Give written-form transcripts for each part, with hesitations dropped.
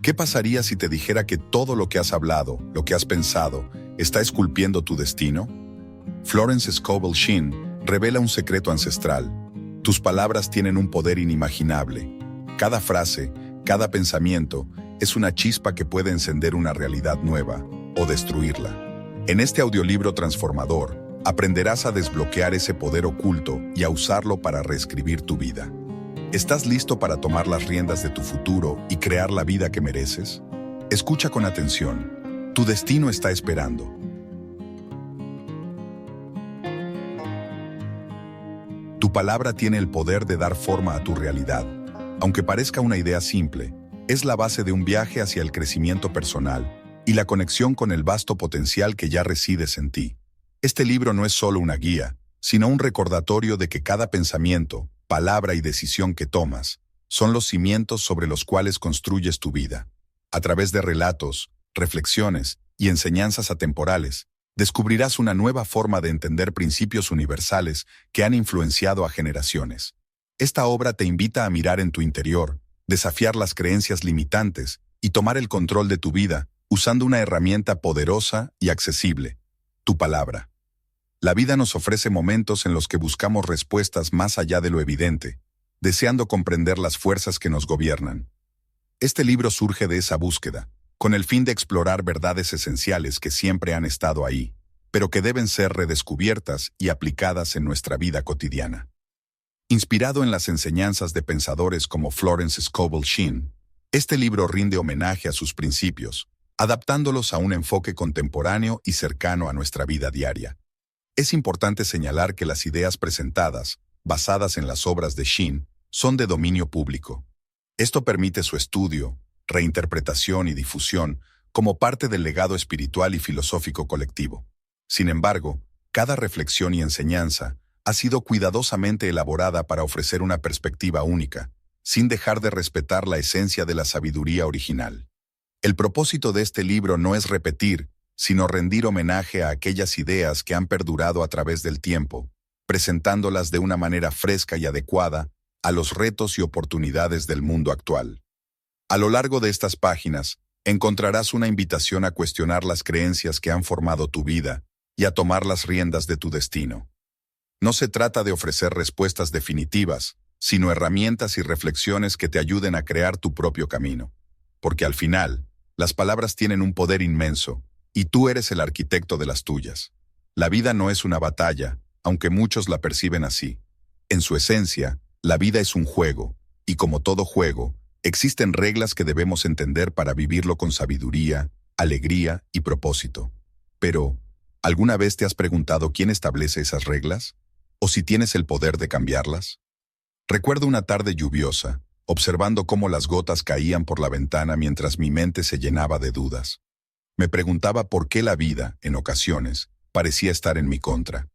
¿Qué pasaría si te dijera que todo lo que has hablado, lo que has pensado, está esculpiendo tu destino? Florence Scovel Shinn revela un secreto ancestral. Tus palabras tienen un poder inimaginable. Cada frase, cada pensamiento, es una chispa que puede encender una realidad nueva o destruirla. En este audiolibro transformador, aprenderás a desbloquear ese poder oculto y a usarlo para reescribir tu vida. ¿Estás listo para tomar las riendas de tu futuro y crear la vida que mereces? Escucha con atención. Tu destino está esperando. Tu palabra tiene el poder de dar forma a tu realidad. Aunque parezca una idea simple, es la base de un viaje hacia el crecimiento personal y la conexión con el vasto potencial que ya resides en ti. Este libro no es solo una guía, sino un recordatorio de que cada pensamiento, palabra y decisión que tomas son los cimientos sobre los cuales construyes tu vida. A través de relatos, reflexiones y enseñanzas atemporales, descubrirás una nueva forma de entender principios universales que han influenciado a generaciones. Esta obra te invita a mirar en tu interior, desafiar las creencias limitantes y tomar el control de tu vida usando una herramienta poderosa y accesible: tu palabra. La vida nos ofrece momentos en los que buscamos respuestas más allá de lo evidente, deseando comprender las fuerzas que nos gobiernan. Este libro surge de esa búsqueda, con el fin de explorar verdades esenciales que siempre han estado ahí, pero que deben ser redescubiertas y aplicadas en nuestra vida cotidiana. Inspirado en las enseñanzas de pensadores como Florence Scovel Shinn, este libro rinde homenaje a sus principios, adaptándolos a un enfoque contemporáneo y cercano a nuestra vida diaria. Es importante señalar que las ideas presentadas, basadas en las obras de Shinn, son de dominio público. Esto permite su estudio, reinterpretación y difusión como parte del legado espiritual y filosófico colectivo. Sin embargo, cada reflexión y enseñanza ha sido cuidadosamente elaborada para ofrecer una perspectiva única, sin dejar de respetar la esencia de la sabiduría original. El propósito de este libro no es repetir, sino rendir homenaje a aquellas ideas que han perdurado a través del tiempo, presentándolas de una manera fresca y adecuada a los retos y oportunidades del mundo actual. A lo largo de estas páginas, encontrarás una invitación a cuestionar las creencias que han formado tu vida y a tomar las riendas de tu destino. No se trata de ofrecer respuestas definitivas, sino herramientas y reflexiones que te ayuden a crear tu propio camino. Porque al final, las palabras tienen un poder inmenso, y tú eres el arquitecto de las tuyas. La vida no es una batalla, aunque muchos la perciben así. En su esencia, la vida es un juego, y como todo juego, existen reglas que debemos entender para vivirlo con sabiduría, alegría y propósito. Pero, ¿alguna vez te has preguntado quién establece esas reglas? ¿O si tienes el poder de cambiarlas? Recuerdo una tarde lluviosa, observando cómo las gotas caían por la ventana mientras mi mente se llenaba de dudas. Me preguntaba por qué la vida, en ocasiones, parecía estar en mi contra.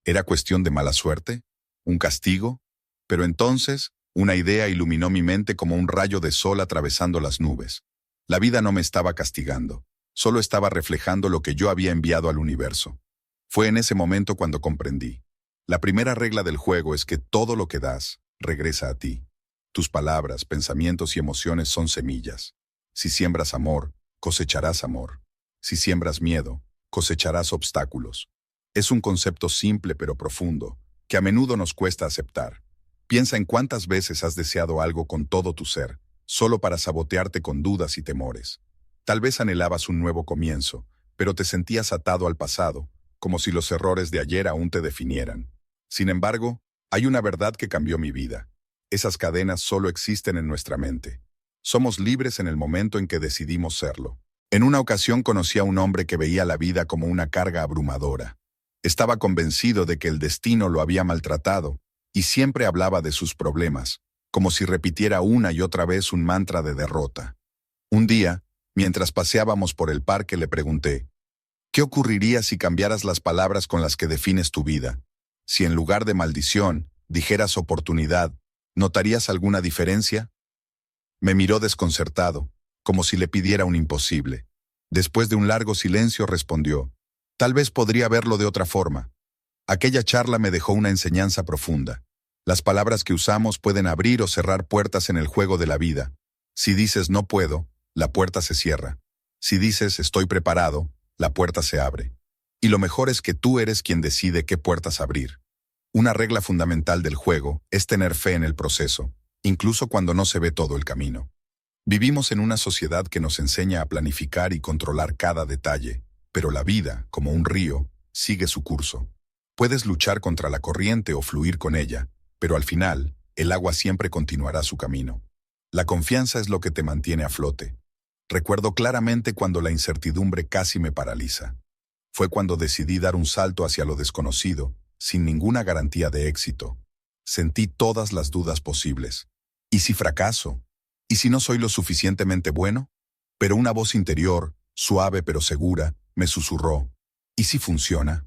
¿Era cuestión de mala suerte? ¿Un castigo? Pero entonces, una idea iluminó mi mente como un rayo de sol atravesando las nubes. La vida no me estaba castigando, solo estaba reflejando lo que yo había enviado al universo. Fue en ese momento cuando comprendí. La primera regla del juego es que todo lo que das, regresa a ti. Tus palabras, pensamientos y emociones son semillas. Si siembras amor, cosecharás amor. Si siembras miedo, cosecharás obstáculos. Es un concepto simple pero profundo, que a menudo nos cuesta aceptar. Piensa en cuántas veces has deseado algo con todo tu ser, solo para sabotearte con dudas y temores. Tal vez anhelabas un nuevo comienzo, pero te sentías atado al pasado, como si los errores de ayer aún te definieran. Sin embargo, hay una verdad que cambió mi vida. Esas cadenas solo existen en nuestra mente. Somos libres en el momento en que decidimos serlo. En una ocasión conocí a un hombre que veía la vida como una carga abrumadora. Estaba convencido de que el destino lo había maltratado y siempre hablaba de sus problemas, como si repitiera una y otra vez un mantra de derrota. Un día, mientras paseábamos por el parque, le pregunté: ¿qué ocurriría si cambiaras las palabras con las que defines tu vida? Si en lugar de maldición, dijeras oportunidad, ¿notarías alguna diferencia? Me miró desconcertado, como si le pidiera un imposible. Después de un largo silencio respondió: tal vez podría verlo de otra forma. Aquella charla me dejó una enseñanza profunda. Las palabras que usamos pueden abrir o cerrar puertas en el juego de la vida. Si dices no puedo, la puerta se cierra. Si dices estoy preparado, la puerta se abre. Y lo mejor es que tú eres quien decide qué puertas abrir. Una regla fundamental del juego es tener fe en el proceso, incluso cuando no se ve todo el camino. Vivimos en una sociedad que nos enseña a planificar y controlar cada detalle, pero la vida, como un río, sigue su curso. Puedes luchar contra la corriente o fluir con ella, pero al final, el agua siempre continuará su camino. La confianza es lo que te mantiene a flote. Recuerdo claramente cuando la incertidumbre casi me paraliza. Fue cuando decidí dar un salto hacia lo desconocido, sin ninguna garantía de éxito. Sentí todas las dudas posibles. ¿Y si fracaso? ¿Y si no soy lo suficientemente bueno? Pero una voz interior, suave pero segura, me susurró. ¿Y si funciona?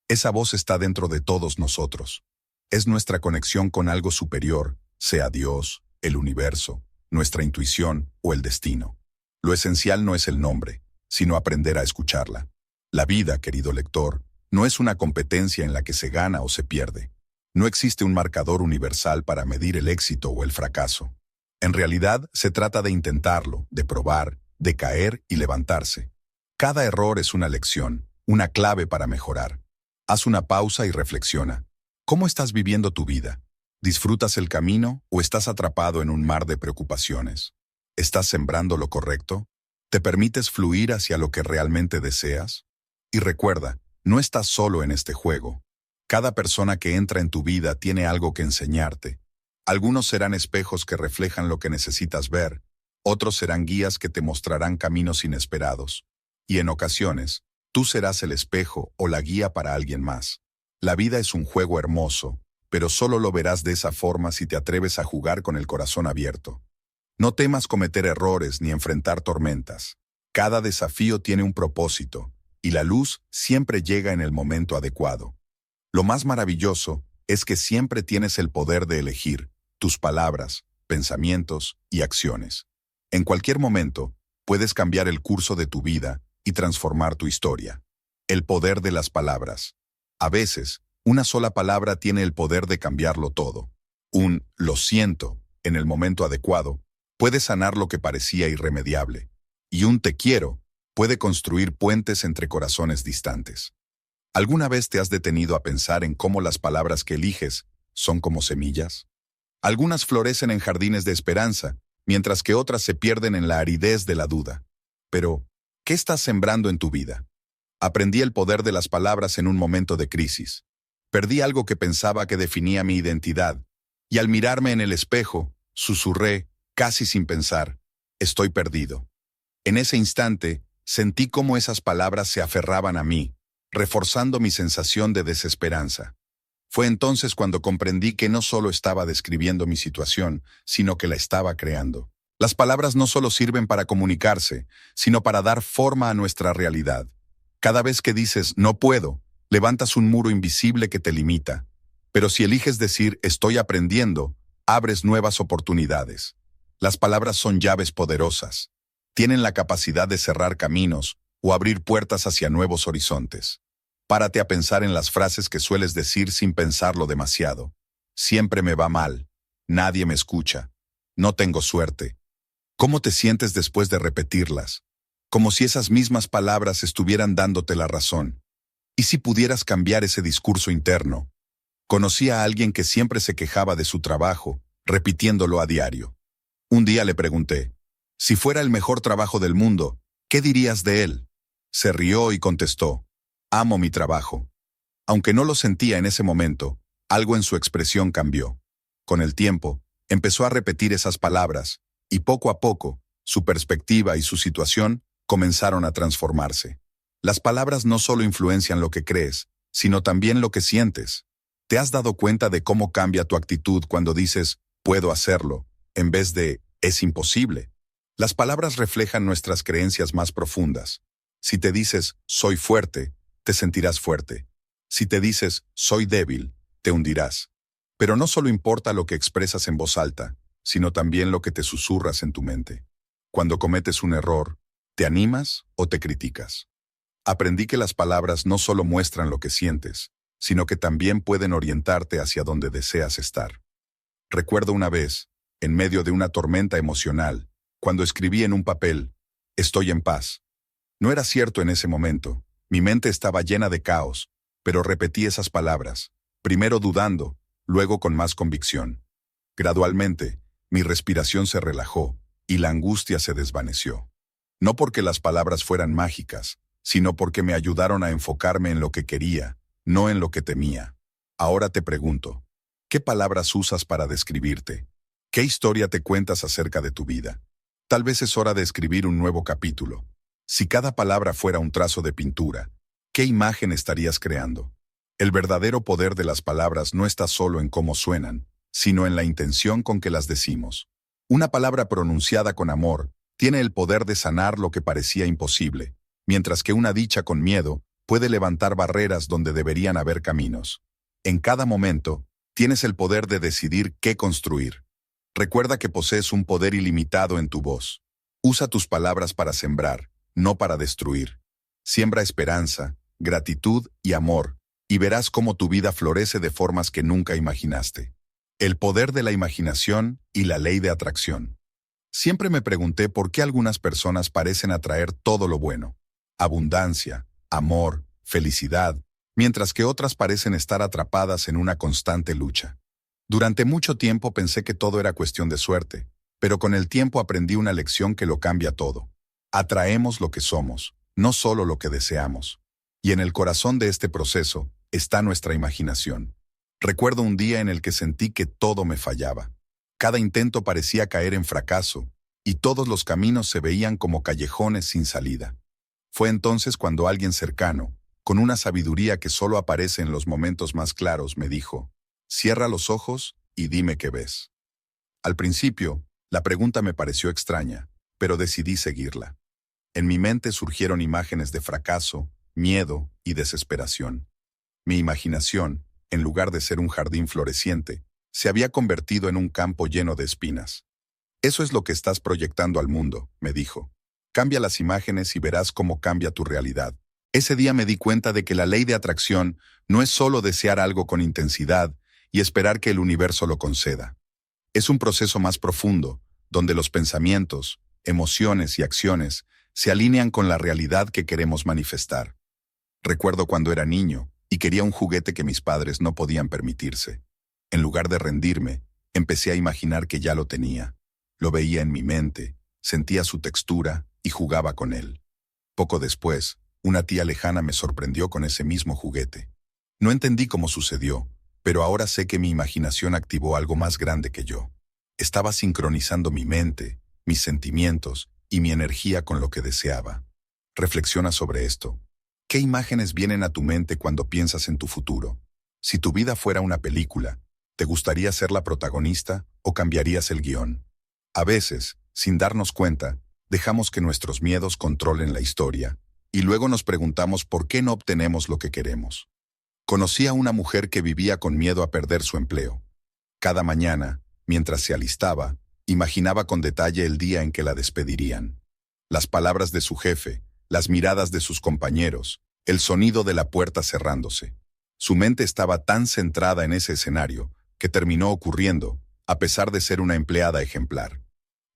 Esa voz está dentro de todos nosotros. Es nuestra conexión con algo superior, sea Dios, el universo, nuestra intuición o el destino. Lo esencial no es el nombre, sino aprender a escucharla. La vida, querido lector, no es una competencia en la que se gana o se pierde. No existe un marcador universal para medir el éxito o el fracaso. En realidad, se trata de intentarlo, de probar, de caer y levantarse. Cada error es una lección, una clave para mejorar. Haz una pausa y reflexiona. ¿Cómo estás viviendo tu vida? ¿Disfrutas el camino o estás atrapado en un mar de preocupaciones? ¿Estás sembrando lo correcto? ¿Te permites fluir hacia lo que realmente deseas? Y recuerda, no estás solo en este juego. Cada persona que entra en tu vida tiene algo que enseñarte. Algunos serán espejos que reflejan lo que necesitas ver, otros serán guías que te mostrarán caminos inesperados. Y en ocasiones, tú serás el espejo o la guía para alguien más. La vida es un juego hermoso, pero solo lo verás de esa forma si te atreves a jugar con el corazón abierto. No temas cometer errores ni enfrentar tormentas. Cada desafío tiene un propósito, y la luz siempre llega en el momento adecuado. Lo más maravilloso es que siempre tienes el poder de elegir tus palabras, pensamientos y acciones. En cualquier momento, puedes cambiar el curso de tu vida y transformar tu historia. El poder de las palabras. A veces, una sola palabra tiene el poder de cambiarlo todo. Un «lo siento» en el momento adecuado puede sanar lo que parecía irremediable. Y un «te quiero» puede construir puentes entre corazones distantes. ¿Alguna vez te has detenido a pensar en cómo las palabras que eliges son como semillas? Algunas florecen en jardines de esperanza, mientras que otras se pierden en la aridez de la duda. Pero, ¿qué estás sembrando en tu vida? Aprendí el poder de las palabras en un momento de crisis. Perdí algo que pensaba que definía mi identidad, y al mirarme en el espejo, susurré, casi sin pensar, «Estoy perdido». En ese instante, sentí cómo esas palabras se aferraban a mí, reforzando mi sensación de desesperanza. Fue entonces cuando comprendí que no solo estaba describiendo mi situación, sino que la estaba creando. Las palabras no solo sirven para comunicarse, sino para dar forma a nuestra realidad. Cada vez que dices «no puedo», levantas un muro invisible que te limita. Pero si eliges decir «estoy aprendiendo», abres nuevas oportunidades. Las palabras son llaves poderosas. Tienen la capacidad de cerrar caminos o abrir puertas hacia nuevos horizontes. Párate a pensar en las frases que sueles decir sin pensarlo demasiado. Siempre me va mal. Nadie me escucha. No tengo suerte. ¿Cómo te sientes después de repetirlas? Como si esas mismas palabras estuvieran dándote la razón. ¿Y si pudieras cambiar ese discurso interno? Conocí a alguien que siempre se quejaba de su trabajo, repitiéndolo a diario. Un día le pregunté, si fuera el mejor trabajo del mundo, ¿qué dirías de él? Se rió y contestó, amo mi trabajo. Aunque no lo sentía en ese momento, algo en su expresión cambió. Con el tiempo, empezó a repetir esas palabras, y poco a poco, su perspectiva y su situación comenzaron a transformarse. Las palabras no solo influencian lo que crees, sino también lo que sientes. ¿Te has dado cuenta de cómo cambia tu actitud cuando dices, puedo hacerlo, en vez de, es imposible? Las palabras reflejan nuestras creencias más profundas. Si te dices, soy fuerte, te sentirás fuerte. Si te dices, soy débil, te hundirás. Pero no solo importa lo que expresas en voz alta, sino también lo que te susurras en tu mente. Cuando cometes un error, ¿te animas o te criticas? Aprendí que las palabras no solo muestran lo que sientes, sino que también pueden orientarte hacia donde deseas estar. Recuerdo una vez, en medio de una tormenta emocional, cuando escribí en un papel, Estoy en paz. No era cierto en ese momento. Mi mente estaba llena de caos, pero repetí esas palabras, primero dudando, luego con más convicción. Gradualmente, mi respiración se relajó y la angustia se desvaneció. No porque las palabras fueran mágicas, sino porque me ayudaron a enfocarme en lo que quería, no en lo que temía. Ahora te pregunto, ¿qué palabras usas para describirte? ¿Qué historia te cuentas acerca de tu vida? Tal vez es hora de escribir un nuevo capítulo. Si cada palabra fuera un trazo de pintura, ¿qué imagen estarías creando? El verdadero poder de las palabras no está solo en cómo suenan, sino en la intención con que las decimos. Una palabra pronunciada con amor tiene el poder de sanar lo que parecía imposible, mientras que una dicha con miedo puede levantar barreras donde deberían haber caminos. En cada momento, tienes el poder de decidir qué construir. Recuerda que posees un poder ilimitado en tu voz. Usa tus palabras para sembrar, no para destruir. Siembra esperanza, gratitud y amor, y verás cómo tu vida florece de formas que nunca imaginaste. El poder de la imaginación y la ley de atracción. Siempre me pregunté por qué algunas personas parecen atraer todo lo bueno. Abundancia, amor, felicidad, mientras que otras parecen estar atrapadas en una constante lucha. Durante mucho tiempo pensé que todo era cuestión de suerte, pero con el tiempo aprendí una lección que lo cambia todo. Atraemos lo que somos, no solo lo que deseamos. Y en el corazón de este proceso está nuestra imaginación. Recuerdo un día en el que sentí que todo me fallaba. Cada intento parecía caer en fracaso, y todos los caminos se veían como callejones sin salida. Fue entonces cuando alguien cercano, con una sabiduría que solo aparece en los momentos más claros, me dijo: «Cierra los ojos y dime qué ves». Al principio, la pregunta me pareció extraña, pero decidí seguirla. En mi mente surgieron imágenes de fracaso, miedo y desesperación. Mi imaginación, en lugar de ser un jardín floreciente, se había convertido en un campo lleno de espinas. «Eso es lo que estás proyectando al mundo», me dijo. «Cambia las imágenes y verás cómo cambia tu realidad». Ese día me di cuenta de que la ley de atracción no es solo desear algo con intensidad y esperar que el universo lo conceda. Es un proceso más profundo, donde los pensamientos, emociones y acciones se alinean con la realidad que queremos manifestar. Recuerdo cuando era niño y quería un juguete que mis padres no podían permitirse. En lugar de rendirme, empecé a imaginar que ya lo tenía. Lo veía en mi mente, sentía su textura y jugaba con él. Poco después, una tía lejana me sorprendió con ese mismo juguete. No entendí cómo sucedió, pero ahora sé que mi imaginación activó algo más grande que yo. Estaba sincronizando mi mente, mis sentimientos y mi energía con lo que deseaba. Reflexiona sobre esto. ¿Qué imágenes vienen a tu mente cuando piensas en tu futuro? Si tu vida fuera una película, ¿te gustaría ser la protagonista o cambiarías el guión? A veces, sin darnos cuenta, dejamos que nuestros miedos controlen la historia, y luego nos preguntamos por qué no obtenemos lo que queremos. Conocí a una mujer que vivía con miedo a perder su empleo. Cada mañana, mientras se alistaba, imaginaba con detalle el día en que la despedirían. Las palabras de su jefe, las miradas de sus compañeros, el sonido de la puerta cerrándose. Su mente estaba tan centrada en ese escenario que terminó ocurriendo, a pesar de ser una empleada ejemplar.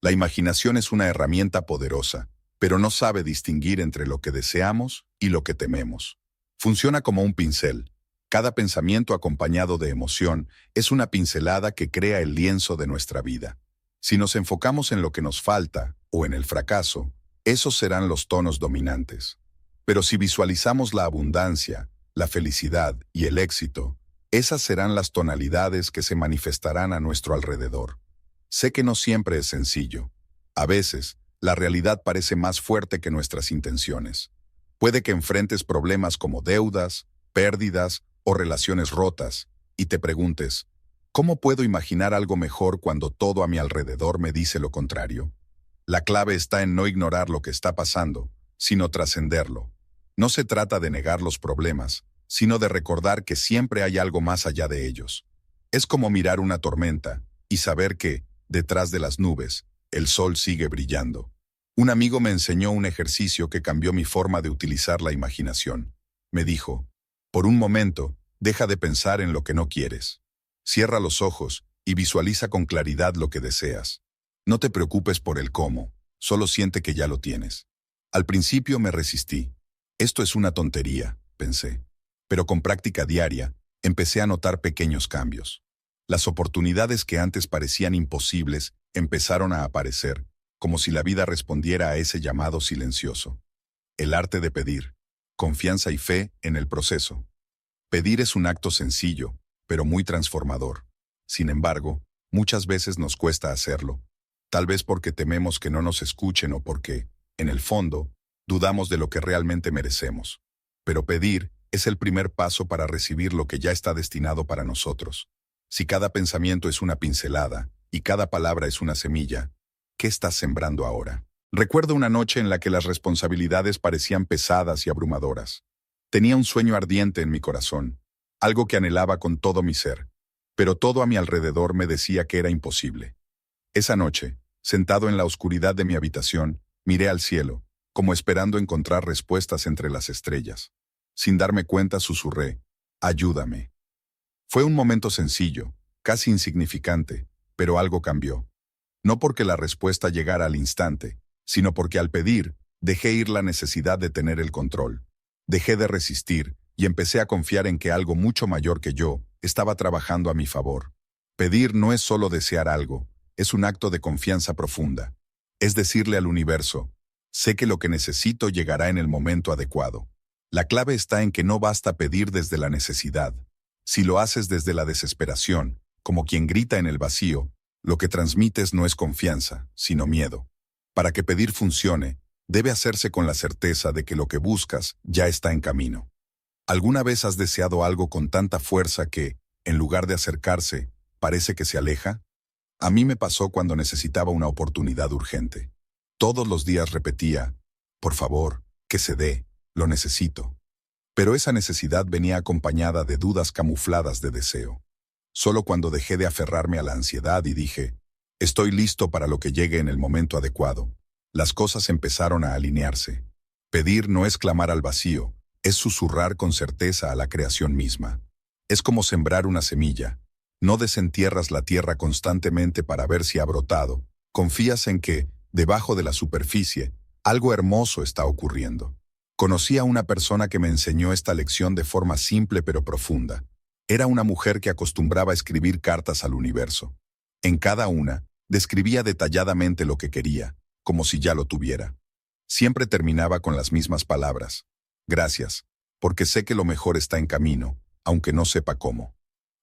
La imaginación es una herramienta poderosa, pero no sabe distinguir entre lo que deseamos y lo que tememos. Funciona como un pincel. Cada pensamiento acompañado de emoción es una pincelada que crea el lienzo de nuestra vida. Si nos enfocamos en lo que nos falta o en el fracaso, esos serán los tonos dominantes. Pero si visualizamos la abundancia, la felicidad y el éxito, esas serán las tonalidades que se manifestarán a nuestro alrededor. Sé que no siempre es sencillo. A veces, la realidad parece más fuerte que nuestras intenciones. Puede que enfrentes problemas como deudas, pérdidas o relaciones rotas, y te preguntes, ¿cómo puedo imaginar algo mejor cuando todo a mi alrededor me dice lo contrario? La clave está en no ignorar lo que está pasando, sino trascenderlo. No se trata de negar los problemas, sino de recordar que siempre hay algo más allá de ellos. Es como mirar una tormenta y saber que, detrás de las nubes, el sol sigue brillando. Un amigo me enseñó un ejercicio que cambió mi forma de utilizar la imaginación. Me dijo, por un momento, deja de pensar en lo que no quieres. Cierra los ojos y visualiza con claridad lo que deseas. No te preocupes por el cómo, solo siente que ya lo tienes. Al principio me resistí. Esto es una tontería, pensé. Pero con práctica diaria, empecé a notar pequeños cambios. Las oportunidades que antes parecían imposibles empezaron a aparecer, como si la vida respondiera a ese llamado silencioso. El arte de pedir. Confianza y fe en el proceso. Pedir es un acto sencillo, pero muy transformador. Sin embargo, muchas veces nos cuesta hacerlo. Tal vez porque tememos que no nos escuchen o porque, en el fondo, dudamos de lo que realmente merecemos. Pero pedir es el primer paso para recibir lo que ya está destinado para nosotros. Si cada pensamiento es una pincelada y cada palabra es una semilla, ¿qué estás sembrando ahora? Recuerdo una noche en la que las responsabilidades parecían pesadas y abrumadoras. Tenía un sueño ardiente en mi corazón, algo que anhelaba con todo mi ser, pero todo a mi alrededor me decía que era imposible. Esa noche, sentado en la oscuridad de mi habitación, miré al cielo, como esperando encontrar respuestas entre las estrellas. Sin darme cuenta susurré, «Ayúdame». Fue un momento sencillo, casi insignificante, pero algo cambió. No porque la respuesta llegara al instante, sino porque al pedir, dejé ir la necesidad de tener el control. Dejé de resistir y empecé a confiar en que algo mucho mayor que yo estaba trabajando a mi favor. Pedir no es solo desear algo, es un acto de confianza profunda. Es decirle al universo, sé que lo que necesito llegará en el momento adecuado. La clave está en que no basta pedir desde la necesidad. Si lo haces desde la desesperación, como quien grita en el vacío, lo que transmites no es confianza, sino miedo. Para que pedir funcione, debe hacerse con la certeza de que lo que buscas ya está en camino. ¿Alguna vez has deseado algo con tanta fuerza que, en lugar de acercarse, parece que se aleja? A mí me pasó cuando necesitaba una oportunidad urgente. Todos los días repetía, por favor, que se dé, lo necesito. Pero esa necesidad venía acompañada de dudas camufladas de deseo. Solo cuando dejé de aferrarme a la ansiedad y dije, estoy listo para lo que llegue en el momento adecuado, las cosas empezaron a alinearse. Pedir no es clamar al vacío, es susurrar con certeza a la creación misma. Es como sembrar una semilla. No desentierras la tierra constantemente para ver si ha brotado. Confías en que, debajo de la superficie, algo hermoso está ocurriendo. Conocí a una persona que me enseñó esta lección de forma simple pero profunda. Era una mujer que acostumbraba a escribir cartas al universo. En cada una, describía detalladamente lo que quería, como si ya lo tuviera. Siempre terminaba con las mismas palabras. Gracias, porque sé que lo mejor está en camino, aunque no sepa cómo.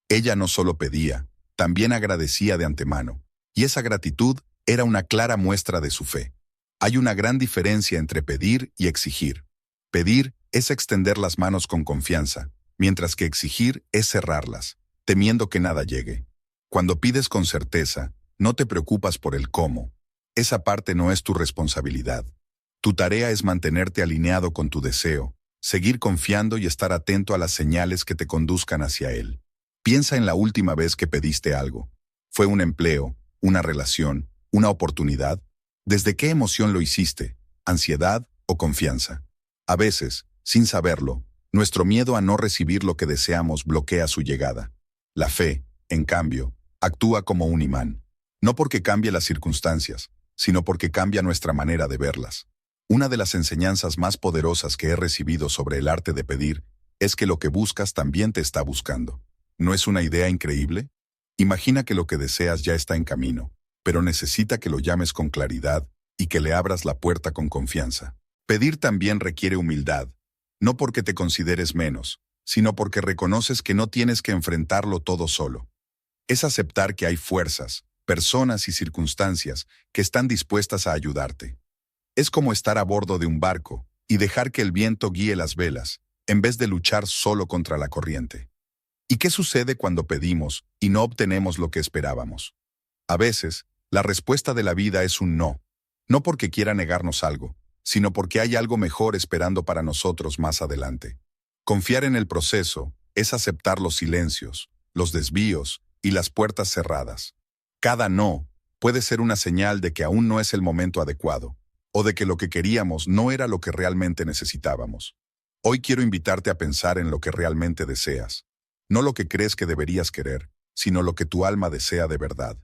Ella no solo pedía, también agradecía de antemano, y esa gratitud era una clara muestra de su fe. Hay una gran diferencia entre pedir y exigir. Pedir es extender las manos con confianza, mientras que exigir es cerrarlas, temiendo que nada llegue. Cuando pides con certeza, no te preocupas por el cómo. Esa parte no es tu responsabilidad. Tu tarea es mantenerte alineado con tu deseo, seguir confiando y estar atento a las señales que te conduzcan hacia él. Piensa en la última vez que pediste algo. ¿Fue un empleo, una relación, una oportunidad? ¿Desde qué emoción lo hiciste? ¿Ansiedad o confianza? A veces, sin saberlo, nuestro miedo a no recibir lo que deseamos bloquea su llegada. La fe, en cambio, actúa como un imán. No porque cambie las circunstancias, sino porque cambia nuestra manera de verlas. Una de las enseñanzas más poderosas que he recibido sobre el arte de pedir es que lo que buscas también te está buscando. ¿No es una idea increíble? Imagina que lo que deseas ya está en camino, pero necesita que lo llames con claridad y que le abras la puerta con confianza. Pedir también requiere humildad, no porque te consideres menos, sino porque reconoces que no tienes que enfrentarlo todo solo. Es aceptar que hay fuerzas, personas y circunstancias que están dispuestas a ayudarte. Es como estar a bordo de un barco y dejar que el viento guíe las velas, en vez de luchar solo contra la corriente. ¿Y qué sucede cuando pedimos y no obtenemos lo que esperábamos? A veces, la respuesta de la vida es un no, no porque quiera negarnos algo, sino porque hay algo mejor esperando para nosotros más adelante. Confiar en el proceso es aceptar los silencios, los desvíos y las puertas cerradas. Cada no puede ser una señal de que aún no es el momento adecuado, o de que lo que queríamos no era lo que realmente necesitábamos. Hoy quiero invitarte a pensar en lo que realmente deseas. No lo que crees que deberías querer, sino lo que tu alma desea de verdad.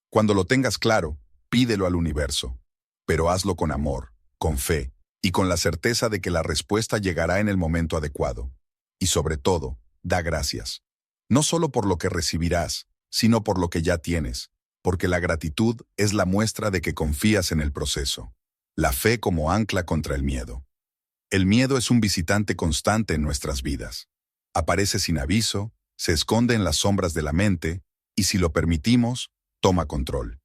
Cuando lo tengas claro, pídelo al universo. pero hazlo con amor, con fe, y con la certeza de que la respuesta llegará en el momento adecuado. Y sobre todo, da gracias. No solo por lo que recibirás, sino por lo que ya tienes, porque la gratitud es la muestra de que confías en el proceso. La fe como ancla contra el miedo. El miedo es un visitante constante en nuestras vidas. Aparece sin aviso, se esconde en las sombras de la mente, y si lo permitimos, toma control.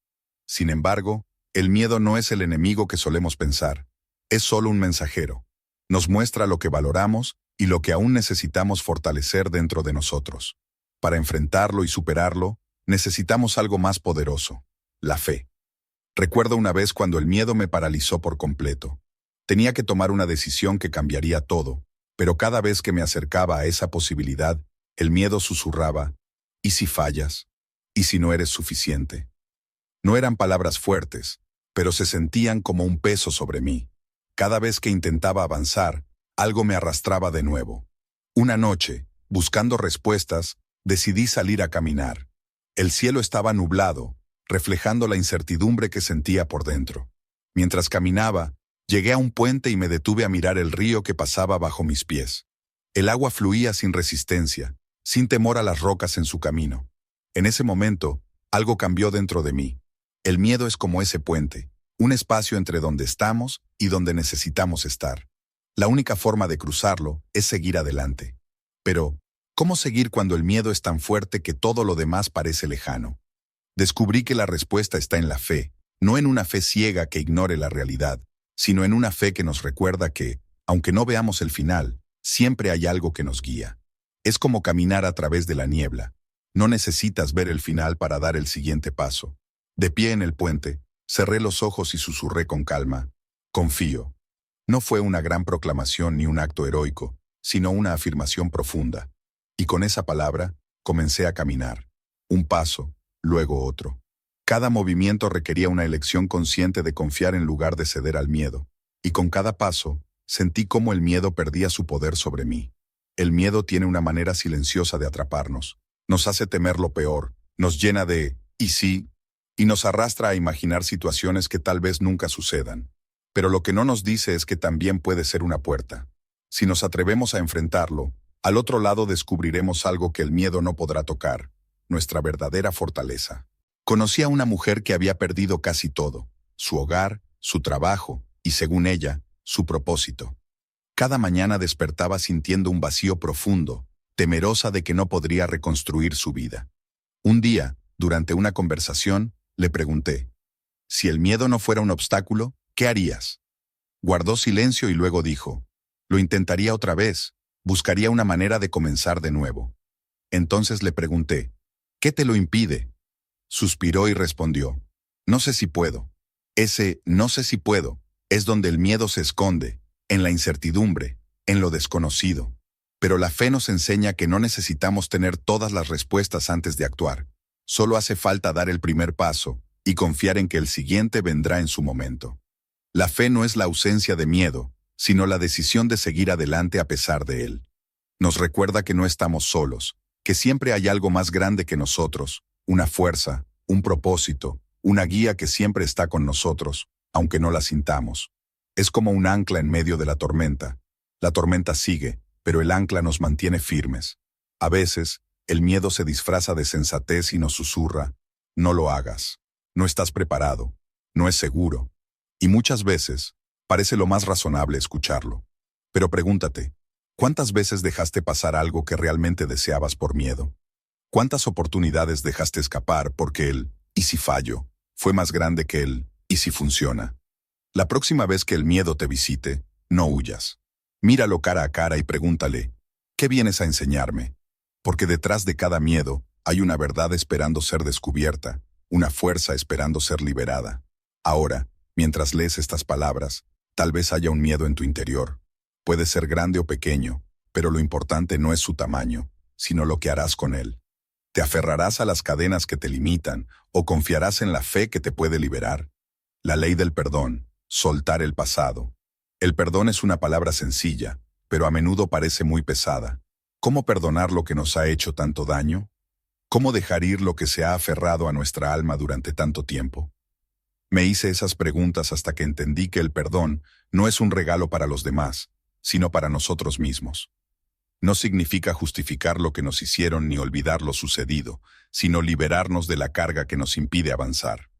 Sin embargo, el miedo no es el enemigo que solemos pensar. Es solo un mensajero. Nos muestra lo que valoramos y lo que aún necesitamos fortalecer dentro de nosotros. Para enfrentarlo y superarlo, necesitamos algo más poderoso: la fe. Recuerdo una vez cuando el miedo me paralizó por completo. Tenía que tomar una decisión que cambiaría todo, pero cada vez que me acercaba a esa posibilidad, el miedo susurraba: ¿y si fallas? ¿Y si no eres suficiente? No eran palabras fuertes, pero se sentían como un peso sobre mí. Cada vez que intentaba avanzar, algo me arrastraba de nuevo. Una noche, buscando respuestas, decidí salir a caminar. El cielo estaba nublado, reflejando la incertidumbre que sentía por dentro. Mientras caminaba, llegué a un puente y me detuve a mirar el río que pasaba bajo mis pies. El agua fluía sin resistencia, sin temor a las rocas en su camino. En ese momento, algo cambió dentro de mí. El miedo es como ese puente, un espacio entre donde estamos y donde necesitamos estar. La única forma de cruzarlo es seguir adelante. Pero, ¿cómo seguir cuando el miedo es tan fuerte que todo lo demás parece lejano? Descubrí que la respuesta está en la fe, no en una fe ciega que ignore la realidad, sino en una fe que nos recuerda que, aunque no veamos el final, siempre hay algo que nos guía. Es como caminar a través de la niebla. No necesitas ver el final para dar el siguiente paso. De pie en el puente, cerré los ojos y susurré con calma: confío. No fue una gran proclamación ni un acto heroico, sino una afirmación profunda. Y con esa palabra, comencé a caminar. Un paso, luego otro. Cada movimiento requería una elección consciente de confiar en lugar de ceder al miedo. Y con cada paso, sentí cómo el miedo perdía su poder sobre mí. El miedo tiene una manera silenciosa de atraparnos. Nos hace temer lo peor, nos llena de «¿y sí?», y nos arrastra a imaginar situaciones que tal vez nunca sucedan. Pero lo que no nos dice es que también puede ser una puerta. Si nos atrevemos a enfrentarlo, al otro lado descubriremos algo que el miedo no podrá tocar: nuestra verdadera fortaleza. Conocí a una mujer que había perdido casi todo: su hogar, su trabajo y, según ella, su propósito. Cada mañana despertaba sintiendo un vacío profundo, temerosa de que no podría reconstruir su vida. Un día, durante una conversación, le pregunté: si el miedo no fuera un obstáculo, ¿qué harías? Guardó silencio y luego dijo: lo intentaría otra vez, buscaría una manera de comenzar de nuevo. Entonces le pregunté: ¿qué te lo impide? Suspiró y respondió: no sé si puedo. Ese no sé si puedo es donde el miedo se esconde, en la incertidumbre, en lo desconocido. Pero la fe nos enseña que no necesitamos tener todas las respuestas antes de actuar. Solo hace falta dar el primer paso y confiar en que el siguiente vendrá en su momento. La fe no es la ausencia de miedo, sino la decisión de seguir adelante a pesar de él. Nos recuerda que no estamos solos, que siempre hay algo más grande que nosotros, una fuerza, un propósito, una guía que siempre está con nosotros, aunque no la sintamos. Es como un ancla en medio de la tormenta. La tormenta sigue, pero el ancla nos mantiene firmes. A veces, el miedo se disfraza de sensatez y nos susurra: no lo hagas, no estás preparado, no es seguro. Y muchas veces, parece lo más razonable escucharlo. Pero pregúntate, ¿cuántas veces dejaste pasar algo que realmente deseabas por miedo? ¿Cuántas oportunidades dejaste escapar porque el «y si fallo» fue más grande que el «y si funciona»? La próxima vez que el miedo te visite, no huyas. Míralo cara a cara y pregúntale: ¿qué vienes a enseñarme? Porque detrás de cada miedo hay una verdad esperando ser descubierta, una fuerza esperando ser liberada. Ahora, mientras lees estas palabras, tal vez haya un miedo en tu interior. Puede ser grande o pequeño, pero lo importante no es su tamaño, sino lo que harás con él. ¿Te aferrarás a las cadenas que te limitan o confiarás en la fe que te puede liberar? La ley del perdón, soltar el pasado. El perdón es una palabra sencilla, pero a menudo parece muy pesada. ¿Cómo perdonar lo que nos ha hecho tanto daño? ¿Cómo dejar ir lo que se ha aferrado a nuestra alma durante tanto tiempo? Me hice esas preguntas hasta que entendí que el perdón no es un regalo para los demás, sino para nosotros mismos. No significa justificar lo que nos hicieron ni olvidar lo sucedido, sino liberarnos de la carga que nos impide avanzar.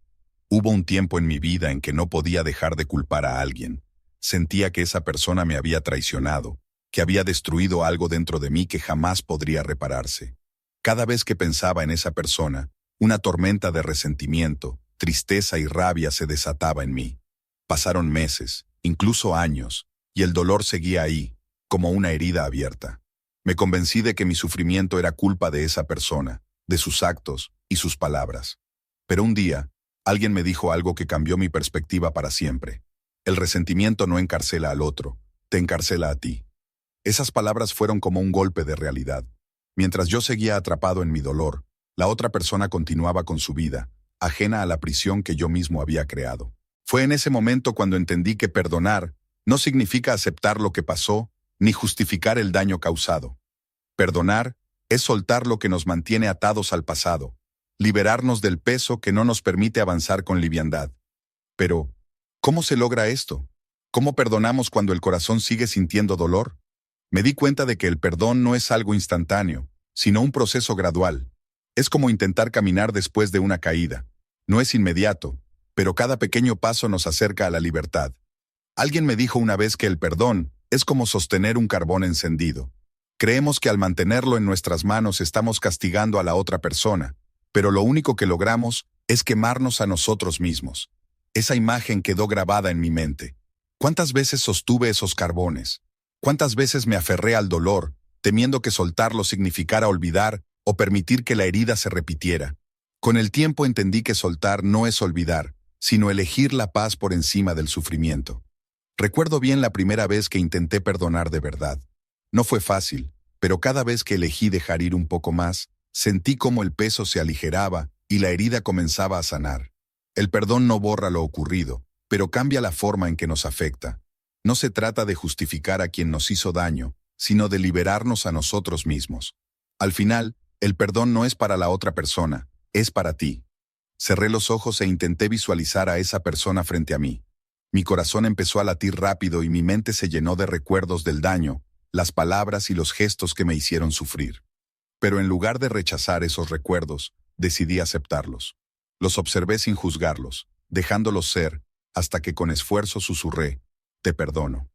Hubo un tiempo en mi vida en que no podía dejar de culpar a alguien. Sentía que esa persona me había traicionado, que había destruido algo dentro de mí que jamás podría repararse. Cada vez que pensaba en esa persona, una tormenta de resentimiento, tristeza y rabia se desataba en mí. Pasaron meses, incluso años, y el dolor seguía ahí, como una herida abierta. Me convencí de que mi sufrimiento era culpa de esa persona, de sus actos y sus palabras. Pero un día, alguien me dijo algo que cambió mi perspectiva para siempre. El resentimiento no encarcela al otro, te encarcela a ti. Esas palabras fueron como un golpe de realidad. Mientras yo seguía atrapado en mi dolor, la otra persona continuaba con su vida, ajena a la prisión que yo mismo había creado. Fue en ese momento cuando entendí que perdonar no significa aceptar lo que pasó, ni justificar el daño causado. Perdonar es soltar lo que nos mantiene atados al pasado, liberarnos del peso que no nos permite avanzar con liviandad. Pero, ¿cómo se logra esto? ¿Cómo perdonamos cuando el corazón sigue sintiendo dolor? Me di cuenta de que el perdón no es algo instantáneo, sino un proceso gradual. Es como intentar caminar después de una caída. No es inmediato, pero cada pequeño paso nos acerca a la libertad. Alguien me dijo una vez que el perdón es como sostener un carbón encendido. Creemos que al mantenerlo en nuestras manos estamos castigando a la otra persona, pero lo único que logramos es quemarnos a nosotros mismos. Esa imagen quedó grabada en mi mente. ¿Cuántas veces sostuve esos carbones? ¿Cuántas veces me aferré al dolor, temiendo que soltarlo significara olvidar o permitir que la herida se repitiera? Con el tiempo entendí que soltar no es olvidar, sino elegir la paz por encima del sufrimiento. Recuerdo bien la primera vez que intenté perdonar de verdad. No fue fácil, pero cada vez que elegí dejar ir un poco más, sentí como el peso se aligeraba y la herida comenzaba a sanar. El perdón no borra lo ocurrido, pero cambia la forma en que nos afecta. No se trata de justificar a quien nos hizo daño, sino de liberarnos a nosotros mismos. Al final, el perdón no es para la otra persona, es para ti. Cerré los ojos e intenté visualizar a esa persona frente a mí. Mi corazón empezó a latir rápido y mi mente se llenó de recuerdos del daño, las palabras y los gestos que me hicieron sufrir. Pero en lugar de rechazar esos recuerdos, decidí aceptarlos. Los observé sin juzgarlos, dejándolos ser, hasta que con esfuerzo susurré: te perdono.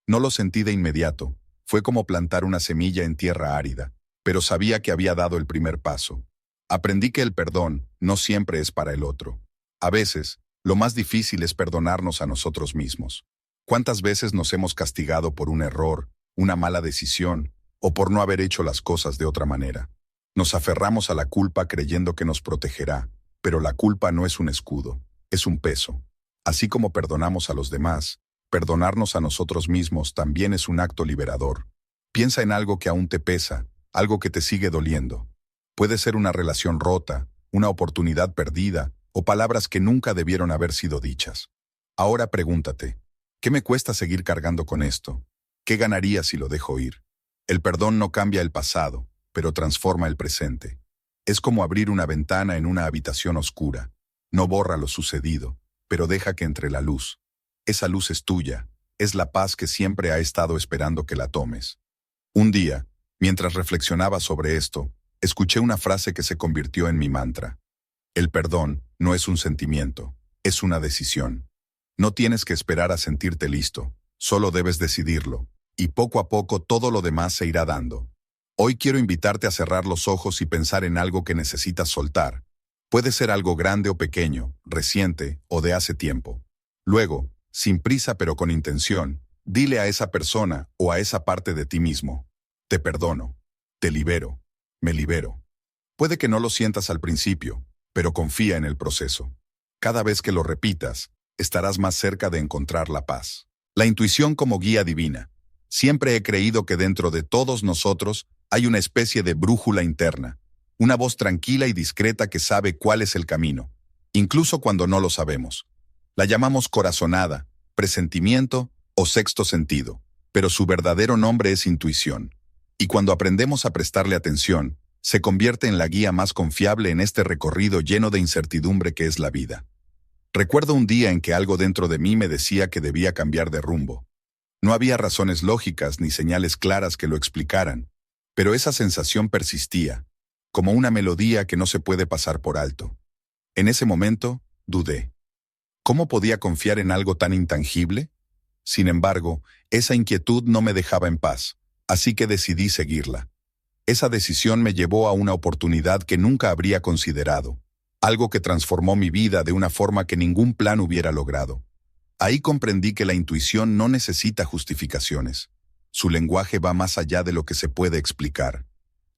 No lo sentí de inmediato, fue como plantar una semilla en tierra árida, pero sabía que había dado el primer paso. Aprendí que el perdón no siempre es para el otro. A veces, lo más difícil es perdonarnos a nosotros mismos. ¿Cuántas veces nos hemos castigado por un error, una mala decisión, o por no haber hecho las cosas de otra manera? Nos aferramos a la culpa creyendo que nos protegerá, pero la culpa no es un escudo, es un peso. Así como perdonamos a los demás, perdonarnos a nosotros mismos también es un acto liberador. Piensa en algo que aún te pesa, algo que te sigue doliendo. Puede ser una relación rota, una oportunidad perdida, o palabras que nunca debieron haber sido dichas. Ahora pregúntate, ¿qué me cuesta seguir cargando con esto? ¿Qué ganaría si lo dejo ir? El perdón no cambia el pasado, pero transforma el presente. Es como abrir una ventana en una habitación oscura. No borra lo sucedido, pero deja que entre la luz. Esa luz es tuya, es la paz que siempre ha estado esperando que la tomes. Un día, mientras reflexionaba sobre esto, escuché una frase que se convirtió en mi mantra. El perdón no es un sentimiento, es una decisión. No tienes que esperar a sentirte listo, solo debes decidirlo, y poco a poco todo lo demás se irá dando. Hoy quiero invitarte a cerrar los ojos y pensar en algo que necesitas soltar. Puede ser algo grande o pequeño, reciente o de hace tiempo. Luego, sin prisa pero con intención, dile a esa persona o a esa parte de ti mismo: te perdono, te libero, me libero. Puede que no lo sientas al principio, pero confía en el proceso. Cada vez que lo repitas, estarás más cerca de encontrar la paz. La intuición como guía divina. Siempre he creído que dentro de todos nosotros hay una especie de brújula interna, una voz tranquila y discreta que sabe cuál es el camino, incluso cuando no lo sabemos. La llamamos corazonada, presentimiento o sexto sentido, pero su verdadero nombre es intuición. Y cuando aprendemos a prestarle atención, se convierte en la guía más confiable en este recorrido lleno de incertidumbre que es la vida. Recuerdo un día en que algo dentro de mí me decía que debía cambiar de rumbo. No había razones lógicas ni señales claras que lo explicaran, pero esa sensación persistía, como una melodía que no se puede pasar por alto. En ese momento, dudé. ¿Cómo podía confiar en algo tan intangible? Sin embargo, esa inquietud no me dejaba en paz, así que decidí seguirla. Esa decisión me llevó a una oportunidad que nunca habría considerado, algo que transformó mi vida de una forma que ningún plan hubiera logrado. Ahí comprendí que la intuición no necesita justificaciones. Su lenguaje va más allá de lo que se puede explicar.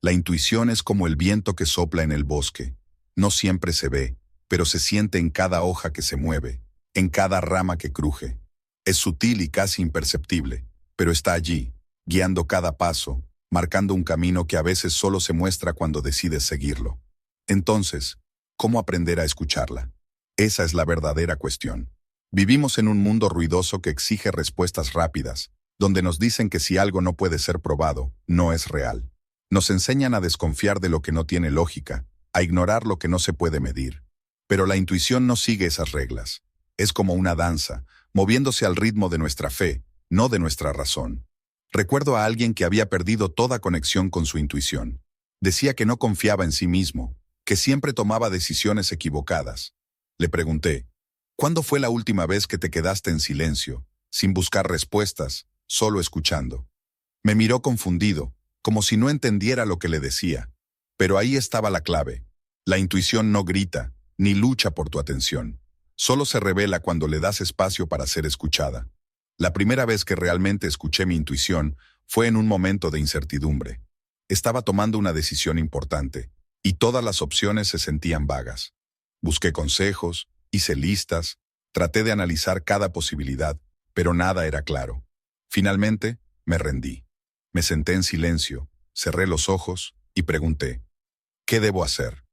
La intuición es como el viento que sopla en el bosque. No siempre se ve, pero se siente en cada hoja que se mueve, en cada rama que cruje. Es sutil y casi imperceptible, pero está allí, guiando cada paso, marcando un camino que a veces solo se muestra cuando decides seguirlo. Entonces, ¿cómo aprender a escucharla? Esa es la verdadera cuestión. Vivimos en un mundo ruidoso que exige respuestas rápidas, donde nos dicen que si algo no puede ser probado, no es real. Nos enseñan a desconfiar de lo que no tiene lógica, a ignorar lo que no se puede medir. Pero la intuición no sigue esas reglas. Es como una danza, moviéndose al ritmo de nuestra fe, no de nuestra razón. Recuerdo a alguien que había perdido toda conexión con su intuición. Decía que no confiaba en sí mismo, que siempre tomaba decisiones equivocadas. Le pregunté, ¿cuándo fue la última vez que te quedaste en silencio, sin buscar respuestas, solo escuchando? Me miró confundido, como si no entendiera lo que le decía. Pero ahí estaba la clave. La intuición no grita, ni lucha por tu atención. Solo se revela cuando le das espacio para ser escuchada. La primera vez que realmente escuché mi intuición fue en un momento de incertidumbre. Estaba tomando una decisión importante, y todas las opciones se sentían vagas. Busqué consejos, hice listas, traté de analizar cada posibilidad, pero nada era claro. Finalmente, me rendí. Me senté en silencio, cerré los ojos y pregunté, ¿qué debo hacer?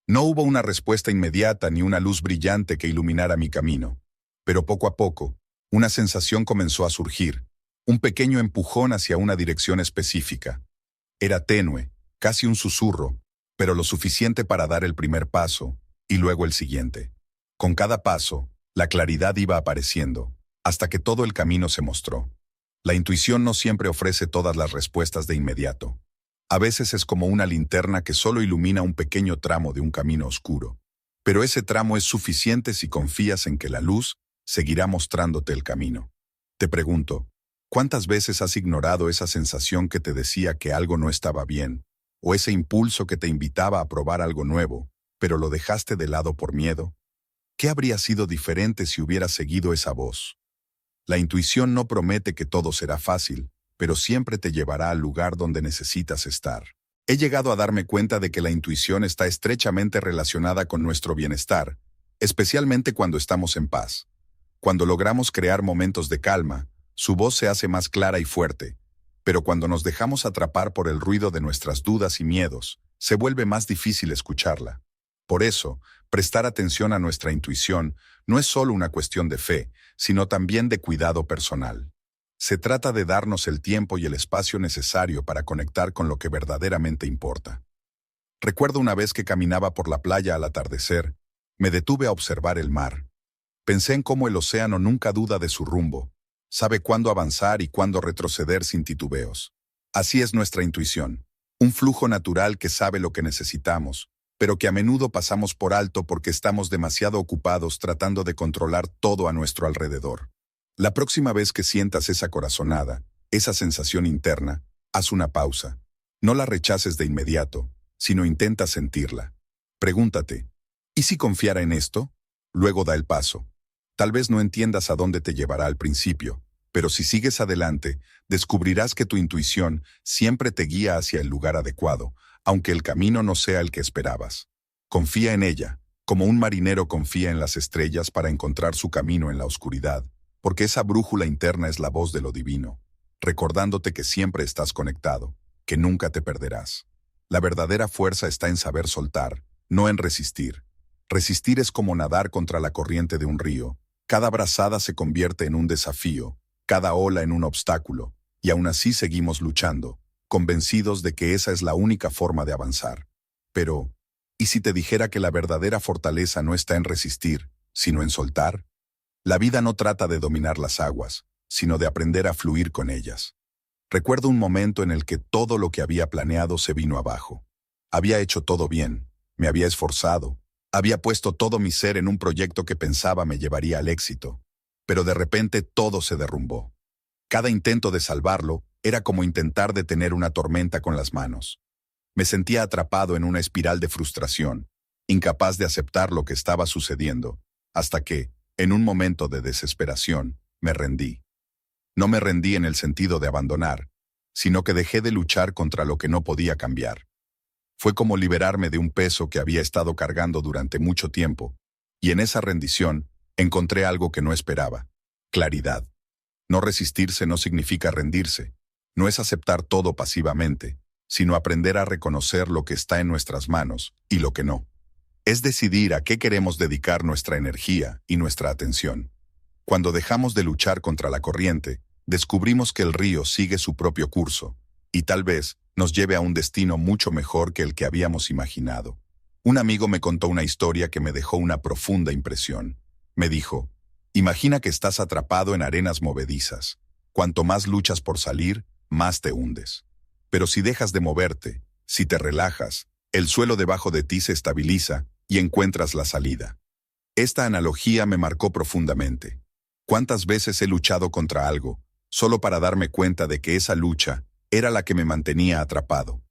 No hubo una respuesta inmediata ni una luz brillante que iluminara mi camino, pero poco a poco, una sensación comenzó a surgir, un pequeño empujón hacia una dirección específica. Era tenue, casi un susurro, pero lo suficiente para dar el primer paso, y luego el siguiente. Con cada paso, la claridad iba apareciendo, hasta que todo el camino se mostró. La intuición no siempre ofrece todas las respuestas de inmediato. A veces es como una linterna que solo ilumina un pequeño tramo de un camino oscuro. Pero ese tramo es suficiente si confías en que la luz seguirá mostrándote el camino. Te pregunto, ¿cuántas veces has ignorado esa sensación que te decía que algo no estaba bien, o ese impulso que te invitaba a probar algo nuevo, pero lo dejaste de lado por miedo? ¿Qué habría sido diferente si hubieras seguido esa voz? La intuición no promete que todo será fácil, pero siempre te llevará al lugar donde necesitas estar. He llegado a darme cuenta de que la intuición está estrechamente relacionada con nuestro bienestar, especialmente cuando estamos en paz. Cuando logramos crear momentos de calma, su voz se hace más clara y fuerte, pero cuando nos dejamos atrapar por el ruido de nuestras dudas y miedos, se vuelve más difícil escucharla. Por eso, prestar atención a nuestra intuición no es solo una cuestión de fe, sino también de cuidado personal. Se trata de darnos el tiempo y el espacio necesario para conectar con lo que verdaderamente importa. Recuerdo una vez que caminaba por la playa al atardecer, me detuve a observar el mar. Pensé en cómo el océano nunca duda de su rumbo, sabe cuándo avanzar y cuándo retroceder sin titubeos. Así es nuestra intuición, un flujo natural que sabe lo que necesitamos, pero que a menudo pasamos por alto porque estamos demasiado ocupados tratando de controlar todo a nuestro alrededor. La próxima vez que sientas esa corazonada, esa sensación interna, haz una pausa. No la rechaces de inmediato, sino intenta sentirla. Pregúntate, ¿y si confiara en esto? Luego da el paso. Tal vez no entiendas a dónde te llevará al principio, pero si sigues adelante, descubrirás que tu intuición siempre te guía hacia el lugar adecuado, aunque el camino no sea el que esperabas. Confía en ella, como un marinero confía en las estrellas para encontrar su camino en la oscuridad, porque esa brújula interna es la voz de lo divino, recordándote que siempre estás conectado, que nunca te perderás. La verdadera fuerza está en saber soltar, no en resistir. Resistir es como nadar contra la corriente de un río. Cada brazada se convierte en un desafío, cada ola en un obstáculo, y aún así seguimos luchando, convencidos de que esa es la única forma de avanzar. Pero, ¿y si te dijera que la verdadera fortaleza no está en resistir, sino en soltar. La vida no trata de dominar las aguas, sino de aprender a fluir con ellas. Recuerdo un momento en el que todo lo que había planeado se vino abajo. Había hecho todo bien, me había esforzado, había puesto todo mi ser en un proyecto que pensaba me llevaría al éxito, pero de repente todo se derrumbó. Cada intento de salvarlo era como intentar detener una tormenta con las manos. Me sentía atrapado en una espiral de frustración, incapaz de aceptar lo que estaba sucediendo, hasta que, en un momento de desesperación, me rendí. No me rendí en el sentido de abandonar, sino que dejé de luchar contra lo que no podía cambiar. Fue como liberarme de un peso que había estado cargando durante mucho tiempo, y en esa rendición encontré algo que no esperaba: claridad. No resistirse no significa rendirse, no es aceptar todo pasivamente, sino aprender a reconocer lo que está en nuestras manos y lo que no. Es decidir a qué queremos dedicar nuestra energía y nuestra atención. Cuando dejamos de luchar contra la corriente, descubrimos que el río sigue su propio curso, y tal vez nos lleve a un destino mucho mejor que el que habíamos imaginado. Un amigo me contó una historia que me dejó una profunda impresión. Me dijo: imagina que estás atrapado en arenas movedizas. Cuanto más luchas por salir, más te hundes. Pero si dejas de moverte, si te relajas, el suelo debajo de ti se estabiliza y encuentras la salida. Esta analogía me marcó profundamente. ¿Cuántas veces he luchado contra algo, solo para darme cuenta de que esa lucha era la que me mantenía atrapado?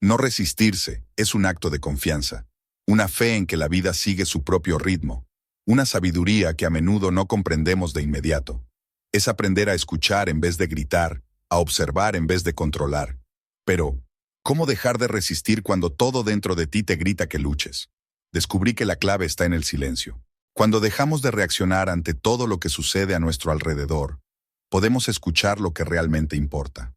No resistirse es un acto de confianza, una fe en que la vida sigue su propio ritmo, una sabiduría que a menudo no comprendemos de inmediato. Es aprender a escuchar en vez de gritar, a observar en vez de controlar. Pero, ¿cómo dejar de resistir cuando todo dentro de ti te grita que luches? Descubrí que la clave está en el silencio. Cuando dejamos de reaccionar ante todo lo que sucede a nuestro alrededor, podemos escuchar lo que realmente importa.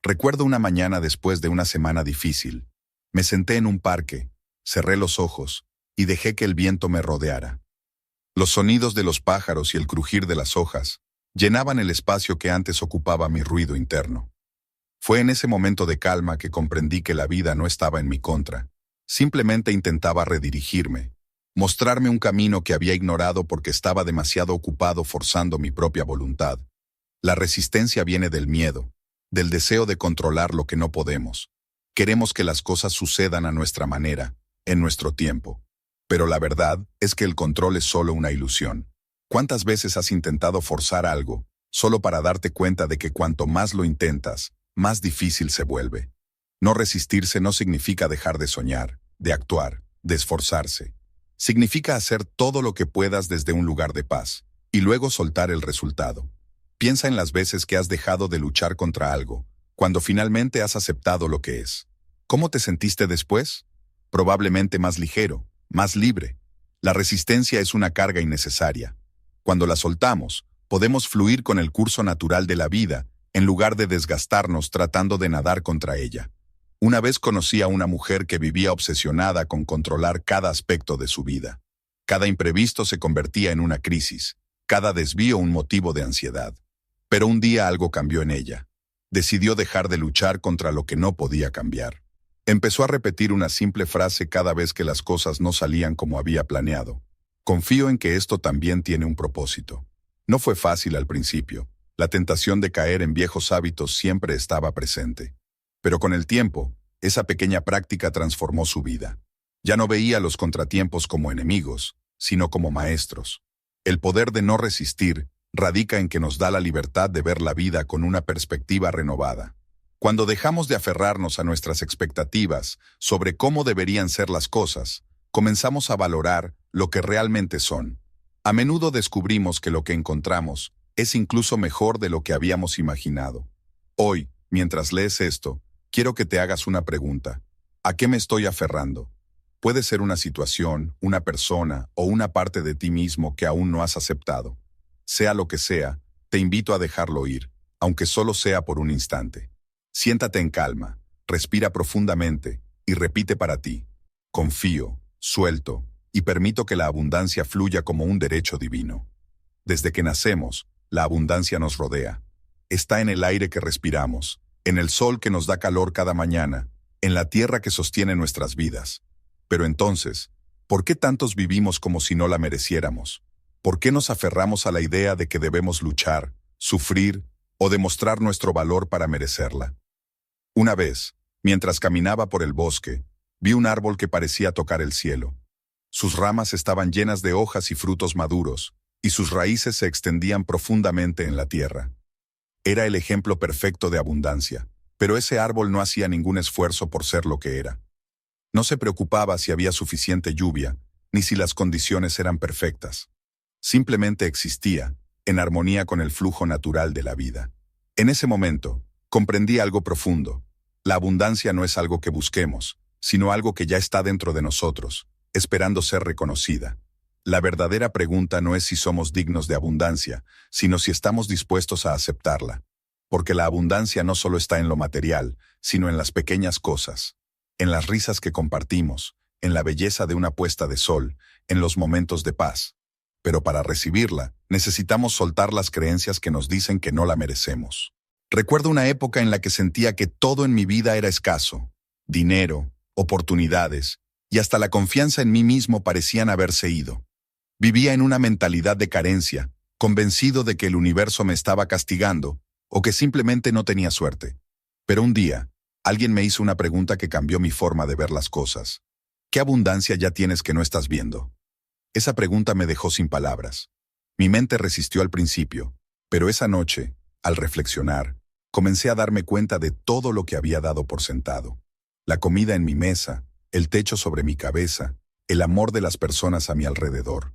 Recuerdo una mañana después de una semana difícil. Me senté en un parque, cerré los ojos y dejé que el viento me rodeara. Los sonidos de los pájaros y el crujir de las hojas llenaban el espacio que antes ocupaba mi ruido interno. Fue en ese momento de calma que comprendí que la vida no estaba en mi contra. Simplemente intentaba redirigirme, mostrarme un camino que había ignorado porque estaba demasiado ocupado forzando mi propia voluntad. La resistencia viene del miedo, del deseo de controlar lo que no podemos. Queremos que las cosas sucedan a nuestra manera, en nuestro tiempo. Pero la verdad es que el control es solo una ilusión. ¿Cuántas veces has intentado forzar algo, solo para darte cuenta de que cuanto más lo intentas, más difícil se vuelve? No resistirse no significa dejar de soñar, de actuar, de esforzarse. Significa hacer todo lo que puedas desde un lugar de paz, y luego soltar el resultado. Piensa en las veces que has dejado de luchar contra algo, cuando finalmente has aceptado lo que es. ¿Cómo te sentiste después? Probablemente más ligero, más libre. La resistencia es una carga innecesaria. Cuando la soltamos, podemos fluir con el curso natural de la vida, en lugar de desgastarnos tratando de nadar contra ella. Una vez conocí a una mujer que vivía obsesionada con controlar cada aspecto de su vida. Cada imprevisto se convertía en una crisis, cada desvío un motivo de ansiedad. Pero un día algo cambió en ella. Decidió dejar de luchar contra lo que no podía cambiar. Empezó a repetir una simple frase cada vez que las cosas no salían como había planeado. Confío en que esto también tiene un propósito. No fue fácil al principio. La tentación de caer en viejos hábitos siempre estaba presente. Pero con el tiempo, esa pequeña práctica transformó su vida. Ya no veía los contratiempos como enemigos, sino como maestros. El poder de no resistir radica en que nos da la libertad de ver la vida con una perspectiva renovada. Cuando dejamos de aferrarnos a nuestras expectativas sobre cómo deberían ser las cosas, comenzamos a valorar lo que realmente son. A menudo descubrimos que lo que encontramos es incluso mejor de lo que habíamos imaginado. Hoy, mientras lees esto, quiero que te hagas una pregunta. ¿A qué me estoy aferrando? Puede ser una situación, una persona o una parte de ti mismo que aún no has aceptado. Sea lo que sea, te invito a dejarlo ir, aunque solo sea por un instante. Siéntate en calma, respira profundamente y repite para ti: confío, suelto y permito que la abundancia fluya como un derecho divino. Desde que nacemos, la abundancia nos rodea. Está en el aire que respiramos, en el sol que nos da calor cada mañana, en la tierra que sostiene nuestras vidas. Pero entonces, ¿Por qué tantos vivimos como si no la mereciéramos? ¿Por qué nos aferramos a la idea de que debemos luchar, sufrir o demostrar nuestro valor para merecerla? Una vez, mientras caminaba por el bosque, vi un árbol que parecía tocar el cielo. Sus ramas estaban llenas de hojas y frutos maduros, y sus raíces se extendían profundamente en la tierra. Era el ejemplo perfecto de abundancia, pero ese árbol no hacía ningún esfuerzo por ser lo que era. No se preocupaba si había suficiente lluvia, ni si las condiciones eran perfectas. Simplemente existía, en armonía con el flujo natural de la vida. En ese momento, comprendí algo profundo. La abundancia no es algo que busquemos, sino algo que ya está dentro de nosotros, esperando ser reconocida. La verdadera pregunta no es si somos dignos de abundancia, sino si estamos dispuestos a aceptarla. Porque la abundancia no solo está en lo material, sino en las pequeñas cosas, en las risas que compartimos, en la belleza de una puesta de sol, en los momentos de paz. Pero para recibirla, necesitamos soltar las creencias que nos dicen que no la merecemos. Recuerdo una época en la que sentía que todo en mi vida era escaso. Dinero, oportunidades, y hasta la confianza en mí mismo parecían haberse ido. Vivía en una mentalidad de carencia, convencido de que el universo me estaba castigando, o que simplemente no tenía suerte. Pero un día, alguien me hizo una pregunta que cambió mi forma de ver las cosas. ¿Qué abundancia ya tienes que no estás viendo? Esa pregunta me dejó sin palabras. Mi mente resistió al principio, pero esa noche, al reflexionar, comencé a darme cuenta de todo lo que había dado por sentado. La comida en mi mesa, el techo sobre mi cabeza, el amor de las personas a mi alrededor.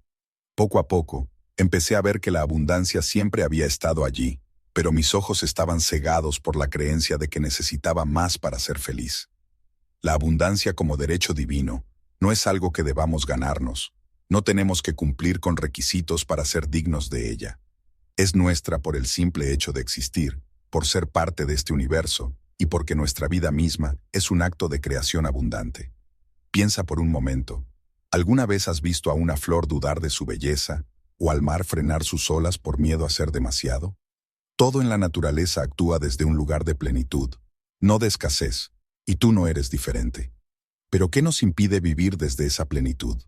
Poco a poco, empecé a ver que la abundancia siempre había estado allí, pero mis ojos estaban cegados por la creencia de que necesitaba más para ser feliz. La abundancia como derecho divino no es algo que debamos ganarnos. No tenemos que cumplir con requisitos para ser dignos de ella. Es nuestra por el simple hecho de existir, por ser parte de este universo, y porque nuestra vida misma es un acto de creación abundante. Piensa por un momento. ¿Alguna vez has visto a una flor dudar de su belleza, o al mar frenar sus olas por miedo a ser demasiado? Todo en la naturaleza actúa desde un lugar de plenitud, no de escasez, y tú no eres diferente. ¿Pero qué nos impide vivir desde esa plenitud?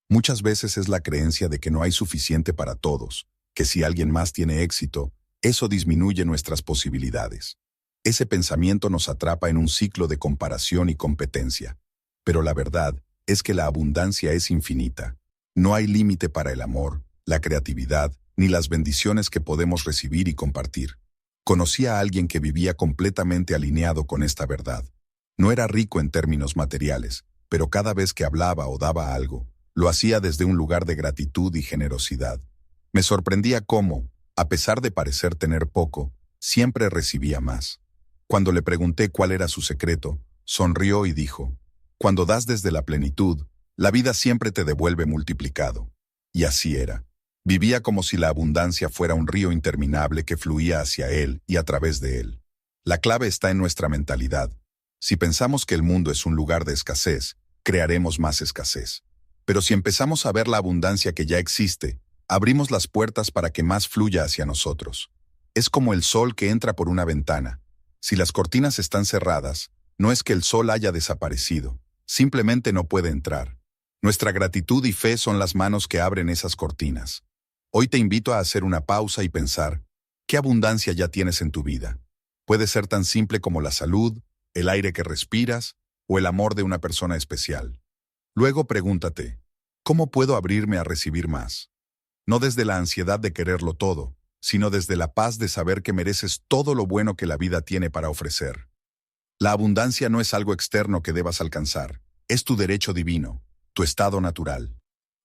Muchas veces es la creencia de que no hay suficiente para todos, que si alguien más tiene éxito, eso disminuye nuestras posibilidades. Ese pensamiento nos atrapa en un ciclo de comparación y competencia. Pero la verdad es que la abundancia es infinita. No hay límite para el amor, la creatividad, ni las bendiciones que podemos recibir y compartir. Conocí a alguien que vivía completamente alineado con esta verdad. No era rico en términos materiales, pero cada vez que hablaba o daba algo, lo hacía desde un lugar de gratitud y generosidad. Me sorprendía cómo, a pesar de parecer tener poco, siempre recibía más. Cuando le pregunté cuál era su secreto, sonrió y dijo: «Cuando das desde la plenitud, la vida siempre te devuelve multiplicado». Y así era. Vivía como si la abundancia fuera un río interminable que fluía hacia él y a través de él. La clave está en nuestra mentalidad. Si pensamos que el mundo es un lugar de escasez, crearemos más escasez. Pero si empezamos a ver la abundancia que ya existe, abrimos las puertas para que más fluya hacia nosotros. Es como el sol que entra por una ventana. Si las cortinas están cerradas, no es que el sol haya desaparecido, simplemente no puede entrar. Nuestra gratitud y fe son las manos que abren esas cortinas. Hoy te invito a hacer una pausa y pensar, ¿qué abundancia ya tienes en tu vida? Puede ser tan simple como la salud, el aire que respiras o el amor de una persona especial. Luego pregúntate, ¿cómo puedo abrirme a recibir más? No desde la ansiedad de quererlo todo, sino desde la paz de saber que mereces todo lo bueno que la vida tiene para ofrecer. La abundancia no es algo externo que debas alcanzar, es tu derecho divino, tu estado natural.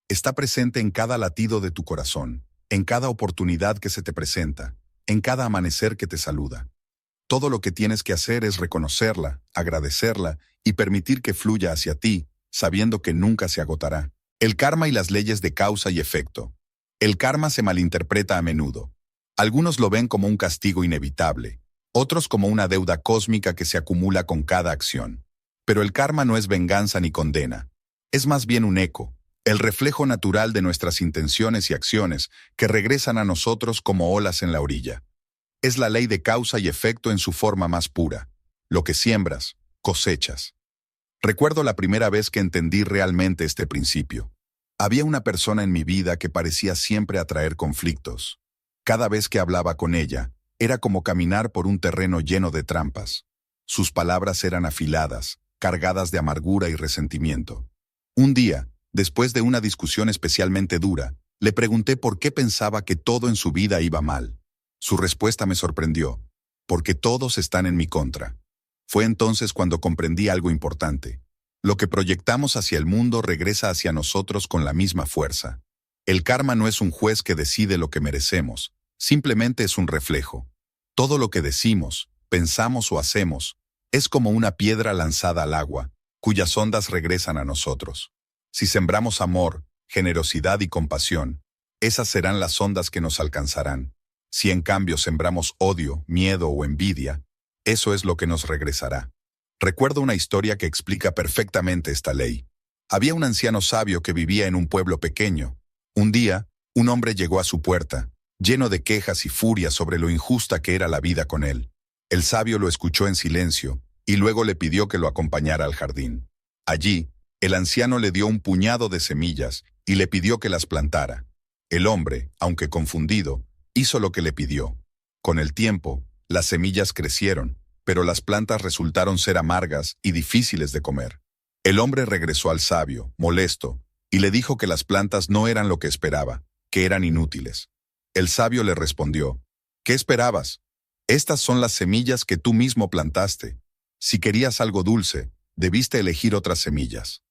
Está presente en cada latido de tu corazón, en cada oportunidad que se te presenta, en cada amanecer que te saluda. Todo lo que tienes que hacer es reconocerla, agradecerla y permitir que fluya hacia ti, sabiendo que nunca se agotará. El karma y las leyes de causa y efecto. El karma se malinterpreta a menudo. Algunos lo ven como un castigo inevitable, otros como una deuda cósmica que se acumula con cada acción. Pero el karma no es venganza ni condena. Es más bien un eco, el reflejo natural de nuestras intenciones y acciones que regresan a nosotros como olas en la orilla. Es la ley de causa y efecto en su forma más pura. Lo que siembras, cosechas. Recuerdo la primera vez que entendí realmente este principio. Había una persona en mi vida que parecía siempre atraer conflictos. Cada vez que hablaba con ella, era como caminar por un terreno lleno de trampas. Sus palabras eran afiladas, cargadas de amargura y resentimiento. Un día, después de una discusión especialmente dura, le pregunté por qué pensaba que todo en su vida iba mal. Su respuesta me sorprendió. Porque todos están en mi contra. Fue entonces cuando comprendí algo importante. Lo que proyectamos hacia el mundo regresa hacia nosotros con la misma fuerza. El karma no es un juez que decide lo que merecemos, simplemente es un reflejo. Todo lo que decimos, pensamos o hacemos, es como una piedra lanzada al agua, cuyas ondas regresan a nosotros. Si sembramos amor, generosidad y compasión, esas serán las ondas que nos alcanzarán. Si en cambio sembramos odio, miedo o envidia, eso es lo que nos regresará. Recuerdo una historia que explica perfectamente esta ley. Había un anciano sabio que vivía en un pueblo pequeño. Un día, un hombre llegó a su puerta, lleno de quejas y furia sobre lo injusta que era la vida con él. El sabio lo escuchó en silencio y luego le pidió que lo acompañara al jardín. Allí, el anciano le dio un puñado de semillas y le pidió que las plantara. El hombre, aunque confundido, hizo lo que le pidió. Con el tiempo, las semillas crecieron, pero las plantas resultaron ser amargas y difíciles de comer. El hombre regresó al sabio, molesto, y le dijo que las plantas no eran lo que esperaba, que eran inútiles. El sabio le respondió: ¿qué esperabas? Estas son las semillas que tú mismo plantaste. Si querías algo dulce, debiste elegir otras semillas.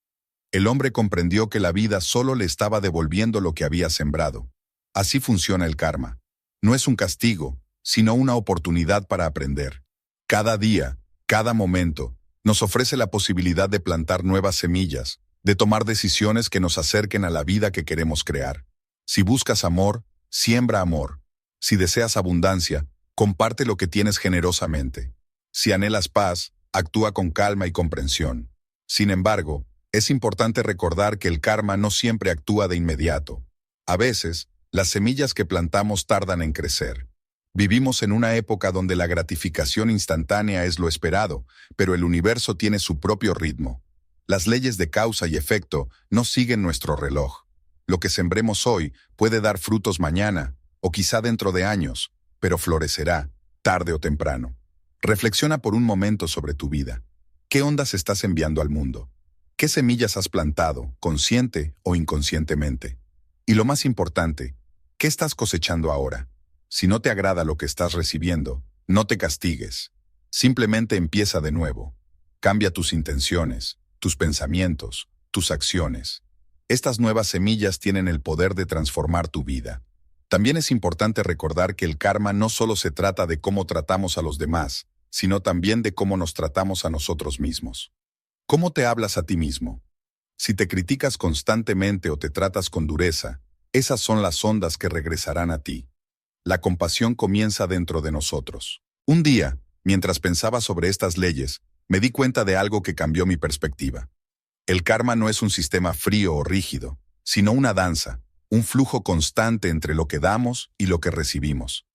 El hombre comprendió que la vida solo le estaba devolviendo lo que había sembrado. Así funciona el karma. No es un castigo, sino una oportunidad para aprender. Cada día, cada momento, nos ofrece la posibilidad de plantar nuevas semillas, de tomar decisiones que nos acerquen a la vida que queremos crear. Si buscas amor, siembra amor. Si deseas abundancia, comparte lo que tienes generosamente. Si anhelas paz, actúa con calma y comprensión. Sin embargo, es importante recordar que el karma no siempre actúa de inmediato. A veces, las semillas que plantamos tardan en crecer. Vivimos en una época donde la gratificación instantánea es lo esperado, pero el universo tiene su propio ritmo. Las leyes de causa y efecto no siguen nuestro reloj. Lo que sembremos hoy puede dar frutos mañana, o quizá dentro de años, pero florecerá, tarde o temprano. Reflexiona por un momento sobre tu vida. ¿Qué ondas estás enviando al mundo? ¿Qué semillas has plantado, consciente o inconscientemente? Y lo más importante, ¿qué estás cosechando ahora? Si no te agrada lo que estás recibiendo, no te castigues. Simplemente empieza de nuevo. Cambia tus intenciones, tus pensamientos, tus acciones. Estas nuevas semillas tienen el poder de transformar tu vida. También es importante recordar que el karma no solo se trata de cómo tratamos a los demás, sino también de cómo nos tratamos a nosotros mismos. ¿Cómo te hablas a ti mismo? Si te criticas constantemente o te tratas con dureza, esas son las ondas que regresarán a ti. La compasión comienza dentro de nosotros. Un día, mientras pensaba sobre estas leyes, me di cuenta de algo que cambió mi perspectiva. El karma no es un sistema frío o rígido, sino una danza, un flujo constante entre lo que damos y lo que recibimos.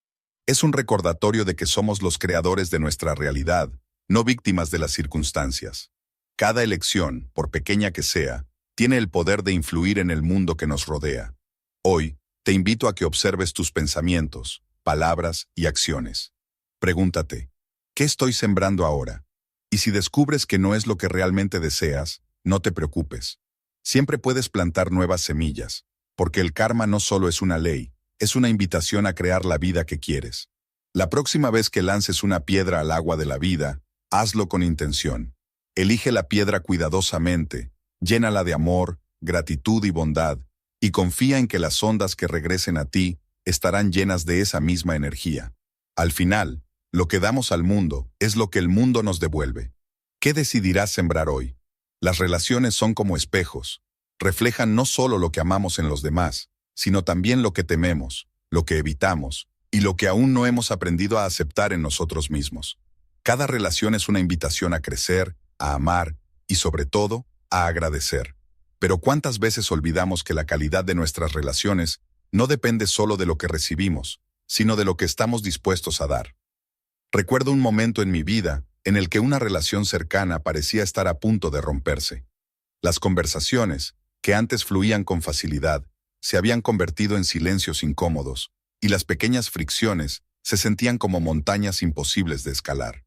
Es un recordatorio de que somos los creadores de nuestra realidad, no víctimas de las circunstancias. Cada elección, por pequeña que sea, tiene el poder de influir en el mundo que nos rodea. Hoy, te invito a que observes tus pensamientos, palabras y acciones. Pregúntate, ¿qué estoy sembrando ahora? Y si descubres que no es lo que realmente deseas, no te preocupes. Siempre puedes plantar nuevas semillas, porque el karma no solo es una ley, es una invitación a crear la vida que quieres. La próxima vez que lances una piedra al agua de la vida, hazlo con intención. Elige la piedra cuidadosamente, llénala de amor, gratitud y bondad, y confía en que las ondas que regresen a ti estarán llenas de esa misma energía. Al final, lo que damos al mundo es lo que el mundo nos devuelve. ¿Qué decidirás sembrar hoy? Las relaciones son como espejos. Reflejan no solo lo que amamos en los demás, sino también lo que tememos, lo que evitamos, y lo que aún no hemos aprendido a aceptar en nosotros mismos. Cada relación es una invitación a crecer, a amar y, sobre todo, a agradecer. Pero ¿cuántas veces olvidamos que la calidad de nuestras relaciones no depende solo de lo que recibimos, sino de lo que estamos dispuestos a dar? Recuerdo un momento en mi vida en el que una relación cercana parecía estar a punto de romperse. Las conversaciones, que antes fluían con facilidad, se habían convertido en silencios incómodos, y las pequeñas fricciones se sentían como montañas imposibles de escalar.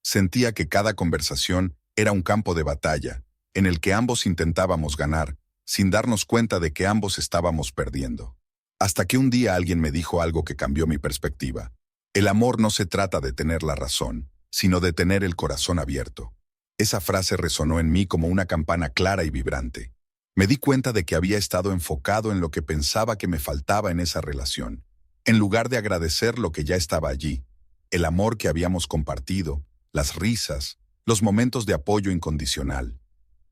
Sentía que cada conversación era un campo de batalla, en el que ambos intentábamos ganar, sin darnos cuenta de que ambos estábamos perdiendo. Hasta que un día alguien me dijo algo que cambió mi perspectiva. El amor no se trata de tener la razón, sino de tener el corazón abierto. Esa frase resonó en mí como una campana clara y vibrante. Me di cuenta de que había estado enfocado en lo que pensaba que me faltaba en esa relación, en lugar de agradecer lo que ya estaba allí, el amor que habíamos compartido, las risas, los momentos de apoyo incondicional.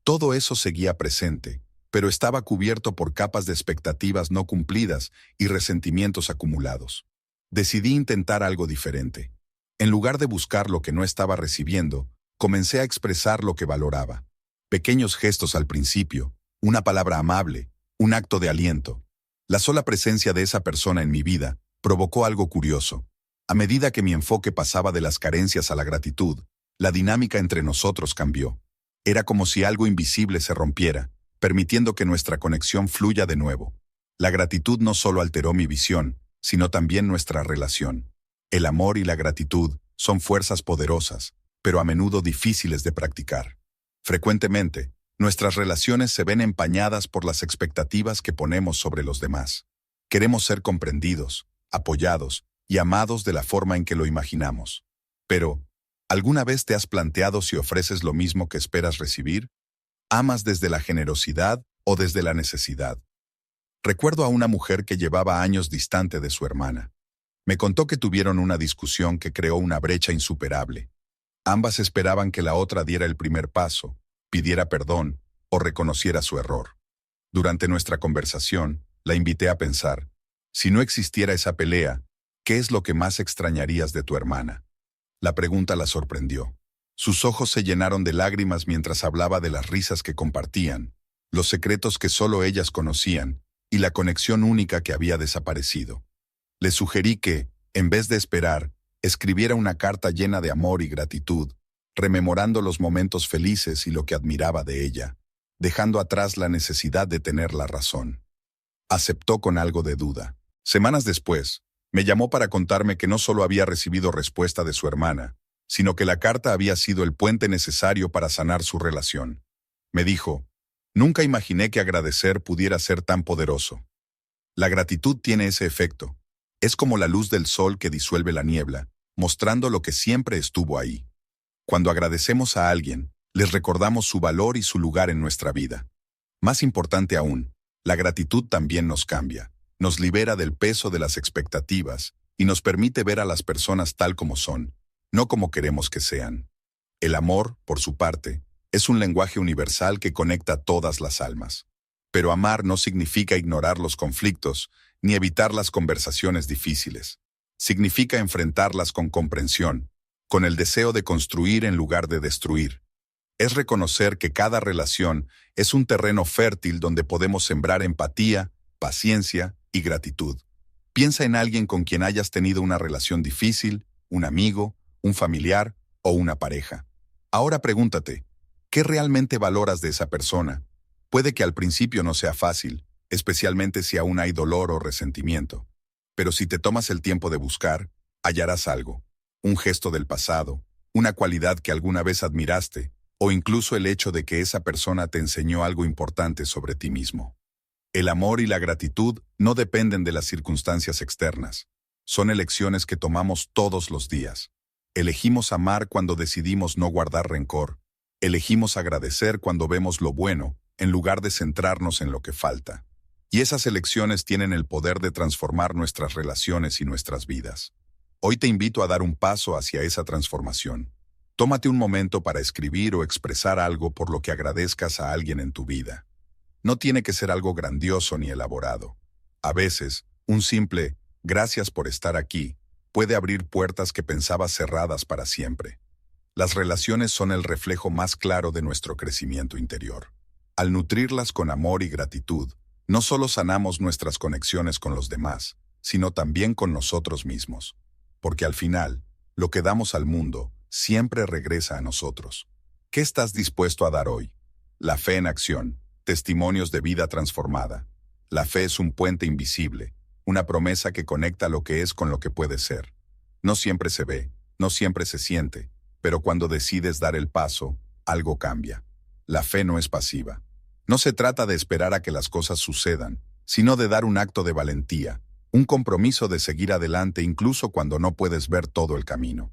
Todo eso seguía presente, pero estaba cubierto por capas de expectativas no cumplidas y resentimientos acumulados. Decidí intentar algo diferente. En lugar de buscar lo que no estaba recibiendo, comencé a expresar lo que valoraba. Pequeños gestos al principio, una palabra amable, un acto de aliento. La sola presencia de esa persona en mi vida provocó algo curioso. A medida que mi enfoque pasaba de las carencias a la gratitud, la dinámica entre nosotros cambió. Era como si algo invisible se rompiera, permitiendo que nuestra conexión fluya de nuevo. La gratitud no solo alteró mi visión, sino también nuestra relación. El amor y la gratitud son fuerzas poderosas, pero a menudo difíciles de practicar. Frecuentemente, nuestras relaciones se ven empañadas por las expectativas que ponemos sobre los demás. Queremos ser comprendidos, apoyados y amados de la forma en que lo imaginamos. Pero, ¿alguna vez te has planteado si ofreces lo mismo que esperas recibir? ¿Amas desde la generosidad o desde la necesidad? Recuerdo a una mujer que llevaba años distante de su hermana. Me contó que tuvieron una discusión que creó una brecha insuperable. Ambas esperaban que la otra diera el primer paso, pidiera perdón o reconociera su error. Durante nuestra conversación, la invité a pensar, si no existiera esa pelea, ¿qué es lo que más extrañarías de tu hermana? La pregunta la sorprendió. Sus ojos se llenaron de lágrimas mientras hablaba de las risas que compartían, los secretos que solo ellas conocían y la conexión única que había desaparecido. Le sugerí que, en vez de esperar, escribiera una carta llena de amor y gratitud, rememorando los momentos felices y lo que admiraba de ella, dejando atrás la necesidad de tener la razón. Aceptó con algo de duda. Semanas después, me llamó para contarme que no solo había recibido respuesta de su hermana, sino que la carta había sido el puente necesario para sanar su relación. Me dijo, nunca imaginé que agradecer pudiera ser tan poderoso. La gratitud tiene ese efecto. Es como la luz del sol que disuelve la niebla, mostrando lo que siempre estuvo ahí. Cuando agradecemos a alguien, les recordamos su valor y su lugar en nuestra vida. Más importante aún, la gratitud también nos cambia, nos libera del peso de las expectativas y nos permite ver a las personas tal como son, no como queremos que sean. El amor, por su parte, es un lenguaje universal que conecta a todas las almas. Pero amar no significa ignorar los conflictos ni evitar las conversaciones difíciles. Significa enfrentarlas con comprensión, con el deseo de construir en lugar de destruir. Es reconocer que cada relación es un terreno fértil donde podemos sembrar empatía, paciencia y gratitud. Piensa en alguien con quien hayas tenido una relación difícil, un amigo, un familiar o una pareja. Ahora pregúntate, ¿qué realmente valoras de esa persona? Puede que al principio no sea fácil, especialmente si aún hay dolor o resentimiento. Pero si te tomas el tiempo de buscar, hallarás algo. Un gesto del pasado, una cualidad que alguna vez admiraste, o incluso el hecho de que esa persona te enseñó algo importante sobre ti mismo. El amor y la gratitud no dependen de las circunstancias externas. Son elecciones que tomamos todos los días. Elegimos amar cuando decidimos no guardar rencor. Elegimos agradecer cuando vemos lo bueno, en lugar de centrarnos en lo que falta. Y esas elecciones tienen el poder de transformar nuestras relaciones y nuestras vidas. Hoy te invito a dar un paso hacia esa transformación. Tómate un momento para escribir o expresar algo por lo que agradezcas a alguien en tu vida. No tiene que ser algo grandioso ni elaborado. A veces, un simple «gracias por estar aquí» puede abrir puertas que pensabas cerradas para siempre. Las relaciones son el reflejo más claro de nuestro crecimiento interior. Al nutrirlas con amor y gratitud, no solo sanamos nuestras conexiones con los demás, sino también con nosotros mismos. Porque al final, lo que damos al mundo siempre regresa a nosotros. ¿Qué estás dispuesto a dar hoy? La fe en acción, testimonios de vida transformada. La fe es un puente invisible, una promesa que conecta lo que es con lo que puede ser. No siempre se ve, no siempre se siente, pero cuando decides dar el paso, algo cambia. La fe no es pasiva. No se trata de esperar a que las cosas sucedan, sino de dar un acto de valentía, un compromiso de seguir adelante incluso cuando no puedes ver todo el camino.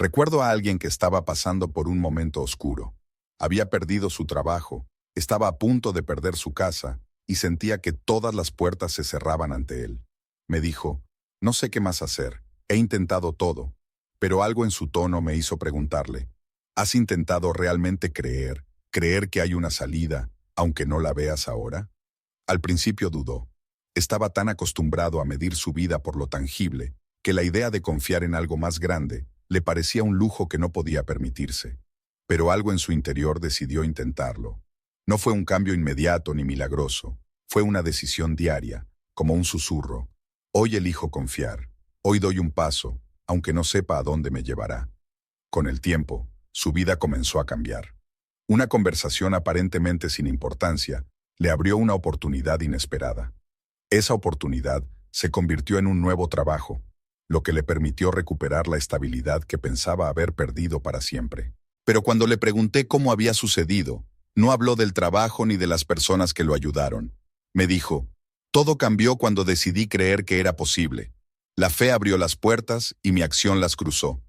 Recuerdo a alguien que estaba pasando por un momento oscuro. Había perdido su trabajo, estaba a punto de perder su casa y sentía que todas las puertas se cerraban ante él. Me dijo, no sé qué más hacer, he intentado todo, pero algo en su tono me hizo preguntarle, ¿has intentado realmente creer que hay una salida, aunque no la veas ahora? Al principio dudó. Estaba tan acostumbrado a medir su vida por lo tangible, que la idea de confiar en algo más grande le parecía un lujo que no podía permitirse. Pero algo en su interior decidió intentarlo. No fue un cambio inmediato ni milagroso, fue una decisión diaria, como un susurro. Hoy elijo confiar, hoy doy un paso, aunque no sepa a dónde me llevará. Con el tiempo, su vida comenzó a cambiar. Una conversación aparentemente sin importancia le abrió una oportunidad inesperada. Esa oportunidad se convirtió en un nuevo trabajo, lo que le permitió recuperar la estabilidad que pensaba haber perdido para siempre. Pero cuando le pregunté cómo había sucedido, no habló del trabajo ni de las personas que lo ayudaron. Me dijo, todo cambió cuando decidí creer que era posible. La fe abrió las puertas y mi acción las cruzó.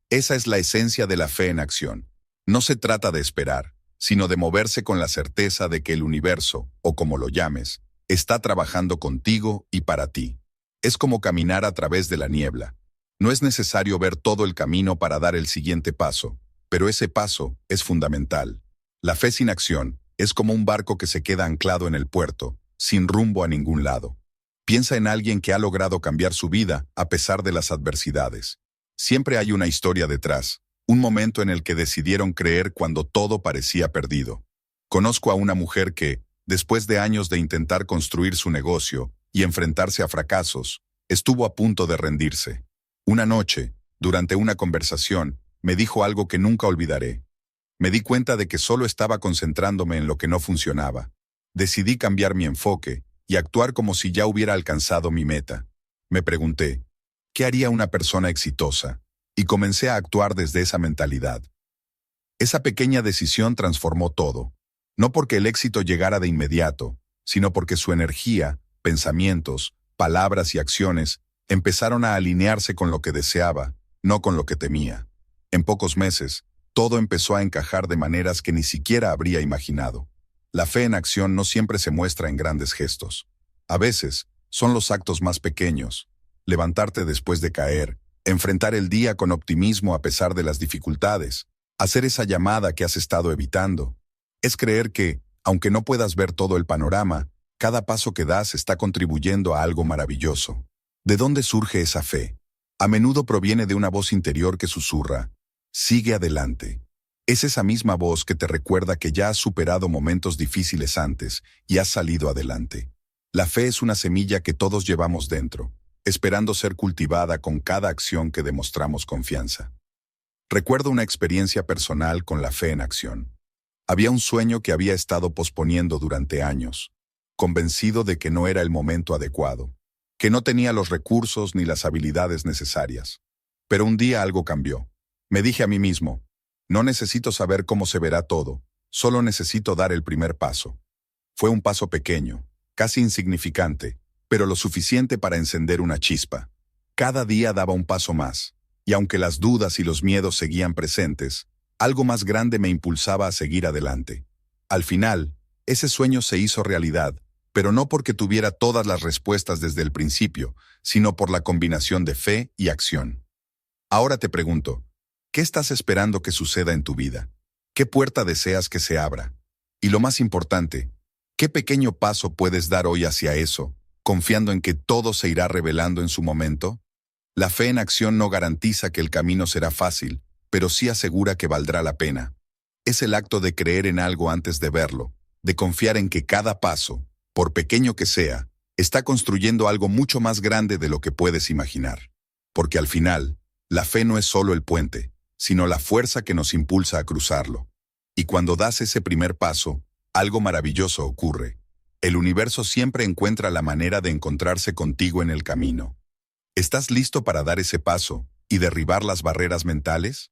Esa es la esencia de la fe en acción. No se trata de esperar, sino de moverse con la certeza de que el universo, o como lo llames, está trabajando contigo y para ti. Es como caminar a través de la niebla. No es necesario ver todo el camino para dar el siguiente paso, pero ese paso es fundamental. La fe sin acción es como un barco que se queda anclado en el puerto, sin rumbo a ningún lado. Piensa en alguien que ha logrado cambiar su vida a pesar de las adversidades. Siempre hay una historia detrás, un momento en el que decidieron creer cuando todo parecía perdido. Conozco a una mujer que, después de años de intentar construir su negocio y enfrentarse a fracasos, estuvo a punto de rendirse. Una noche, durante una conversación, me dijo algo que nunca olvidaré. Me di cuenta de que solo estaba concentrándome en lo que no funcionaba. Decidí cambiar mi enfoque y actuar como si ya hubiera alcanzado mi meta. Me pregunté, ¿qué haría una persona exitosa? Y comencé a actuar desde esa mentalidad. Esa pequeña decisión transformó todo. No porque el éxito llegara de inmediato, sino porque su energía, pensamientos, palabras y acciones empezaron a alinearse con lo que deseaba, no con lo que temía. En pocos meses, todo empezó a encajar de maneras que ni siquiera habría imaginado. La fe en acción no siempre se muestra en grandes gestos. A veces, son los actos más pequeños. Levantarte después de caer, enfrentar el día con optimismo a pesar de las dificultades, hacer esa llamada que has estado evitando. Es creer que, aunque no puedas ver todo el panorama, cada paso que das está contribuyendo a algo maravilloso. ¿De dónde surge esa fe? A menudo proviene de una voz interior que susurra, sigue adelante. Es esa misma voz que te recuerda que ya has superado momentos difíciles antes y has salido adelante. La fe es una semilla que todos llevamos dentro, esperando ser cultivada con cada acción que demostramos confianza. Recuerdo una experiencia personal con la fe en acción. Había un sueño que había estado posponiendo durante años, convencido de que no era el momento adecuado, que no tenía los recursos ni las habilidades necesarias. Pero un día algo cambió. Me dije a mí mismo, no necesito saber cómo se verá todo, solo necesito dar el primer paso. Fue un paso pequeño, casi insignificante, pero lo suficiente para encender una chispa. Cada día daba un paso más, y aunque las dudas y los miedos seguían presentes, algo más grande me impulsaba a seguir adelante. Al final, ese sueño se hizo realidad, pero no porque tuviera todas las respuestas desde el principio, sino por la combinación de fe y acción. Ahora te pregunto, ¿qué estás esperando que suceda en tu vida? ¿Qué puerta deseas que se abra? Y lo más importante, ¿qué pequeño paso puedes dar hoy hacia eso, confiando en que todo se irá revelando en su momento? La fe en acción no garantiza que el camino será fácil, pero sí asegura que valdrá la pena. Es el acto de creer en algo antes de verlo, de confiar en que cada paso, por pequeño que sea, está construyendo algo mucho más grande de lo que puedes imaginar. Porque al final, la fe no es solo el puente, sino la fuerza que nos impulsa a cruzarlo. Y cuando das ese primer paso, algo maravilloso ocurre. El universo siempre encuentra la manera de encontrarse contigo en el camino. ¿Estás listo para dar ese paso y derribar las barreras mentales?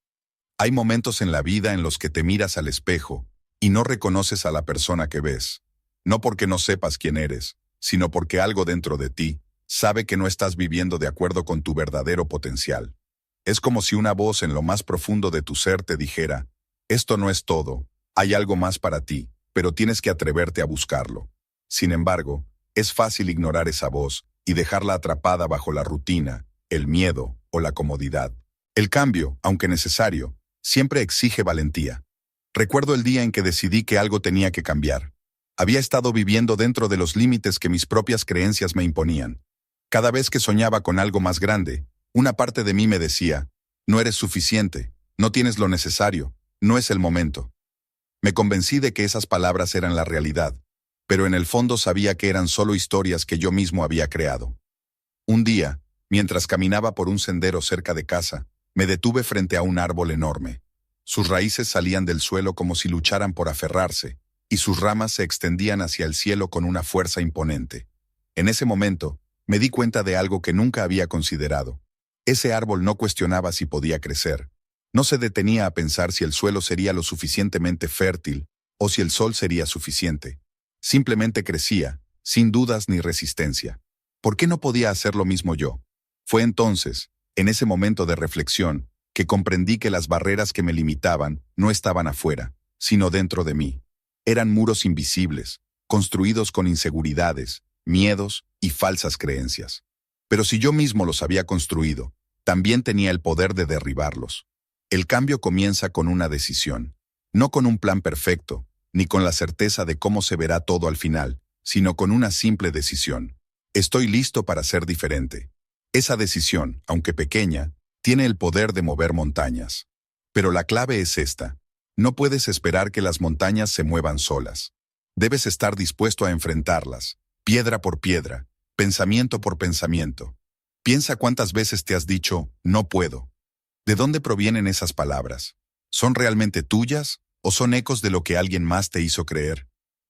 Hay momentos en la vida en los que te miras al espejo y no reconoces a la persona que ves. No porque no sepas quién eres, sino porque algo dentro de ti sabe que no estás viviendo de acuerdo con tu verdadero potencial. Es como si una voz en lo más profundo de tu ser te dijera, esto no es todo, hay algo más para ti, pero tienes que atreverte a buscarlo. Sin embargo, es fácil ignorar esa voz y dejarla atrapada bajo la rutina, el miedo o la comodidad. El cambio, aunque necesario, siempre exige valentía. Recuerdo el día en que decidí que algo tenía que cambiar. Había estado viviendo dentro de los límites que mis propias creencias me imponían. Cada vez que soñaba con algo más grande, una parte de mí me decía, no eres suficiente, no tienes lo necesario, no es el momento. Me convencí de que esas palabras eran la realidad, pero en el fondo sabía que eran solo historias que yo mismo había creado. Un día, mientras caminaba por un sendero cerca de casa, me detuve frente a un árbol enorme. Sus raíces salían del suelo como si lucharan por aferrarse, y sus ramas se extendían hacia el cielo con una fuerza imponente. En ese momento, me di cuenta de algo que nunca había considerado. Ese árbol no cuestionaba si podía crecer. No se detenía a pensar si el suelo sería lo suficientemente fértil o si el sol sería suficiente. Simplemente crecía, sin dudas ni resistencia. ¿Por qué no podía hacer lo mismo yo? Fue entonces, en ese momento de reflexión, que comprendí que las barreras que me limitaban no estaban afuera, sino dentro de mí. Eran muros invisibles, construidos con inseguridades, miedos y falsas creencias. Pero si yo mismo los había construido, también tenía el poder de derribarlos. El cambio comienza con una decisión, no con un plan perfecto, ni con la certeza de cómo se verá todo al final, sino con una simple decisión. Estoy listo para ser diferente. Esa decisión, aunque pequeña, tiene el poder de mover montañas. Pero la clave es esta. No puedes esperar que las montañas se muevan solas. Debes estar dispuesto a enfrentarlas, piedra por piedra, pensamiento por pensamiento. Piensa cuántas veces te has dicho, no puedo. ¿De dónde provienen esas palabras? ¿Son realmente tuyas o son ecos de lo que alguien más te hizo creer?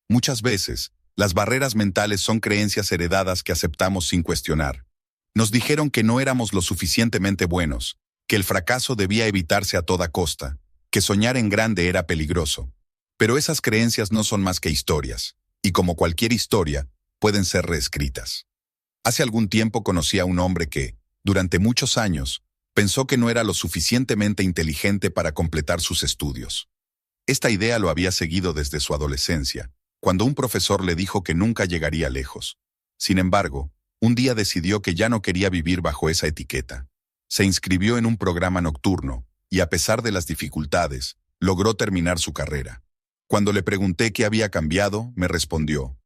Muchas veces, las barreras mentales son creencias heredadas que aceptamos sin cuestionar. Nos dijeron que no éramos lo suficientemente buenos, que el fracaso debía evitarse a toda costa, que soñar en grande era peligroso. Pero esas creencias no son más que historias, y como cualquier historia, pueden ser reescritas. Hace algún tiempo conocí a un hombre que, durante muchos años, pensó que no era lo suficientemente inteligente para completar sus estudios. Esta idea lo había seguido desde su adolescencia, cuando un profesor le dijo que nunca llegaría lejos. Sin embargo, un día decidió que ya no quería vivir bajo esa etiqueta. Se inscribió en un programa nocturno, y a pesar de las dificultades, logró terminar su carrera. Cuando le pregunté qué había cambiado, me respondió,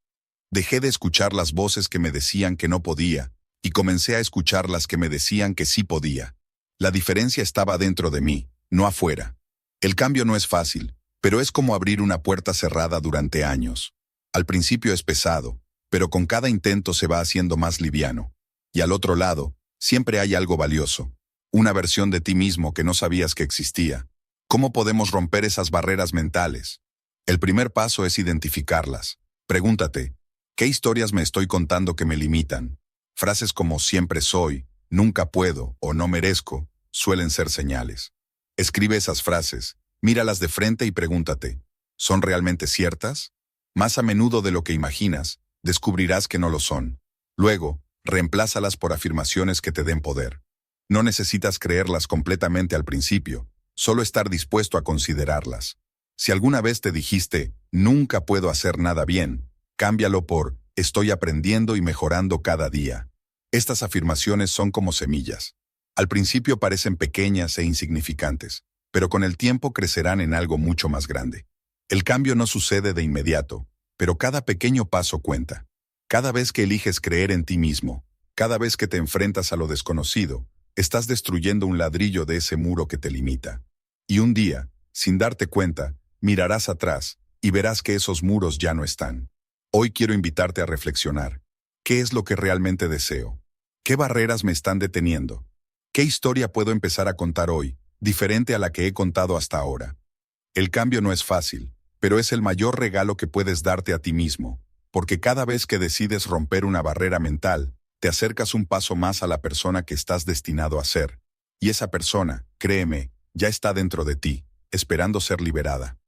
dejé de escuchar las voces que me decían que no podía, y comencé a escuchar las que me decían que sí podía. La diferencia estaba dentro de mí, no afuera. El cambio no es fácil, pero es como abrir una puerta cerrada durante años. Al principio es pesado, pero con cada intento se va haciendo más liviano. Y al otro lado, siempre hay algo valioso. Una versión de ti mismo que no sabías que existía. ¿Cómo podemos romper esas barreras mentales? El primer paso es identificarlas. Pregúntate, ¿qué historias me estoy contando que me limitan? Frases como siempre soy, nunca puedo o no merezco suelen ser señales. Escribe esas frases, míralas de frente y pregúntate, ¿son realmente ciertas? Más a menudo de lo que imaginas, descubrirás que no lo son. Luego, reemplázalas por afirmaciones que te den poder. No necesitas creerlas completamente al principio, solo estar dispuesto a considerarlas. Si alguna vez te dijiste, nunca puedo hacer nada bien, cámbialo por, estoy aprendiendo y mejorando cada día. Estas afirmaciones son como semillas. Al principio parecen pequeñas e insignificantes, pero con el tiempo crecerán en algo mucho más grande. El cambio no sucede de inmediato, pero cada pequeño paso cuenta. Cada vez que eliges creer en ti mismo, cada vez que te enfrentas a lo desconocido, estás destruyendo un ladrillo de ese muro que te limita. Y un día, sin darte cuenta, mirarás atrás y verás que esos muros ya no están. Hoy quiero invitarte a reflexionar. ¿Qué es lo que realmente deseo? ¿Qué barreras me están deteniendo? ¿Qué historia puedo empezar a contar hoy diferente a la que he contado hasta ahora. El cambio no es fácil, pero es el mayor regalo que puedes darte a ti mismo, porque cada vez que decides romper una barrera mental, te acercas un paso más a la persona que estás destinado a ser. Y esa persona, créeme, ya está dentro de ti, esperando ser liberada.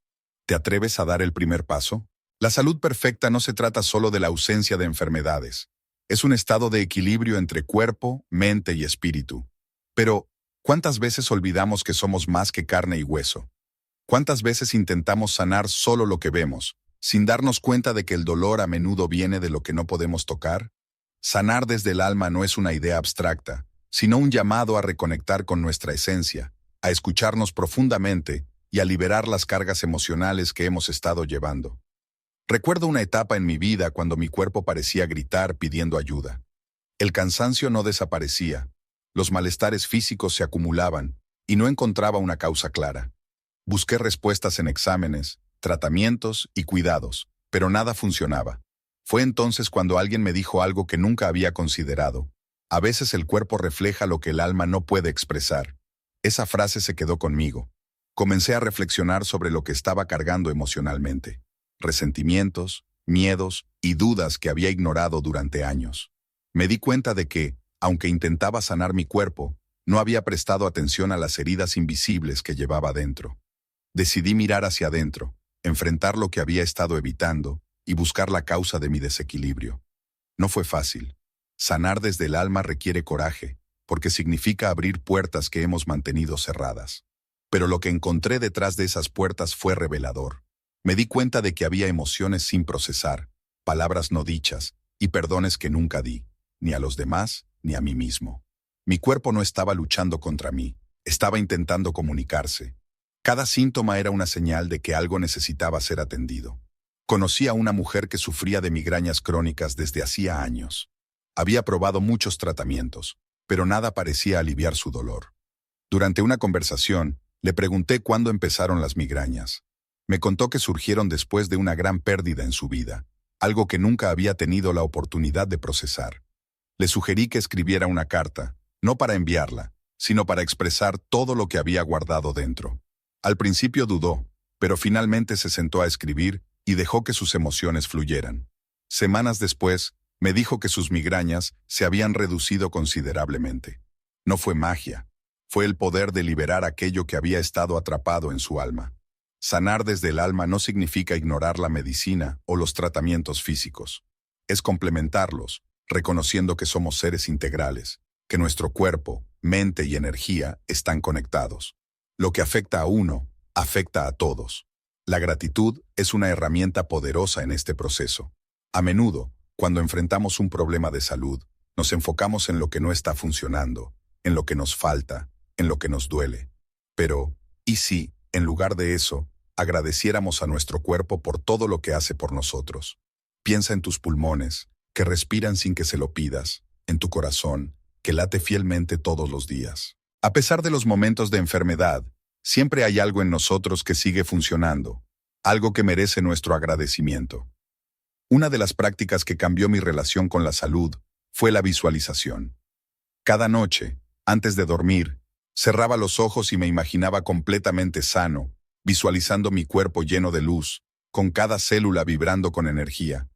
¿Te atreves a dar el primer paso? La salud perfecta no se trata solo de la ausencia de enfermedades. Es un estado de equilibrio entre cuerpo, mente y espíritu. Pero, ¿cuántas veces olvidamos que somos más que carne y hueso? ¿Cuántas veces intentamos sanar solo lo que vemos, sin darnos cuenta de que el dolor a menudo viene de lo que no podemos tocar? Sanar desde el alma no es una idea abstracta, sino un llamado a reconectar con nuestra esencia, a escucharnos profundamente y a liberar las cargas emocionales que hemos estado llevando. Recuerdo una etapa en mi vida cuando mi cuerpo parecía gritar pidiendo ayuda. El cansancio no desaparecía, los malestares físicos se acumulaban y no encontraba una causa clara. Busqué respuestas en exámenes, tratamientos y cuidados, pero nada funcionaba. Fue entonces cuando alguien me dijo algo que nunca había considerado. A veces el cuerpo refleja lo que el alma no puede expresar. Esa frase se quedó conmigo. Comencé a reflexionar sobre lo que estaba cargando emocionalmente. Resentimientos, miedos y dudas que había ignorado durante años. Me di cuenta de que, aunque intentaba sanar mi cuerpo, no había prestado atención a las heridas invisibles que llevaba dentro. Decidí mirar hacia adentro, enfrentar lo que había estado evitando y buscar la causa de mi desequilibrio. No fue fácil. Sanar desde el alma requiere coraje, porque significa abrir puertas que hemos mantenido cerradas. Pero lo que encontré detrás de esas puertas fue revelador. Me di cuenta de que había emociones sin procesar, palabras no dichas y perdones que nunca di, ni a los demás ni a mí mismo. Mi cuerpo no estaba luchando contra mí, estaba intentando comunicarse. Cada síntoma era una señal de que algo necesitaba ser atendido. Conocí a una mujer que sufría de migrañas crónicas desde hacía años. Había probado muchos tratamientos, pero nada parecía aliviar su dolor. Durante una conversación, le pregunté cuándo empezaron las migrañas. Me contó que surgieron después de una gran pérdida en su vida, algo que nunca había tenido la oportunidad de procesar. Le sugerí que escribiera una carta, no para enviarla, sino para expresar todo lo que había guardado dentro. Al principio dudó, pero finalmente se sentó a escribir y dejó que sus emociones fluyeran. Semanas después, me dijo que sus migrañas se habían reducido considerablemente. No fue magia, fue el poder de liberar aquello que había estado atrapado en su alma. Sanar desde el alma no significa ignorar la medicina o los tratamientos físicos. Es complementarlos, reconociendo que somos seres integrales, que nuestro cuerpo, mente y energía están conectados. Lo que afecta a uno, afecta a todos. La gratitud es una herramienta poderosa en este proceso. A menudo, cuando enfrentamos un problema de salud, nos enfocamos en lo que no está funcionando, en lo que nos falta, en lo que nos duele. Pero, ¿y si, en lugar de eso, agradeciéramos a nuestro cuerpo por todo lo que hace por nosotros? Piensa en tus pulmones, que respiran sin que se lo pidas, en tu corazón, que late fielmente todos los días. A pesar de los momentos de enfermedad, siempre hay algo en nosotros que sigue funcionando, algo que merece nuestro agradecimiento. Una de las prácticas que cambió mi relación con la salud fue la visualización. Cada noche, antes de dormir, cerraba los ojos y me imaginaba completamente sano, visualizando mi cuerpo lleno de luz, con cada célula vibrando con energía.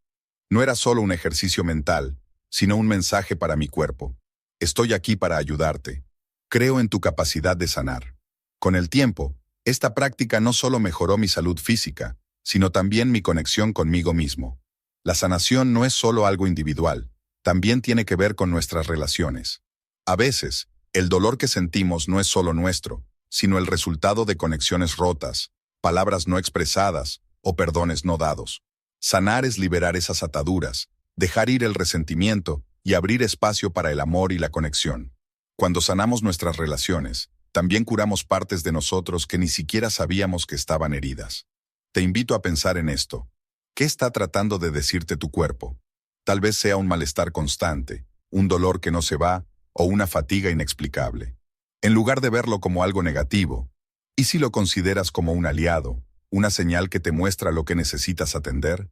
No era solo un ejercicio mental, sino un mensaje para mi cuerpo. Estoy aquí para ayudarte. Creo en tu capacidad de sanar. Con el tiempo, esta práctica no solo mejoró mi salud física, sino también mi conexión conmigo mismo. La sanación no es solo algo individual, también tiene que ver con nuestras relaciones. A veces, el dolor que sentimos no es solo nuestro, sino el resultado de conexiones rotas, palabras no expresadas o perdones no dados. Sanar es liberar esas ataduras, dejar ir el resentimiento y abrir espacio para el amor y la conexión. Cuando sanamos nuestras relaciones, también curamos partes de nosotros que ni siquiera sabíamos que estaban heridas. Te invito a pensar en esto. ¿Qué está tratando de decirte tu cuerpo? Tal vez sea un malestar constante, un dolor que no se va o una fatiga inexplicable. En lugar de verlo como algo negativo, ¿y si lo consideras como un aliado, una señal que te muestra lo que necesitas atender?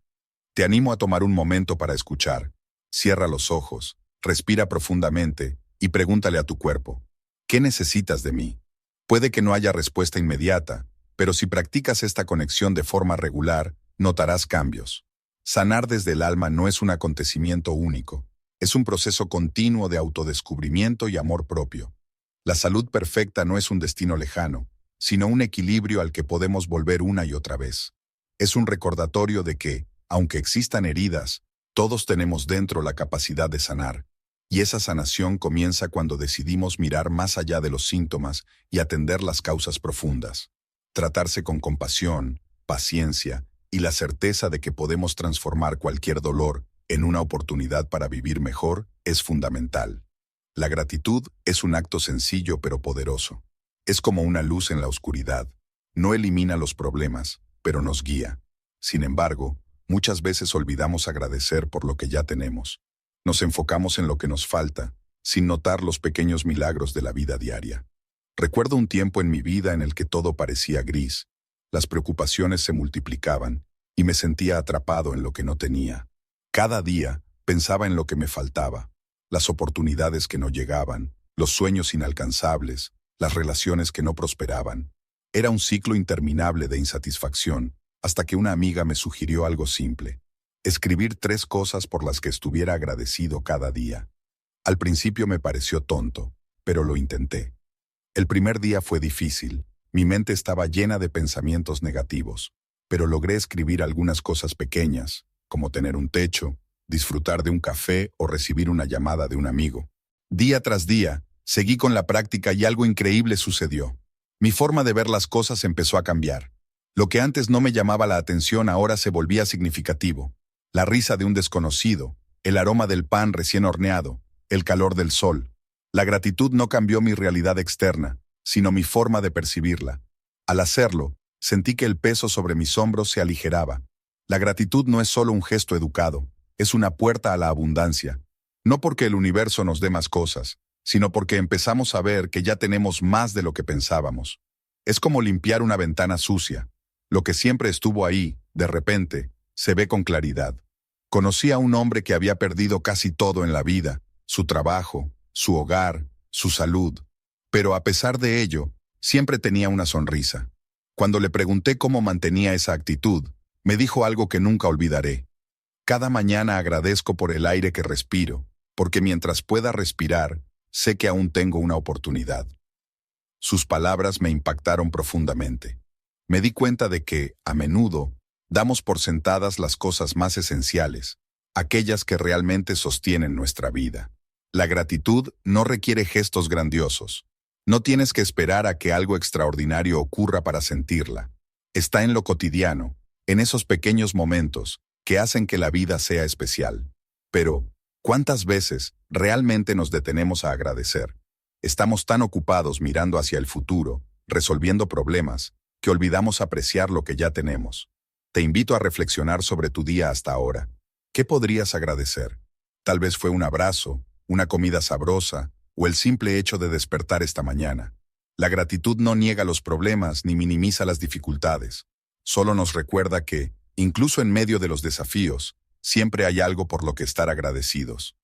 Te animo a tomar un momento para escuchar. Cierra los ojos, respira profundamente y pregúntale a tu cuerpo, ¿qué necesitas de mí? Puede que no haya respuesta inmediata, pero si practicas esta conexión de forma regular, notarás cambios. Sanar desde el alma no es un acontecimiento único, es un proceso continuo de autodescubrimiento y amor propio. La salud perfecta no es un destino lejano, sino un equilibrio al que podemos volver una y otra vez. Es un recordatorio de que, aunque existan heridas, todos tenemos dentro la capacidad de sanar, y esa sanación comienza cuando decidimos mirar más allá de los síntomas y atender las causas profundas. Tratarse con compasión, paciencia y la certeza de que podemos transformar cualquier dolor en una oportunidad para vivir mejor es fundamental. La gratitud es un acto sencillo pero poderoso. Es como una luz en la oscuridad. No elimina los problemas, pero nos guía. Sin embargo, muchas veces olvidamos agradecer por lo que ya tenemos. Nos enfocamos en lo que nos falta, sin notar los pequeños milagros de la vida diaria. Recuerdo un tiempo en mi vida en el que todo parecía gris. Las preocupaciones se multiplicaban y me sentía atrapado en lo que no tenía. Cada día pensaba en lo que me faltaba, las oportunidades que no llegaban, los sueños inalcanzables, las relaciones que no prosperaban. Era un ciclo interminable de insatisfacción, hasta que una amiga me sugirió algo simple: escribir 3 cosas por las que estuviera agradecido cada día. Al principio me pareció tonto, pero lo intenté. El primer día fue difícil, mi mente estaba llena de pensamientos negativos, pero logré escribir algunas cosas pequeñas, como tener un techo, disfrutar de un café o recibir una llamada de un amigo. Día tras día, seguí con la práctica y algo increíble sucedió. Mi forma de ver las cosas empezó a cambiar. Lo que antes no me llamaba la atención ahora se volvía significativo. La risa de un desconocido, el aroma del pan recién horneado, el calor del sol. La gratitud no cambió mi realidad externa, sino mi forma de percibirla. Al hacerlo, sentí que el peso sobre mis hombros se aligeraba. La gratitud no es solo un gesto educado, es una puerta a la abundancia. No porque el universo nos dé más cosas, sino porque empezamos a ver que ya tenemos más de lo que pensábamos. Es como limpiar una ventana sucia. Lo que siempre estuvo ahí, de repente, se ve con claridad. Conocí a un hombre que había perdido casi todo en la vida, su trabajo, su hogar, su salud. Pero a pesar de ello, siempre tenía una sonrisa. Cuando le pregunté cómo mantenía esa actitud, me dijo algo que nunca olvidaré. Cada mañana agradezco por el aire que respiro, porque mientras pueda respirar, sé que aún tengo una oportunidad. Sus palabras me impactaron profundamente. Me di cuenta de que, a menudo, damos por sentadas las cosas más esenciales, aquellas que realmente sostienen nuestra vida. La gratitud no requiere gestos grandiosos. No tienes que esperar a que algo extraordinario ocurra para sentirla. Está en lo cotidiano, en esos pequeños momentos que hacen que la vida sea especial. Pero, ¿cuántas veces realmente nos detenemos a agradecer? Estamos tan ocupados mirando hacia el futuro, resolviendo problemas, que olvidamos apreciar lo que ya tenemos. Te invito a reflexionar sobre tu día hasta ahora. ¿Qué podrías agradecer? Tal vez fue un abrazo, una comida sabrosa o el simple hecho de despertar esta mañana. La gratitud no niega los problemas ni minimiza las dificultades. Solo nos recuerda que, incluso en medio de los desafíos, siempre hay algo por lo que estar agradecidos.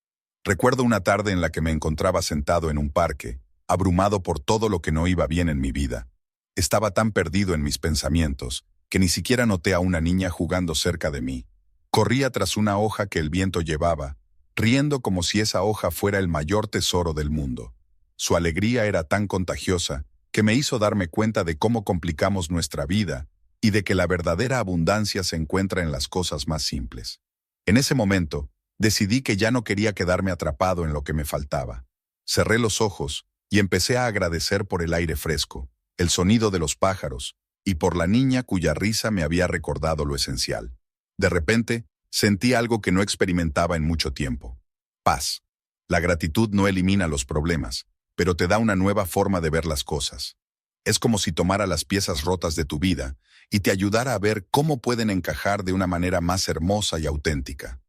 Recuerdo una tarde en la que me encontraba sentado en un parque, abrumado por todo lo que no iba bien en mi vida. Estaba tan perdido en mis pensamientos que ni siquiera noté a una niña jugando cerca de mí. Corría tras una hoja que el viento llevaba, riendo como si esa hoja fuera el mayor tesoro del mundo. Su alegría era tan contagiosa que me hizo darme cuenta de cómo complicamos nuestra vida y de que la verdadera abundancia se encuentra en las cosas más simples. En ese momento, decidí que ya no quería quedarme atrapado en lo que me faltaba. Cerré los ojos y empecé a agradecer por el aire fresco, el sonido de los pájaros y por la niña cuya risa me había recordado lo esencial. De repente, sentí algo que no experimentaba en mucho tiempo: paz. La gratitud no elimina los problemas, pero te da una nueva forma de ver las cosas. Es como si tomara las piezas rotas de tu vida y te ayudara a ver cómo pueden encajar de una manera más hermosa y auténtica.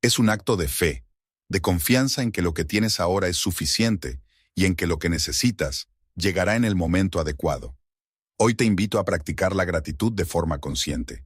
Es un acto de fe, de confianza en que lo que tienes ahora es suficiente y en que lo que necesitas llegará en el momento adecuado. Hoy te invito a practicar la gratitud de forma consciente.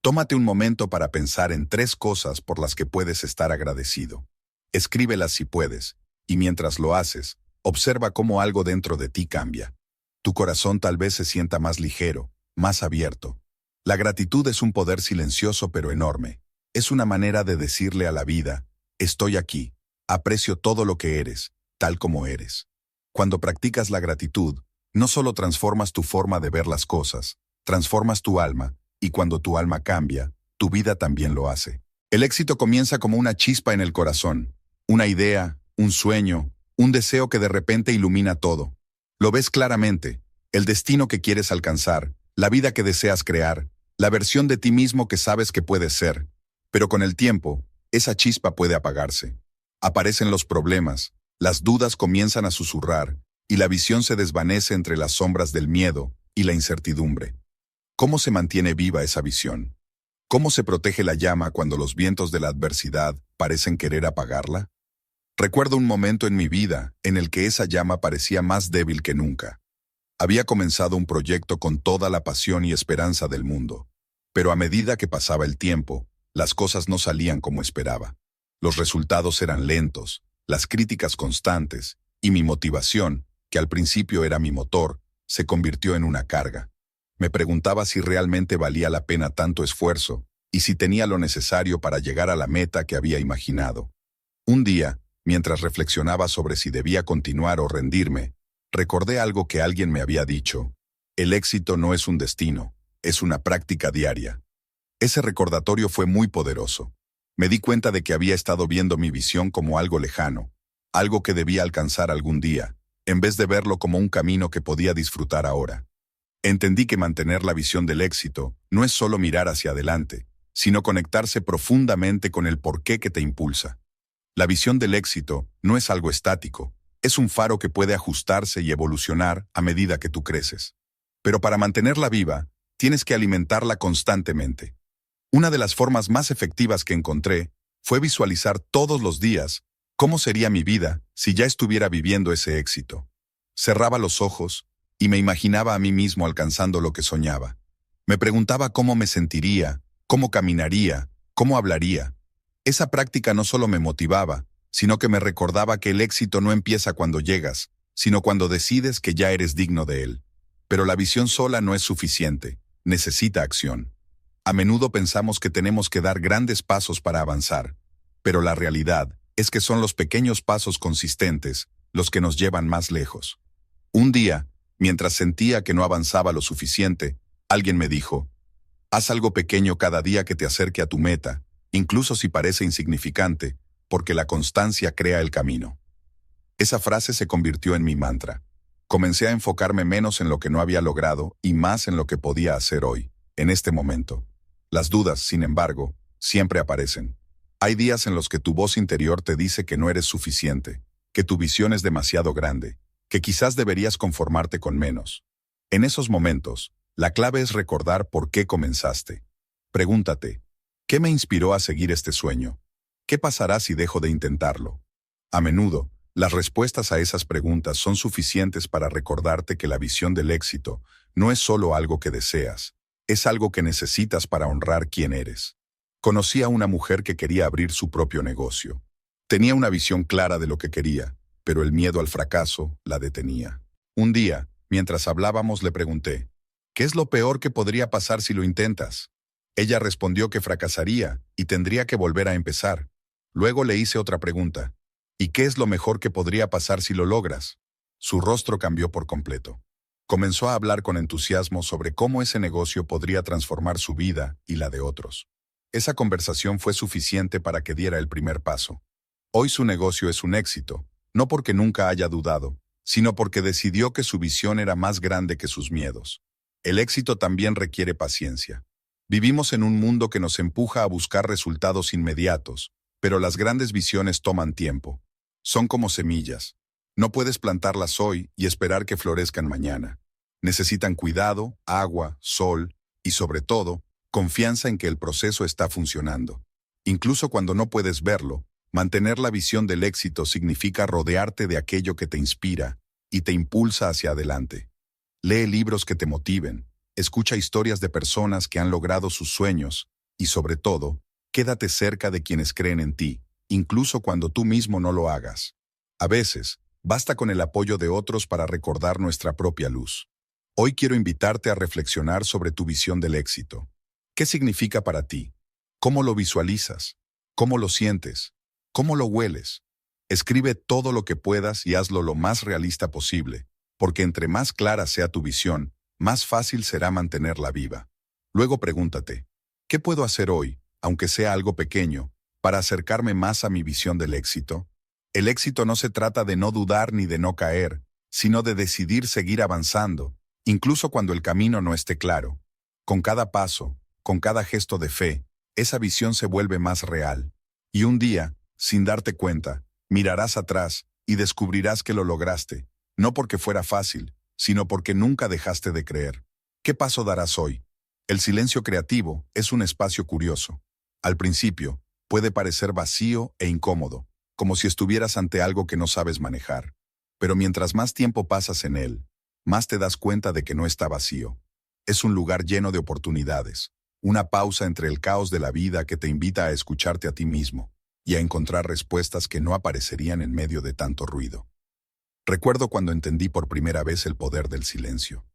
Tómate un momento para pensar en 3 cosas por las que puedes estar agradecido. Escríbelas si puedes, y mientras lo haces, observa cómo algo dentro de ti cambia. Tu corazón tal vez se sienta más ligero, más abierto. La gratitud es un poder silencioso pero enorme. Es una manera de decirle a la vida, estoy aquí, aprecio todo lo que eres, tal como eres. Cuando practicas la gratitud, no solo transformas tu forma de ver las cosas, transformas tu alma, y cuando tu alma cambia, tu vida también lo hace. El éxito comienza como una chispa en el corazón, una idea, un sueño, un deseo que de repente ilumina todo. Lo ves claramente, el destino que quieres alcanzar, la vida que deseas crear, la versión de ti mismo que sabes que puedes ser. Pero con el tiempo, esa chispa puede apagarse. Aparecen los problemas, las dudas comienzan a susurrar, y la visión se desvanece entre las sombras del miedo y la incertidumbre. ¿Cómo se mantiene viva esa visión? ¿Cómo se protege la llama cuando los vientos de la adversidad parecen querer apagarla? Recuerdo un momento en mi vida en el que esa llama parecía más débil que nunca. Había comenzado un proyecto con toda la pasión y esperanza del mundo, pero a medida que pasaba el tiempo, las cosas no salían como esperaba. Los resultados eran lentos, las críticas constantes, y mi motivación, que al principio era mi motor, se convirtió en una carga. Me preguntaba si realmente valía la pena tanto esfuerzo, y si tenía lo necesario para llegar a la meta que había imaginado. Un día, mientras reflexionaba sobre si debía continuar o rendirme, recordé algo que alguien me había dicho. El éxito no es un destino, es una práctica diaria. Ese recordatorio fue muy poderoso. Me di cuenta de que había estado viendo mi visión como algo lejano, algo que debía alcanzar algún día, en vez de verlo como un camino que podía disfrutar ahora. Entendí que mantener la visión del éxito no es solo mirar hacia adelante, sino conectarse profundamente con el porqué que te impulsa. La visión del éxito no es algo estático, es un faro que puede ajustarse y evolucionar a medida que tú creces. Pero para mantenerla viva, tienes que alimentarla constantemente. Una de las formas más efectivas que encontré fue visualizar todos los días cómo sería mi vida si ya estuviera viviendo ese éxito. Cerraba los ojos y me imaginaba a mí mismo alcanzando lo que soñaba. Me preguntaba cómo me sentiría, cómo caminaría, cómo hablaría. Esa práctica no solo me motivaba, sino que me recordaba que el éxito no empieza cuando llegas, sino cuando decides que ya eres digno de él. Pero la visión sola no es suficiente, necesita acción. A menudo pensamos que tenemos que dar grandes pasos para avanzar, pero la realidad es que son los pequeños pasos consistentes los que nos llevan más lejos. Un día, mientras sentía que no avanzaba lo suficiente, alguien me dijo, haz algo pequeño cada día que te acerque a tu meta, incluso si parece insignificante, porque la constancia crea el camino. Esa frase se convirtió en mi mantra. Comencé a enfocarme menos en lo que no había logrado y más en lo que podía hacer hoy, en este momento. Las dudas, sin embargo, siempre aparecen. Hay días en los que tu voz interior te dice que no eres suficiente, que tu visión es demasiado grande, que quizás deberías conformarte con menos. En esos momentos, la clave es recordar por qué comenzaste. Pregúntate, ¿qué me inspiró a seguir este sueño? ¿Qué pasará si dejo de intentarlo? A menudo, las respuestas a esas preguntas son suficientes para recordarte que la visión del éxito no es solo algo que deseas, es algo que necesitas para honrar quién eres. Conocí a una mujer que quería abrir su propio negocio. Tenía una visión clara de lo que quería, pero el miedo al fracaso la detenía. Un día, mientras hablábamos, le pregunté, ¿qué es lo peor que podría pasar si lo intentas? Ella respondió que fracasaría y tendría que volver a empezar. Luego le hice otra pregunta, ¿y qué es lo mejor que podría pasar si lo logras? Su rostro cambió por completo. Comenzó a hablar con entusiasmo sobre cómo ese negocio podría transformar su vida y la de otros. Esa conversación fue suficiente para que diera el primer paso. Hoy su negocio es un éxito, no porque nunca haya dudado, sino porque decidió que su visión era más grande que sus miedos. El éxito también requiere paciencia. Vivimos en un mundo que nos empuja a buscar resultados inmediatos, pero las grandes visiones toman tiempo. Son como semillas. No puedes plantarlas hoy y esperar que florezcan mañana. Necesitan cuidado, agua, sol y, sobre todo, confianza en que el proceso está funcionando. Incluso cuando no puedes verlo, mantener la visión del éxito significa rodearte de aquello que te inspira y te impulsa hacia adelante. Lee libros que te motiven, escucha historias de personas que han logrado sus sueños y, sobre todo, quédate cerca de quienes creen en ti, incluso cuando tú mismo no lo hagas. A veces, basta con el apoyo de otros para recordar nuestra propia luz. Hoy quiero invitarte a reflexionar sobre tu visión del éxito. ¿Qué significa para ti? ¿Cómo lo visualizas? ¿Cómo lo sientes? ¿Cómo lo hueles? Escribe todo lo que puedas y hazlo lo más realista posible, porque entre más clara sea tu visión, más fácil será mantenerla viva. Luego pregúntate, ¿qué puedo hacer hoy, aunque sea algo pequeño, para acercarme más a mi visión del éxito? El éxito no se trata de no dudar ni de no caer, sino de decidir seguir avanzando, incluso cuando el camino no esté claro. Con cada paso, con cada gesto de fe, esa visión se vuelve más real. Y un día, sin darte cuenta, mirarás atrás y descubrirás que lo lograste, no porque fuera fácil, sino porque nunca dejaste de creer. ¿Qué paso darás hoy? El silencio creativo es un espacio curioso. Al principio, puede parecer vacío e incómodo, como si estuvieras ante algo que no sabes manejar. Pero mientras más tiempo pasas en él, más te das cuenta de que no está vacío. Es un lugar lleno de oportunidades, una pausa entre el caos de la vida que te invita a escucharte a ti mismo y a encontrar respuestas que no aparecerían en medio de tanto ruido. Recuerdo cuando entendí por primera vez el poder del silencio.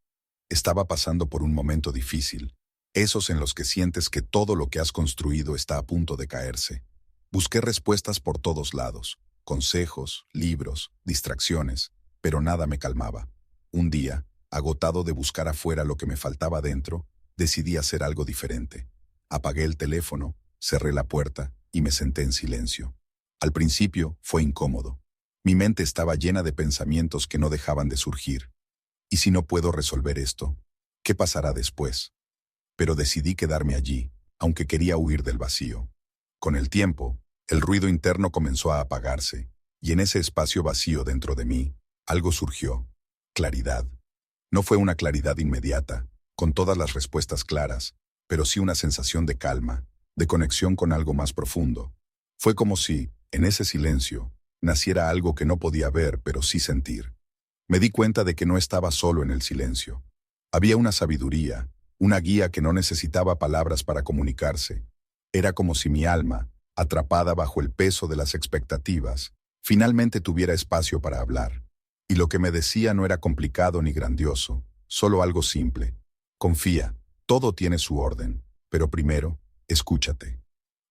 Estaba pasando por un momento difícil, esos en los que sientes que todo lo que has construido está a punto de caerse. Busqué respuestas por todos lados, consejos, libros, distracciones, pero nada me calmaba. Un día, agotado de buscar afuera lo que me faltaba dentro, decidí hacer algo diferente. Apagué el teléfono, cerré la puerta y me senté en silencio. Al principio fue incómodo. Mi mente estaba llena de pensamientos que no dejaban de surgir. ¿Y si no puedo resolver esto? ¿Qué pasará después? Pero decidí quedarme allí, aunque quería huir del vacío. Con el tiempo, el ruido interno comenzó a apagarse, y en ese espacio vacío dentro de mí, algo surgió. Claridad. No fue una claridad inmediata, con todas las respuestas claras, pero sí una sensación de calma, de conexión con algo más profundo. Fue como si, en ese silencio, naciera algo que no podía ver, pero sí sentir. Me di cuenta de que no estaba solo en el silencio. Había una sabiduría, una guía que no necesitaba palabras para comunicarse. Era como si mi alma, atrapada bajo el peso de las expectativas, finalmente tuviera espacio para hablar. Y lo que me decía no era complicado ni grandioso, solo algo simple. Confía, todo tiene su orden, pero primero, escúchate.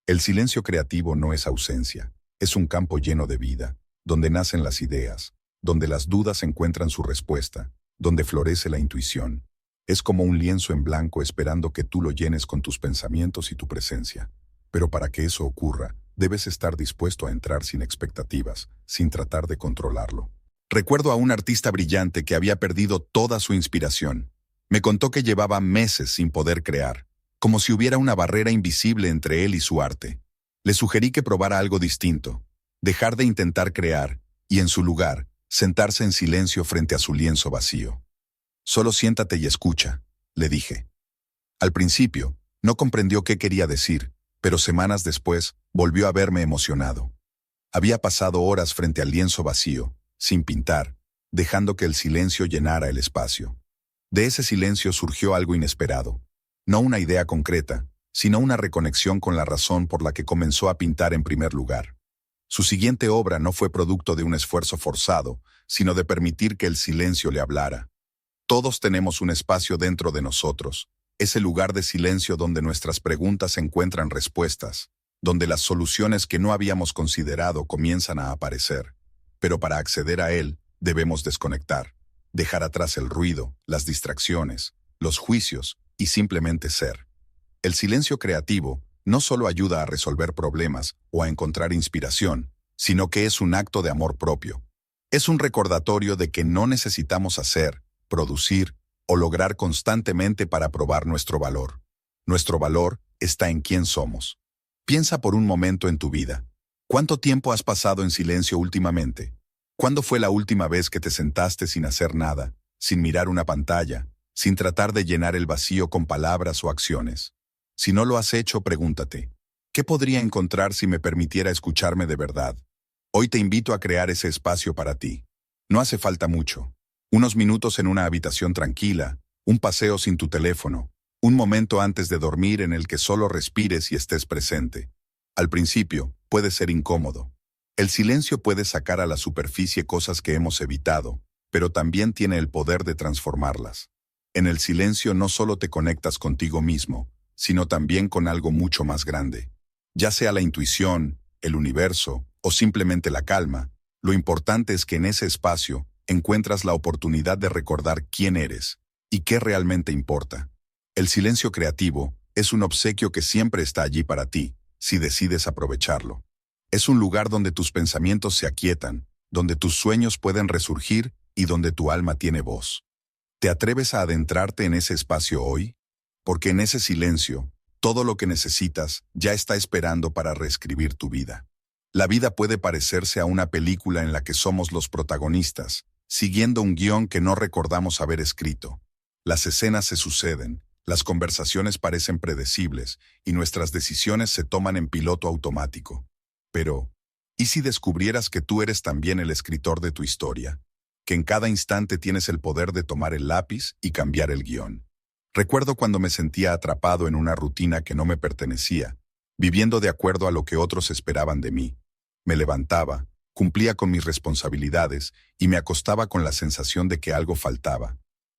El silencio creativo no es ausencia, es un campo lleno de vida, donde nacen las ideas, donde las dudas encuentran su respuesta, donde florece la intuición. Es como un lienzo en blanco esperando que tú lo llenes con tus pensamientos y tu presencia. Pero para que eso ocurra, debes estar dispuesto a entrar sin expectativas, sin tratar de controlarlo. Recuerdo a un artista brillante que había perdido toda su inspiración. Me contó que llevaba meses sin poder crear, como si hubiera una barrera invisible entre él y su arte. Le sugerí que probara algo distinto, dejar de intentar crear y, en su lugar, sentarse en silencio frente a su lienzo vacío. Solo siéntate y escucha, le dije. Al principio, no comprendió qué quería decir, pero semanas después volvió a verme emocionado. Había pasado horas frente al lienzo vacío, sin pintar, dejando que el silencio llenara el espacio. De ese silencio surgió algo inesperado. No una idea concreta, sino una reconexión con la razón por la que comenzó a pintar en primer lugar. Su siguiente obra no fue producto de un esfuerzo forzado, sino de permitir que el silencio le hablara. Todos tenemos un espacio dentro de nosotros, ese lugar de silencio donde nuestras preguntas encuentran respuestas, donde las soluciones que no habíamos considerado comienzan a aparecer. Pero para acceder a él, debemos desconectar, dejar atrás el ruido, las distracciones, los juicios y simplemente ser. El silencio creativo no solo ayuda a resolver problemas o a encontrar inspiración, sino que es un acto de amor propio. Es un recordatorio de que no necesitamos hacer, producir o lograr constantemente para probar nuestro valor. Nuestro valor está en quién somos. Piensa por un momento en tu vida. ¿Cuánto tiempo has pasado en silencio últimamente? ¿Cuándo fue la última vez que te sentaste sin hacer nada, sin mirar una pantalla, sin tratar de llenar el vacío con palabras o acciones? Si no lo has hecho, pregúntate, ¿qué podría encontrar si me permitiera escucharme de verdad? Hoy te invito a crear ese espacio para ti. No hace falta mucho. Unos minutos en una habitación tranquila, un paseo sin tu teléfono, un momento antes de dormir en el que solo respires y estés presente. Al principio, puede ser incómodo. El silencio puede sacar a la superficie cosas que hemos evitado, pero también tiene el poder de transformarlas. En el silencio no solo te conectas contigo mismo, sino también con algo mucho más grande. Ya sea la intuición, el universo o simplemente la calma, lo importante es que en ese espacio encuentras la oportunidad de recordar quién eres y qué realmente importa. El silencio creativo es un obsequio que siempre está allí para ti, si decides aprovecharlo. Es un lugar donde tus pensamientos se aquietan, donde tus sueños pueden resurgir y donde tu alma tiene voz. ¿Te atreves a adentrarte en ese espacio hoy? Porque en ese silencio, todo lo que necesitas ya está esperando para reescribir tu vida. La vida puede parecerse a una película en la que somos los protagonistas, siguiendo un guión que no recordamos haber escrito. Las escenas se suceden, las conversaciones parecen predecibles y nuestras decisiones se toman en piloto automático. Pero, ¿y si descubrieras que tú eres también el escritor de tu historia? Que en cada instante tienes el poder de tomar el lápiz y cambiar el guión. Recuerdo cuando me sentía atrapado en una rutina que no me pertenecía, viviendo de acuerdo a lo que otros esperaban de mí. Me levantaba, cumplía con mis responsabilidades y me acostaba con la sensación de que algo faltaba.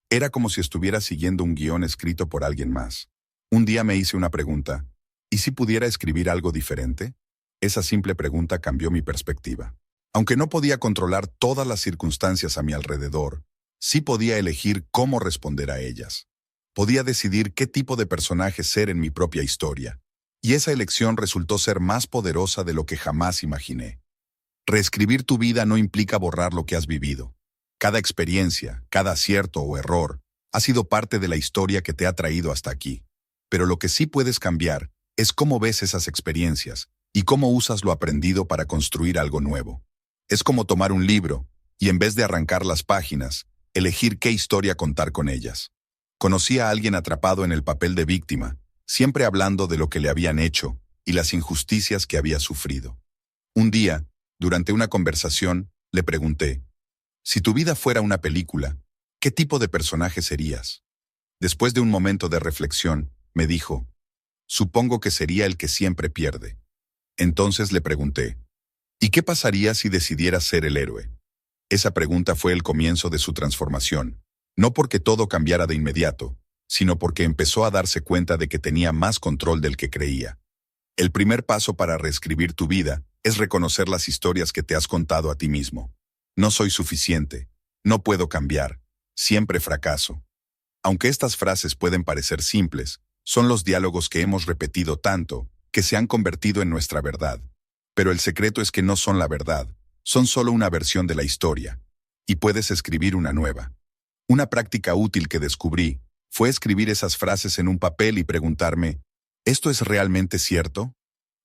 Era como si estuviera siguiendo un guión escrito por alguien más. Un día me hice una pregunta: ¿y si pudiera escribir algo diferente? Esa simple pregunta cambió mi perspectiva. Aunque no podía controlar todas las circunstancias a mi alrededor, sí podía elegir cómo responder a ellas. Podía decidir qué tipo de personaje ser en mi propia historia. Y esa elección resultó ser más poderosa de lo que jamás imaginé. Reescribir tu vida no implica borrar lo que has vivido. Cada experiencia, cada acierto o error, ha sido parte de la historia que te ha traído hasta aquí. Pero lo que sí puedes cambiar es cómo ves esas experiencias y cómo usas lo aprendido para construir algo nuevo. Es como tomar un libro y en vez de arrancar las páginas, elegir qué historia contar con ellas. Conocí a alguien atrapado en el papel de víctima, siempre hablando de lo que le habían hecho y las injusticias que había sufrido. Un día, durante una conversación, le pregunté: si tu vida fuera una película, ¿qué tipo de personaje serías? Después de un momento de reflexión, me dijo: supongo que sería el que siempre pierde. Entonces le pregunté: ¿y qué pasaría si decidieras ser el héroe? Esa pregunta fue el comienzo de su transformación, no porque todo cambiara de inmediato, sino porque empezó a darse cuenta de que tenía más control del que creía. El primer paso para reescribir tu vida es reconocer las historias que te has contado a ti mismo. No soy suficiente, no puedo cambiar, siempre fracaso. Aunque estas frases pueden parecer simples, son los diálogos que hemos repetido tanto que se han convertido en nuestra verdad. Pero el secreto es que no son la verdad, son solo una versión de la historia, y puedes escribir una nueva. Una práctica útil que descubrí fue escribir esas frases en un papel y preguntarme: ¿esto es realmente cierto?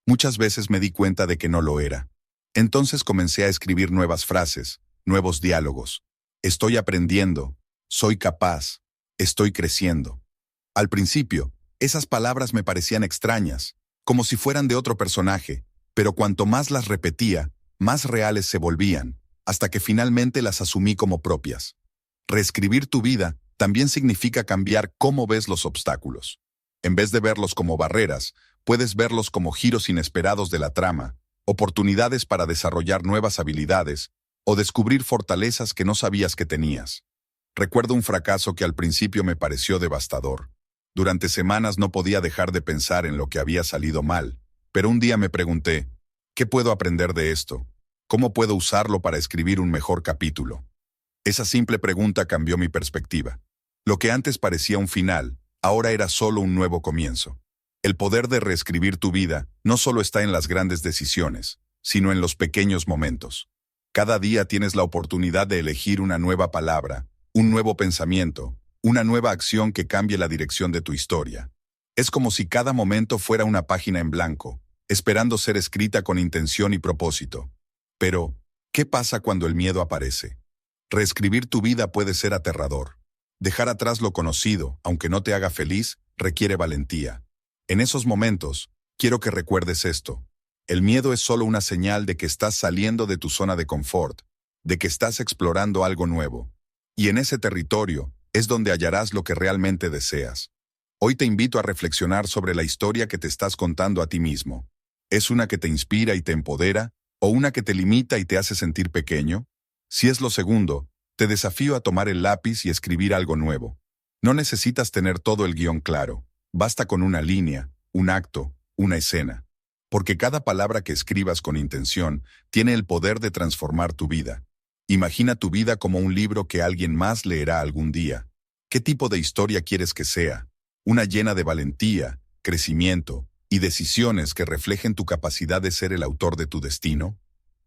Muchas veces me di cuenta de que no lo era. Entonces comencé a escribir nuevas frases, nuevos diálogos. Estoy aprendiendo, soy capaz, estoy creciendo. Al principio, esas palabras me parecían extrañas, como si fueran de otro personaje, pero cuanto más las repetía, más reales se volvían, hasta que finalmente las asumí como propias. Reescribir tu vida también significa cambiar cómo ves los obstáculos. En vez de verlos como barreras, puedes verlos como giros inesperados de la trama, oportunidades para desarrollar nuevas habilidades o descubrir fortalezas que no sabías que tenías. Recuerdo un fracaso que al principio me pareció devastador. Durante semanas no podía dejar de pensar en lo que había salido mal, pero un día me pregunté: ¿qué puedo aprender de esto? ¿Cómo puedo usarlo para escribir un mejor capítulo? Esa simple pregunta cambió mi perspectiva. Lo que antes parecía un final, ahora era solo un nuevo comienzo. El poder de reescribir tu vida no solo está en las grandes decisiones, sino en los pequeños momentos. Cada día tienes la oportunidad de elegir una nueva palabra, un nuevo pensamiento, una nueva acción que cambie la dirección de tu historia. Es como si cada momento fuera una página en blanco, esperando ser escrita con intención y propósito. Pero, ¿qué pasa cuando el miedo aparece? Reescribir tu vida puede ser aterrador. Dejar atrás lo conocido, aunque no te haga feliz, requiere valentía. En esos momentos, quiero que recuerdes esto: el miedo es solo una señal de que estás saliendo de tu zona de confort, de que estás explorando algo nuevo. Y en ese territorio es donde hallarás lo que realmente deseas. Hoy te invito a reflexionar sobre la historia que te estás contando a ti mismo. ¿Es una que te inspira y te empodera, o una que te limita y te hace sentir pequeño? Si es lo segundo, te desafío a tomar el lápiz y escribir algo nuevo. No necesitas tener todo el guión claro. Basta con una línea, un acto, una escena. Porque cada palabra que escribas con intención tiene el poder de transformar tu vida. Imagina tu vida como un libro que alguien más leerá algún día. ¿Qué tipo de historia quieres que sea? Una llena de valentía, crecimiento y decisiones que reflejen tu capacidad de ser el autor de tu destino.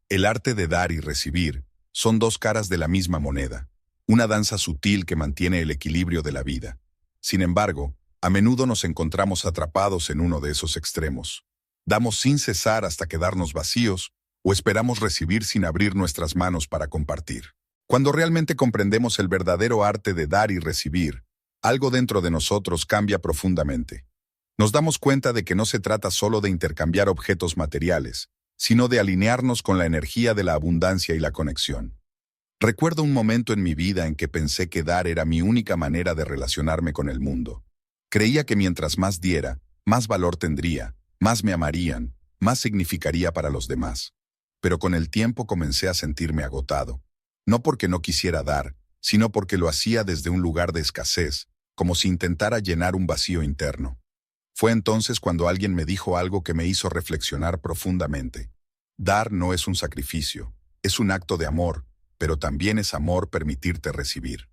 El arte de dar y recibir son dos caras de la misma moneda, una danza sutil que mantiene el equilibrio de la vida. Sin embargo, a menudo nos encontramos atrapados en uno de esos extremos. Damos sin cesar hasta quedarnos vacíos o esperamos recibir sin abrir nuestras manos para compartir. Cuando realmente comprendemos el verdadero arte de dar y recibir, algo dentro de nosotros cambia profundamente. Nos damos cuenta de que no se trata solo de intercambiar objetos materiales, sino de alinearnos con la energía de la abundancia y la conexión. Recuerdo un momento en mi vida en que pensé que dar era mi única manera de relacionarme con el mundo. Creía que mientras más diera, más valor tendría, más me amarían, más significaría para los demás. Pero con el tiempo comencé a sentirme agotado. No porque no quisiera dar, sino porque lo hacía desde un lugar de escasez, como si intentara llenar un vacío interno. Fue entonces cuando alguien me dijo algo que me hizo reflexionar profundamente. Dar no es un sacrificio, es un acto de amor, pero también es amor permitirte recibir.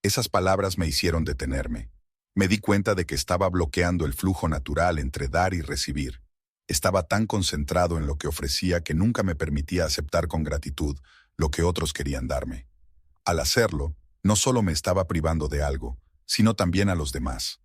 Esas palabras me hicieron detenerme. Me di cuenta de que estaba bloqueando el flujo natural entre dar y recibir. Estaba tan concentrado en lo que ofrecía que nunca me permitía aceptar con gratitud lo que otros querían darme. Al hacerlo, no solo me estaba privando de algo, sino también a los demás.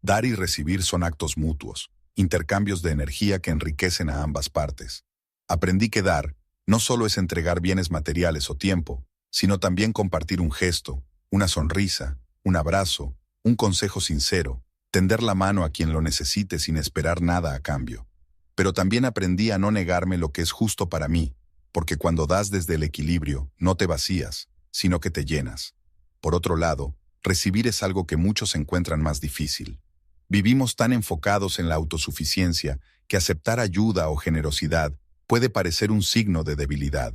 Dar y recibir son actos mutuos, intercambios de energía que enriquecen a ambas partes. Aprendí que dar no solo es entregar bienes materiales o tiempo, sino también compartir un gesto, una sonrisa, un abrazo, un consejo sincero, tender la mano a quien lo necesite sin esperar nada a cambio. Pero también aprendí a no negarme lo que es justo para mí, porque cuando das desde el equilibrio, no te vacías, sino que te llenas. Por otro lado, recibir es algo que muchos encuentran más difícil. Vivimos tan enfocados en la autosuficiencia que aceptar ayuda o generosidad puede parecer un signo de debilidad.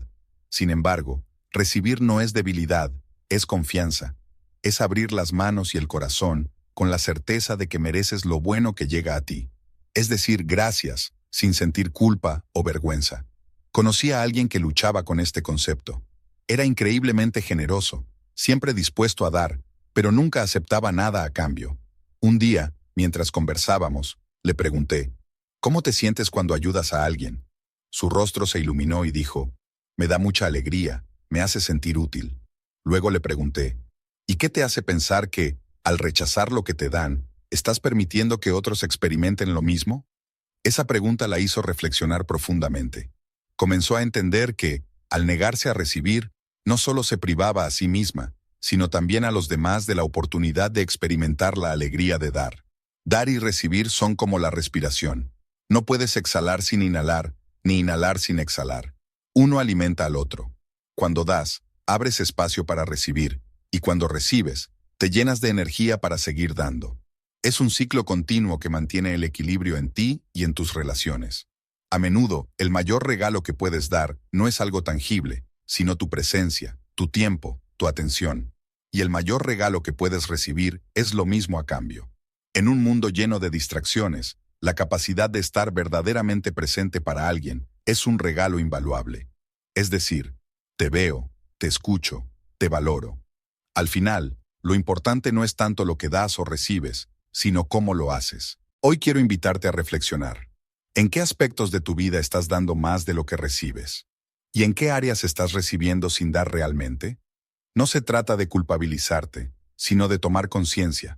Sin embargo, recibir no es debilidad, es confianza. Es abrir las manos y el corazón con la certeza de que mereces lo bueno que llega a ti. Es decir, gracias, sin sentir culpa o vergüenza. Conocí a alguien que luchaba con este concepto. Era increíblemente generoso, siempre dispuesto a dar, pero nunca aceptaba nada a cambio. Un día, mientras conversábamos, le pregunté, ¿cómo te sientes cuando ayudas a alguien? Su rostro se iluminó y dijo, me da mucha alegría, me hace sentir útil. Luego le pregunté, ¿y qué te hace pensar que, al rechazar lo que te dan, estás permitiendo que otros experimenten lo mismo? Esa pregunta la hizo reflexionar profundamente. Comenzó a entender que, al negarse a recibir, no solo se privaba a sí misma, sino también a los demás de la oportunidad de experimentar la alegría de dar. Dar y recibir son como la respiración. No puedes exhalar sin inhalar, ni inhalar sin exhalar. Uno alimenta al otro. Cuando das, abres espacio para recibir, y cuando recibes, te llenas de energía para seguir dando. Es un ciclo continuo que mantiene el equilibrio en ti y en tus relaciones. A menudo, el mayor regalo que puedes dar no es algo tangible, sino tu presencia, tu tiempo, tu atención. Y el mayor regalo que puedes recibir es lo mismo a cambio. En un mundo lleno de distracciones, la capacidad de estar verdaderamente presente para alguien es un regalo invaluable. Es decir, te veo, te escucho, te valoro. Al final, lo importante no es tanto lo que das o recibes, sino cómo lo haces. Hoy quiero invitarte a reflexionar. ¿En qué aspectos de tu vida estás dando más de lo que recibes? ¿Y en qué áreas estás recibiendo sin dar realmente? No se trata de culpabilizarte, sino de tomar conciencia.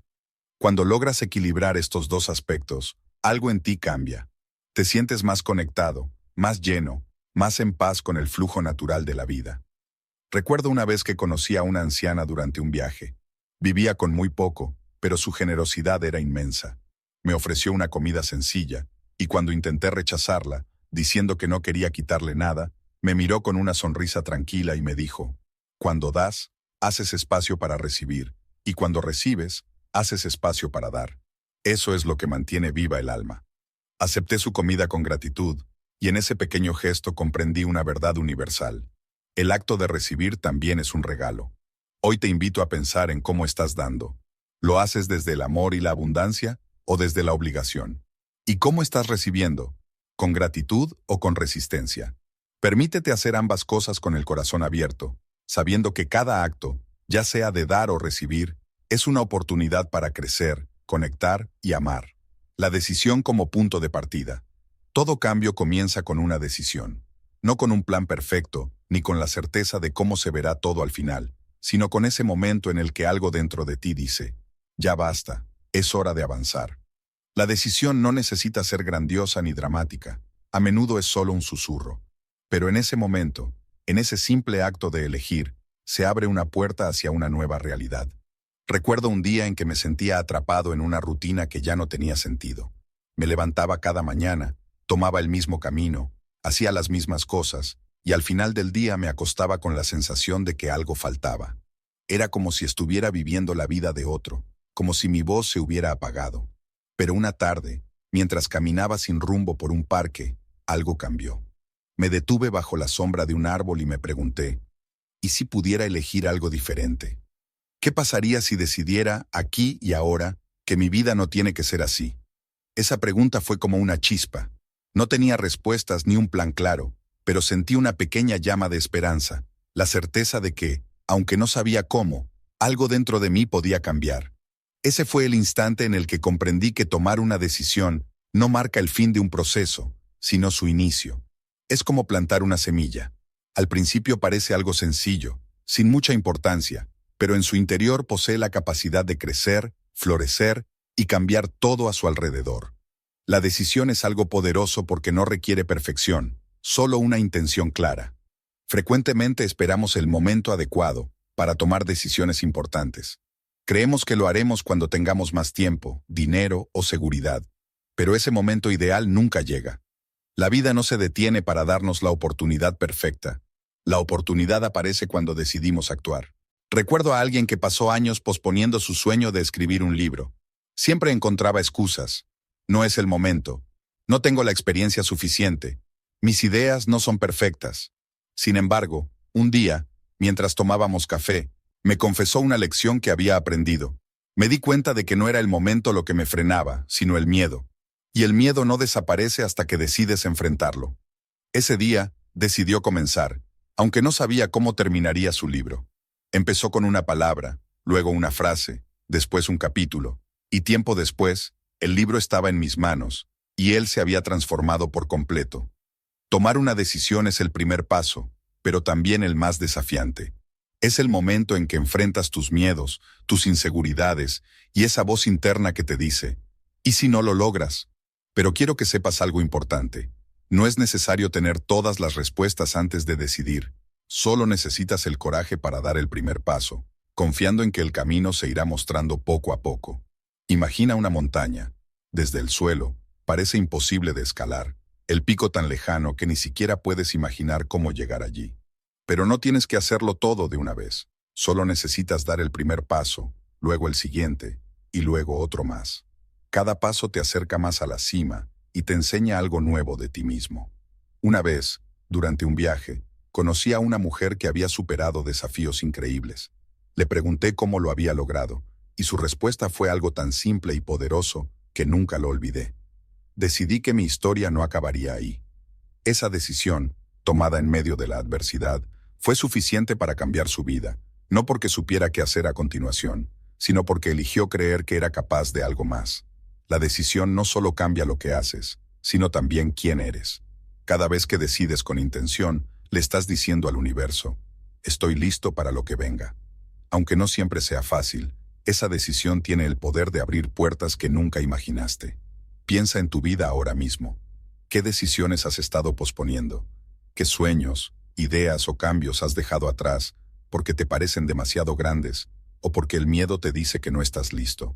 Cuando logras equilibrar estos dos aspectos, algo en ti cambia. Te sientes más conectado, más lleno, más en paz con el flujo natural de la vida. Recuerdo una vez que conocí a una anciana durante un viaje. Vivía con muy poco, pero su generosidad era inmensa. Me ofreció una comida sencilla, y cuando intenté rechazarla, diciendo que no quería quitarle nada, me miró con una sonrisa tranquila y me dijo, cuando das, haces espacio para recibir, y cuando recibes, haces espacio para dar. Eso es lo que mantiene viva el alma. Acepté su comida con gratitud, y en ese pequeño gesto comprendí una verdad universal. El acto de recibir también es un regalo. Hoy te invito a pensar en cómo estás dando. ¿Lo haces desde el amor y la abundancia o desde la obligación? ¿Y cómo estás recibiendo? ¿Con gratitud o con resistencia? Permítete hacer ambas cosas con el corazón abierto, sabiendo que cada acto, ya sea de dar o recibir, es una oportunidad para crecer, conectar y amar. La decisión como punto de partida. Todo cambio comienza con una decisión. No con un plan perfecto, ni con la certeza de cómo se verá todo al final, sino con ese momento en el que algo dentro de ti dice, ya basta, es hora de avanzar. La decisión no necesita ser grandiosa ni dramática, a menudo es solo un susurro. Pero en ese momento, en ese simple acto de elegir, se abre una puerta hacia una nueva realidad. Recuerdo un día en que me sentía atrapado en una rutina que ya no tenía sentido. Me levantaba cada mañana, tomaba el mismo camino, hacía las mismas cosas, y al final del día me acostaba con la sensación de que algo faltaba. Era como si estuviera viviendo la vida de otro, como si mi voz se hubiera apagado. Pero una tarde, mientras caminaba sin rumbo por un parque, algo cambió. Me detuve bajo la sombra de un árbol y me pregunté, ¿y si pudiera elegir algo diferente? ¿Qué pasaría si decidiera, aquí y ahora, que mi vida no tiene que ser así? Esa pregunta fue como una chispa. No tenía respuestas ni un plan claro, pero sentí una pequeña llama de esperanza, la certeza de que, aunque no sabía cómo, algo dentro de mí podía cambiar. Ese fue el instante en el que comprendí que tomar una decisión no marca el fin de un proceso, sino su inicio. Es como plantar una semilla. Al principio parece algo sencillo, sin mucha importancia, pero en su interior posee la capacidad de crecer, florecer y cambiar todo a su alrededor. La decisión es algo poderoso porque no requiere perfección, solo una intención clara. Frecuentemente esperamos el momento adecuado para tomar decisiones importantes. Creemos que lo haremos cuando tengamos más tiempo, dinero o seguridad, pero ese momento ideal nunca llega. La vida no se detiene para darnos la oportunidad perfecta. La oportunidad aparece cuando decidimos actuar. Recuerdo a alguien que pasó años posponiendo su sueño de escribir un libro. Siempre encontraba excusas. No es el momento. No tengo la experiencia suficiente. Mis ideas no son perfectas. Sin embargo, un día, mientras tomábamos café, me confesó una lección que había aprendido. Me di cuenta de que no era el momento lo que me frenaba, sino el miedo. Y el miedo no desaparece hasta que decides enfrentarlo. Ese día, decidió comenzar, aunque no sabía cómo terminaría su libro. Empezó con una palabra, luego una frase, después un capítulo, y tiempo después, el libro estaba en mis manos, y él se había transformado por completo. Tomar una decisión es el primer paso, pero también el más desafiante. Es el momento en que enfrentas tus miedos, tus inseguridades, y esa voz interna que te dice, ¿y si no lo logras? Pero quiero que sepas algo importante. No es necesario tener todas las respuestas antes de decidir. Solo necesitas el coraje para dar el primer paso, confiando en que el camino se irá mostrando poco a poco. Imagina una montaña. Desde el suelo, parece imposible de escalar, el pico tan lejano que ni siquiera puedes imaginar cómo llegar allí. Pero no tienes que hacerlo todo de una vez. Solo necesitas dar el primer paso, luego el siguiente, y luego otro más. Cada paso te acerca más a la cima y te enseña algo nuevo de ti mismo. Una vez, durante un viaje, conocí a una mujer que había superado desafíos increíbles. Le pregunté cómo lo había logrado, y su respuesta fue algo tan simple y poderoso que nunca lo olvidé. Decidí que mi historia no acabaría ahí. Esa decisión, tomada en medio de la adversidad, fue suficiente para cambiar su vida, no porque supiera qué hacer a continuación, sino porque eligió creer que era capaz de algo más. La decisión no solo cambia lo que haces, sino también quién eres. Cada vez que decides con intención, le estás diciendo al universo, estoy listo para lo que venga. Aunque no siempre sea fácil, esa decisión tiene el poder de abrir puertas que nunca imaginaste. Piensa en tu vida ahora mismo. ¿Qué decisiones has estado posponiendo? ¿Qué sueños, ideas o cambios has dejado atrás porque te parecen demasiado grandes o porque el miedo te dice que no estás listo?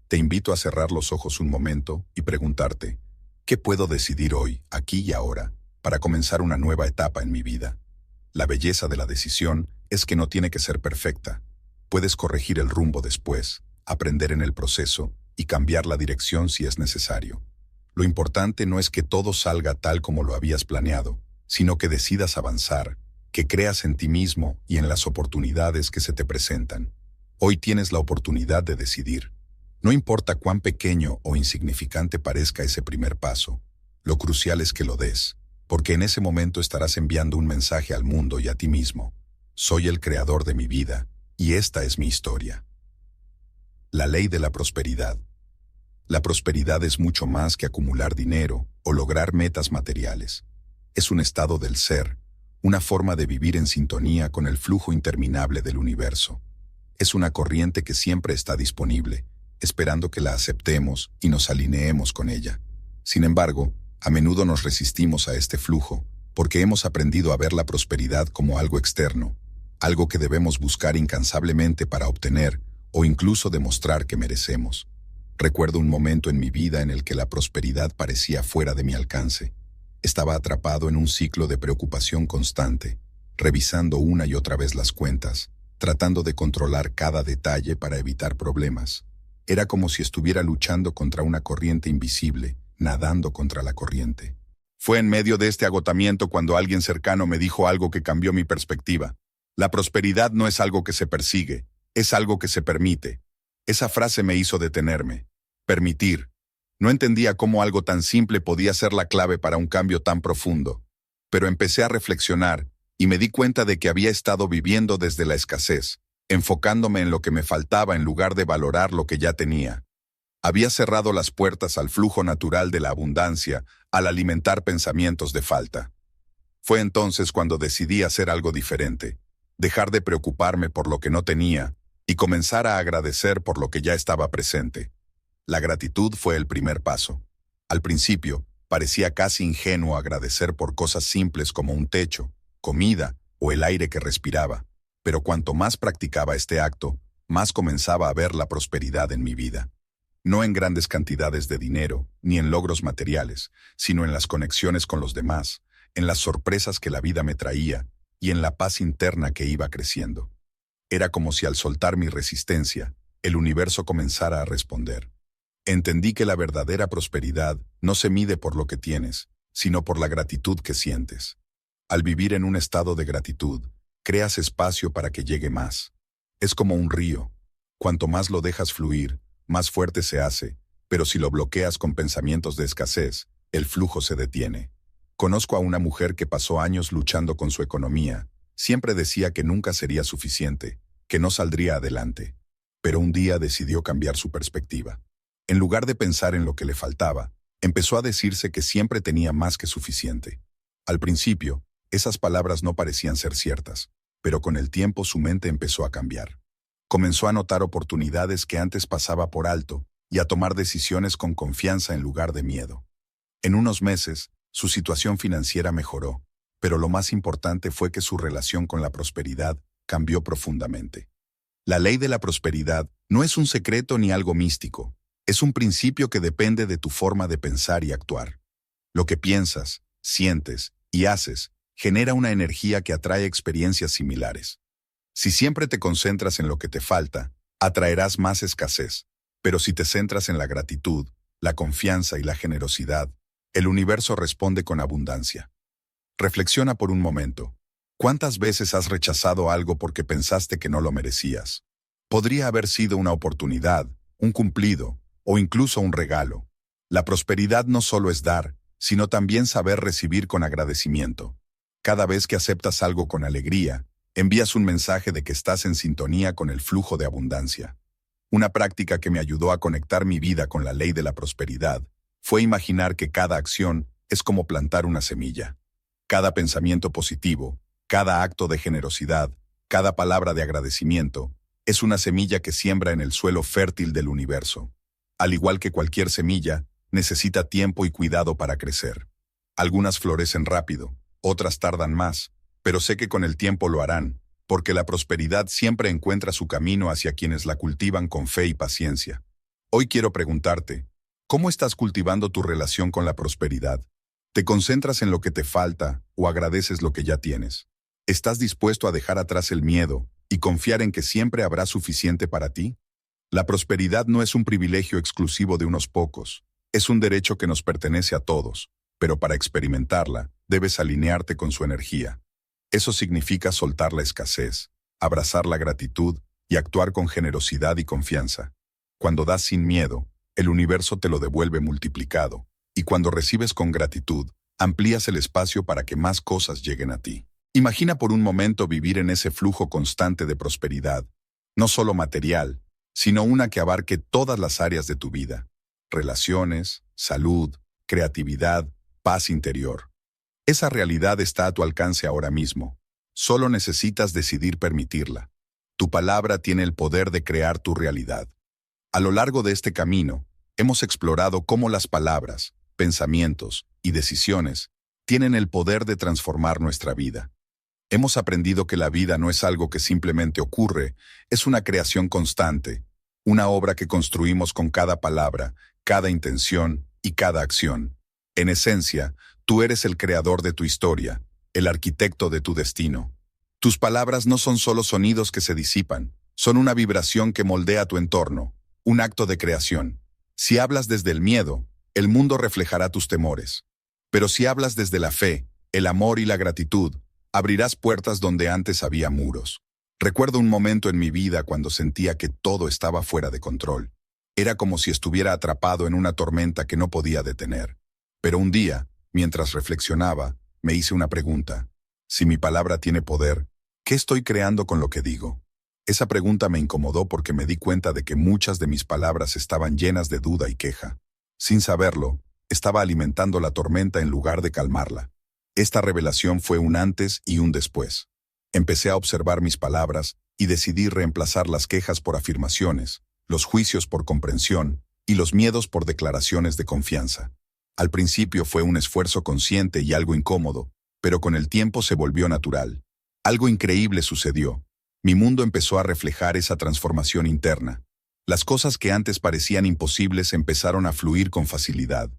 Te invito a cerrar los ojos un momento y preguntarte, ¿qué puedo decidir hoy, aquí y ahora, para comenzar una nueva etapa en mi vida? La belleza de la decisión es que no tiene que ser perfecta. Puedes corregir el rumbo después, aprender en el proceso y cambiar la dirección si es necesario. Lo importante no es que todo salga tal como lo habías planeado, sino que decidas avanzar, que creas en ti mismo y en las oportunidades que se te presentan. Hoy tienes la oportunidad de decidir. No importa cuán pequeño o insignificante parezca ese primer paso, lo crucial es que lo des, porque en ese momento estarás enviando un mensaje al mundo y a ti mismo. Soy el creador de mi vida, y esta es mi historia. La ley de la prosperidad. La prosperidad es mucho más que acumular dinero o lograr metas materiales. Es un estado del ser, una forma de vivir en sintonía con el flujo interminable del universo. Es una corriente que siempre está disponible, esperando que la aceptemos y nos alineemos con ella. Sin embargo, a menudo nos resistimos a este flujo, porque hemos aprendido a ver la prosperidad como algo externo, algo que debemos buscar incansablemente para obtener o incluso demostrar que merecemos. Recuerdo un momento en mi vida en el que la prosperidad parecía fuera de mi alcance. Estaba atrapado en un ciclo de preocupación constante, revisando una y otra vez las cuentas, tratando de controlar cada detalle para evitar problemas. Era como si estuviera luchando contra una corriente invisible, nadando contra la corriente. Fue en medio de este agotamiento cuando alguien cercano me dijo algo que cambió mi perspectiva. La prosperidad no es algo que se persigue, es algo que se permite. Esa frase me hizo detenerme. Permitir. No entendía cómo algo tan simple podía ser la clave para un cambio tan profundo. Pero empecé a reflexionar y me di cuenta de que había estado viviendo desde la escasez, enfocándome en lo que me faltaba en lugar de valorar lo que ya tenía. Había cerrado las puertas al flujo natural de la abundancia al alimentar pensamientos de falta. Fue entonces cuando decidí hacer algo diferente, dejar de preocuparme por lo que no tenía y comenzar a agradecer por lo que ya estaba presente. La gratitud fue el primer paso. Al principio, parecía casi ingenuo agradecer por cosas simples como un techo, comida o el aire que respiraba, pero cuanto más practicaba este acto, más comenzaba a ver la prosperidad en mi vida. No en grandes cantidades de dinero, ni en logros materiales, sino en las conexiones con los demás, en las sorpresas que la vida me traía y en la paz interna que iba creciendo. Era como si al soltar mi resistencia, el universo comenzara a responder. Entendí que la verdadera prosperidad no se mide por lo que tienes, sino por la gratitud que sientes. Al vivir en un estado de gratitud, creas espacio para que llegue más. Es como un río. Cuanto más lo dejas fluir, más fuerte se hace, pero si lo bloqueas con pensamientos de escasez, el flujo se detiene. Conozco a una mujer que pasó años luchando con su economía. Siempre decía que nunca sería suficiente, que no saldría adelante. Pero un día decidió cambiar su perspectiva. En lugar de pensar en lo que le faltaba, empezó a decirse que siempre tenía más que suficiente. Al principio, esas palabras no parecían ser ciertas, pero con el tiempo su mente empezó a cambiar. Comenzó a notar oportunidades que antes pasaba por alto y a tomar decisiones con confianza en lugar de miedo. En unos meses, su situación financiera mejoró, pero lo más importante fue que su relación con la prosperidad cambió profundamente. La ley de la prosperidad no es un secreto ni algo místico. Es un principio que depende de tu forma de pensar y actuar. Lo que piensas, sientes y haces genera una energía que atrae experiencias similares. Si siempre te concentras en lo que te falta, atraerás más escasez. Pero si te centras en la gratitud, la confianza y la generosidad, el universo responde con abundancia. Reflexiona por un momento. ¿Cuántas veces has rechazado algo porque pensaste que no lo merecías? Podría haber sido una oportunidad, un cumplido, o incluso un regalo. La prosperidad no solo es dar, sino también saber recibir con agradecimiento. Cada vez que aceptas algo con alegría, envías un mensaje de que estás en sintonía con el flujo de abundancia. Una práctica que me ayudó a conectar mi vida con la ley de la prosperidad fue imaginar que cada acción es como plantar una semilla. Cada pensamiento positivo, cada acto de generosidad, cada palabra de agradecimiento, es una semilla que siembra en el suelo fértil del universo. Al igual que cualquier semilla, necesita tiempo y cuidado para crecer. Algunas florecen rápido, otras tardan más, pero sé que con el tiempo lo harán, porque la prosperidad siempre encuentra su camino hacia quienes la cultivan con fe y paciencia. Hoy quiero preguntarte, ¿cómo estás cultivando tu relación con la prosperidad? ¿Te concentras en lo que te falta o agradeces lo que ya tienes? ¿Estás dispuesto a dejar atrás el miedo y confiar en que siempre habrá suficiente para ti? La prosperidad no es un privilegio exclusivo de unos pocos, es un derecho que nos pertenece a todos, pero para experimentarla, debes alinearte con su energía. Eso significa soltar la escasez, abrazar la gratitud y actuar con generosidad y confianza. Cuando das sin miedo, el universo te lo devuelve multiplicado, y cuando recibes con gratitud, amplías el espacio para que más cosas lleguen a ti. Imagina por un momento vivir en ese flujo constante de prosperidad, no solo material, sino una que abarque todas las áreas de tu vida: relaciones, salud, creatividad, paz interior. Esa realidad está a tu alcance ahora mismo. Solo necesitas decidir permitirla. Tu palabra tiene el poder de crear tu realidad. A lo largo de este camino, hemos explorado cómo las palabras, pensamientos y decisiones tienen el poder de transformar nuestra vida. Hemos aprendido que la vida no es algo que simplemente ocurre, es una creación constante, una obra que construimos con cada palabra, cada intención y cada acción. En esencia, tú eres el creador de tu historia, el arquitecto de tu destino. Tus palabras no son solo sonidos que se disipan, son una vibración que moldea tu entorno, un acto de creación. Si hablas desde el miedo, el mundo reflejará tus temores. Pero si hablas desde la fe, el amor y la gratitud, abrirás puertas donde antes había muros. Recuerdo un momento en mi vida cuando sentía que todo estaba fuera de control. Era como si estuviera atrapado en una tormenta que no podía detener. Pero un día, mientras reflexionaba, me hice una pregunta. Si mi palabra tiene poder, ¿qué estoy creando con lo que digo? Esa pregunta me incomodó porque me di cuenta de que muchas de mis palabras estaban llenas de duda y queja. Sin saberlo, estaba alimentando la tormenta en lugar de calmarla. Esta revelación fue un antes y un después. Empecé a observar mis palabras y decidí reemplazar las quejas por afirmaciones, los juicios por comprensión y los miedos por declaraciones de confianza. Al principio fue un esfuerzo consciente y algo incómodo, pero con el tiempo se volvió natural. Algo increíble sucedió. Mi mundo empezó a reflejar esa transformación interna. Las cosas que antes parecían imposibles empezaron a fluir con facilidad.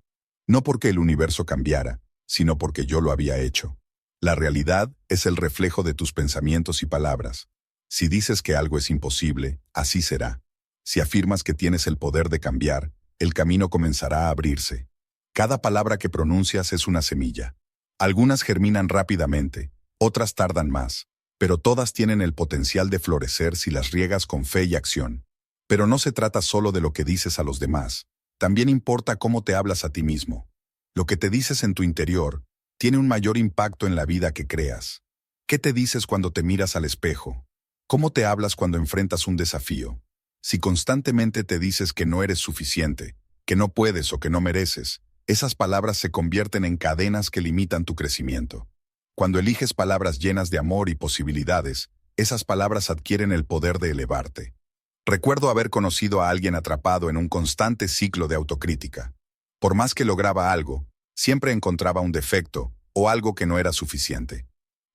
No porque el universo cambiara, sino porque yo lo había hecho. La realidad es el reflejo de tus pensamientos y palabras. Si dices que algo es imposible, así será. Si afirmas que tienes el poder de cambiar, el camino comenzará a abrirse. Cada palabra que pronuncias es una semilla. Algunas germinan rápidamente, otras tardan más, pero todas tienen el potencial de florecer si las riegas con fe y acción. Pero no se trata solo de lo que dices a los demás, también importa cómo te hablas a ti mismo. Lo que te dices en tu interior tiene un mayor impacto en la vida que creas. ¿Qué te dices cuando te miras al espejo? ¿Cómo te hablas cuando enfrentas un desafío? Si constantemente te dices que no eres suficiente, que no puedes o que no mereces, esas palabras se convierten en cadenas que limitan tu crecimiento. Cuando eliges palabras llenas de amor y posibilidades, esas palabras adquieren el poder de elevarte. Recuerdo haber conocido a alguien atrapado en un constante ciclo de autocrítica. Por más que lograba algo, siempre encontraba un defecto o algo que no era suficiente.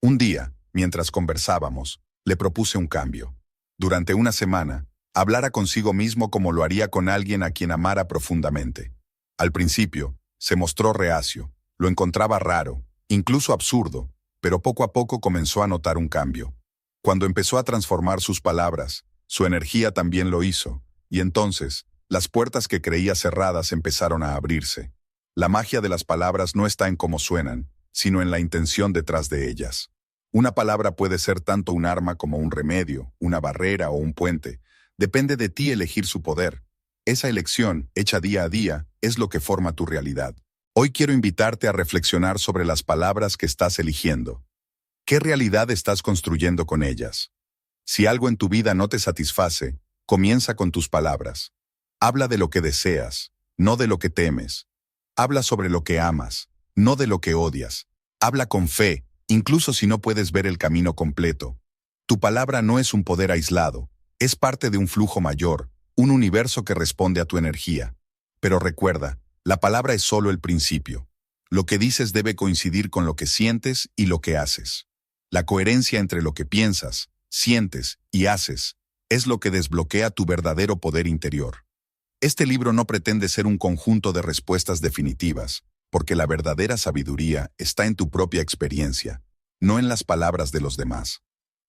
Un día, mientras conversábamos, le propuse un cambio. Durante una semana, hablara consigo mismo como lo haría con alguien a quien amara profundamente. Al principio, se mostró reacio, lo encontraba raro, incluso absurdo, pero poco a poco comenzó a notar un cambio. Cuando empezó a transformar sus palabras, su energía también lo hizo, y entonces, las puertas que creía cerradas empezaron a abrirse. La magia de las palabras no está en cómo suenan, sino en la intención detrás de ellas. Una palabra puede ser tanto un arma como un remedio, una barrera o un puente. Depende de ti elegir su poder. Esa elección, hecha día a día, es lo que forma tu realidad. Hoy quiero invitarte a reflexionar sobre las palabras que estás eligiendo. ¿Qué realidad estás construyendo con ellas? Si algo en tu vida no te satisface, comienza con tus palabras. Habla de lo que deseas, no de lo que temes. Habla sobre lo que amas, no de lo que odias. Habla con fe, incluso si no puedes ver el camino completo. Tu palabra no es un poder aislado, es parte de un flujo mayor, un universo que responde a tu energía. Pero recuerda, la palabra es solo el principio. Lo que dices debe coincidir con lo que sientes y lo que haces. La coherencia entre lo que piensas, sientes y haces es lo que desbloquea tu verdadero poder interior. Este libro no pretende ser un conjunto de respuestas definitivas, porque la verdadera sabiduría está en tu propia experiencia, no en las palabras de los demás.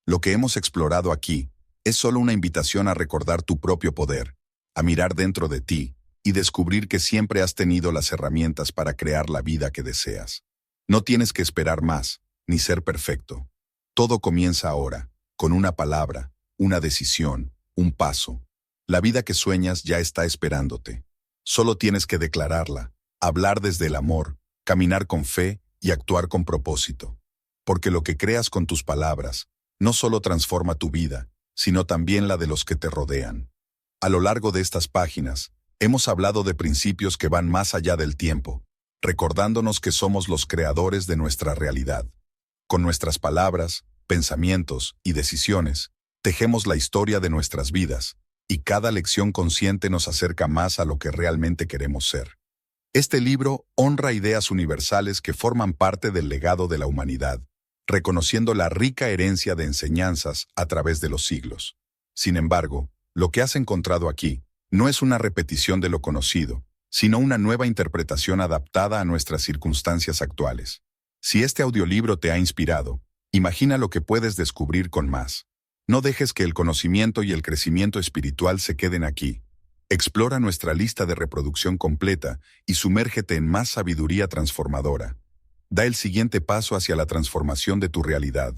Lo que hemos explorado aquí es solo una invitación a recordar tu propio poder, a mirar dentro de ti y descubrir que siempre has tenido las herramientas para crear la vida que deseas. No tienes que esperar más, ni ser perfecto. Todo comienza ahora, con una palabra, una decisión, un paso. La vida que sueñas ya está esperándote. Solo tienes que declararla, hablar desde el amor, caminar con fe y actuar con propósito. Porque lo que creas con tus palabras no solo transforma tu vida, sino también la de los que te rodean. A lo largo de estas páginas, hemos hablado de principios que van más allá del tiempo, recordándonos que somos los creadores de nuestra realidad. Con nuestras palabras, pensamientos y decisiones, tejemos la historia de nuestras vidas, y cada lección consciente nos acerca más a lo que realmente queremos ser. Este libro honra ideas universales que forman parte del legado de la humanidad, reconociendo la rica herencia de enseñanzas a través de los siglos. Sin embargo, lo que has encontrado aquí no es una repetición de lo conocido, sino una nueva interpretación adaptada a nuestras circunstancias actuales. Si este audiolibro te ha inspirado, imagina lo que puedes descubrir con más. No dejes que el conocimiento y el crecimiento espiritual se queden aquí. Explora nuestra lista de reproducción completa y sumérgete en más sabiduría transformadora. Da el siguiente paso hacia la transformación de tu realidad.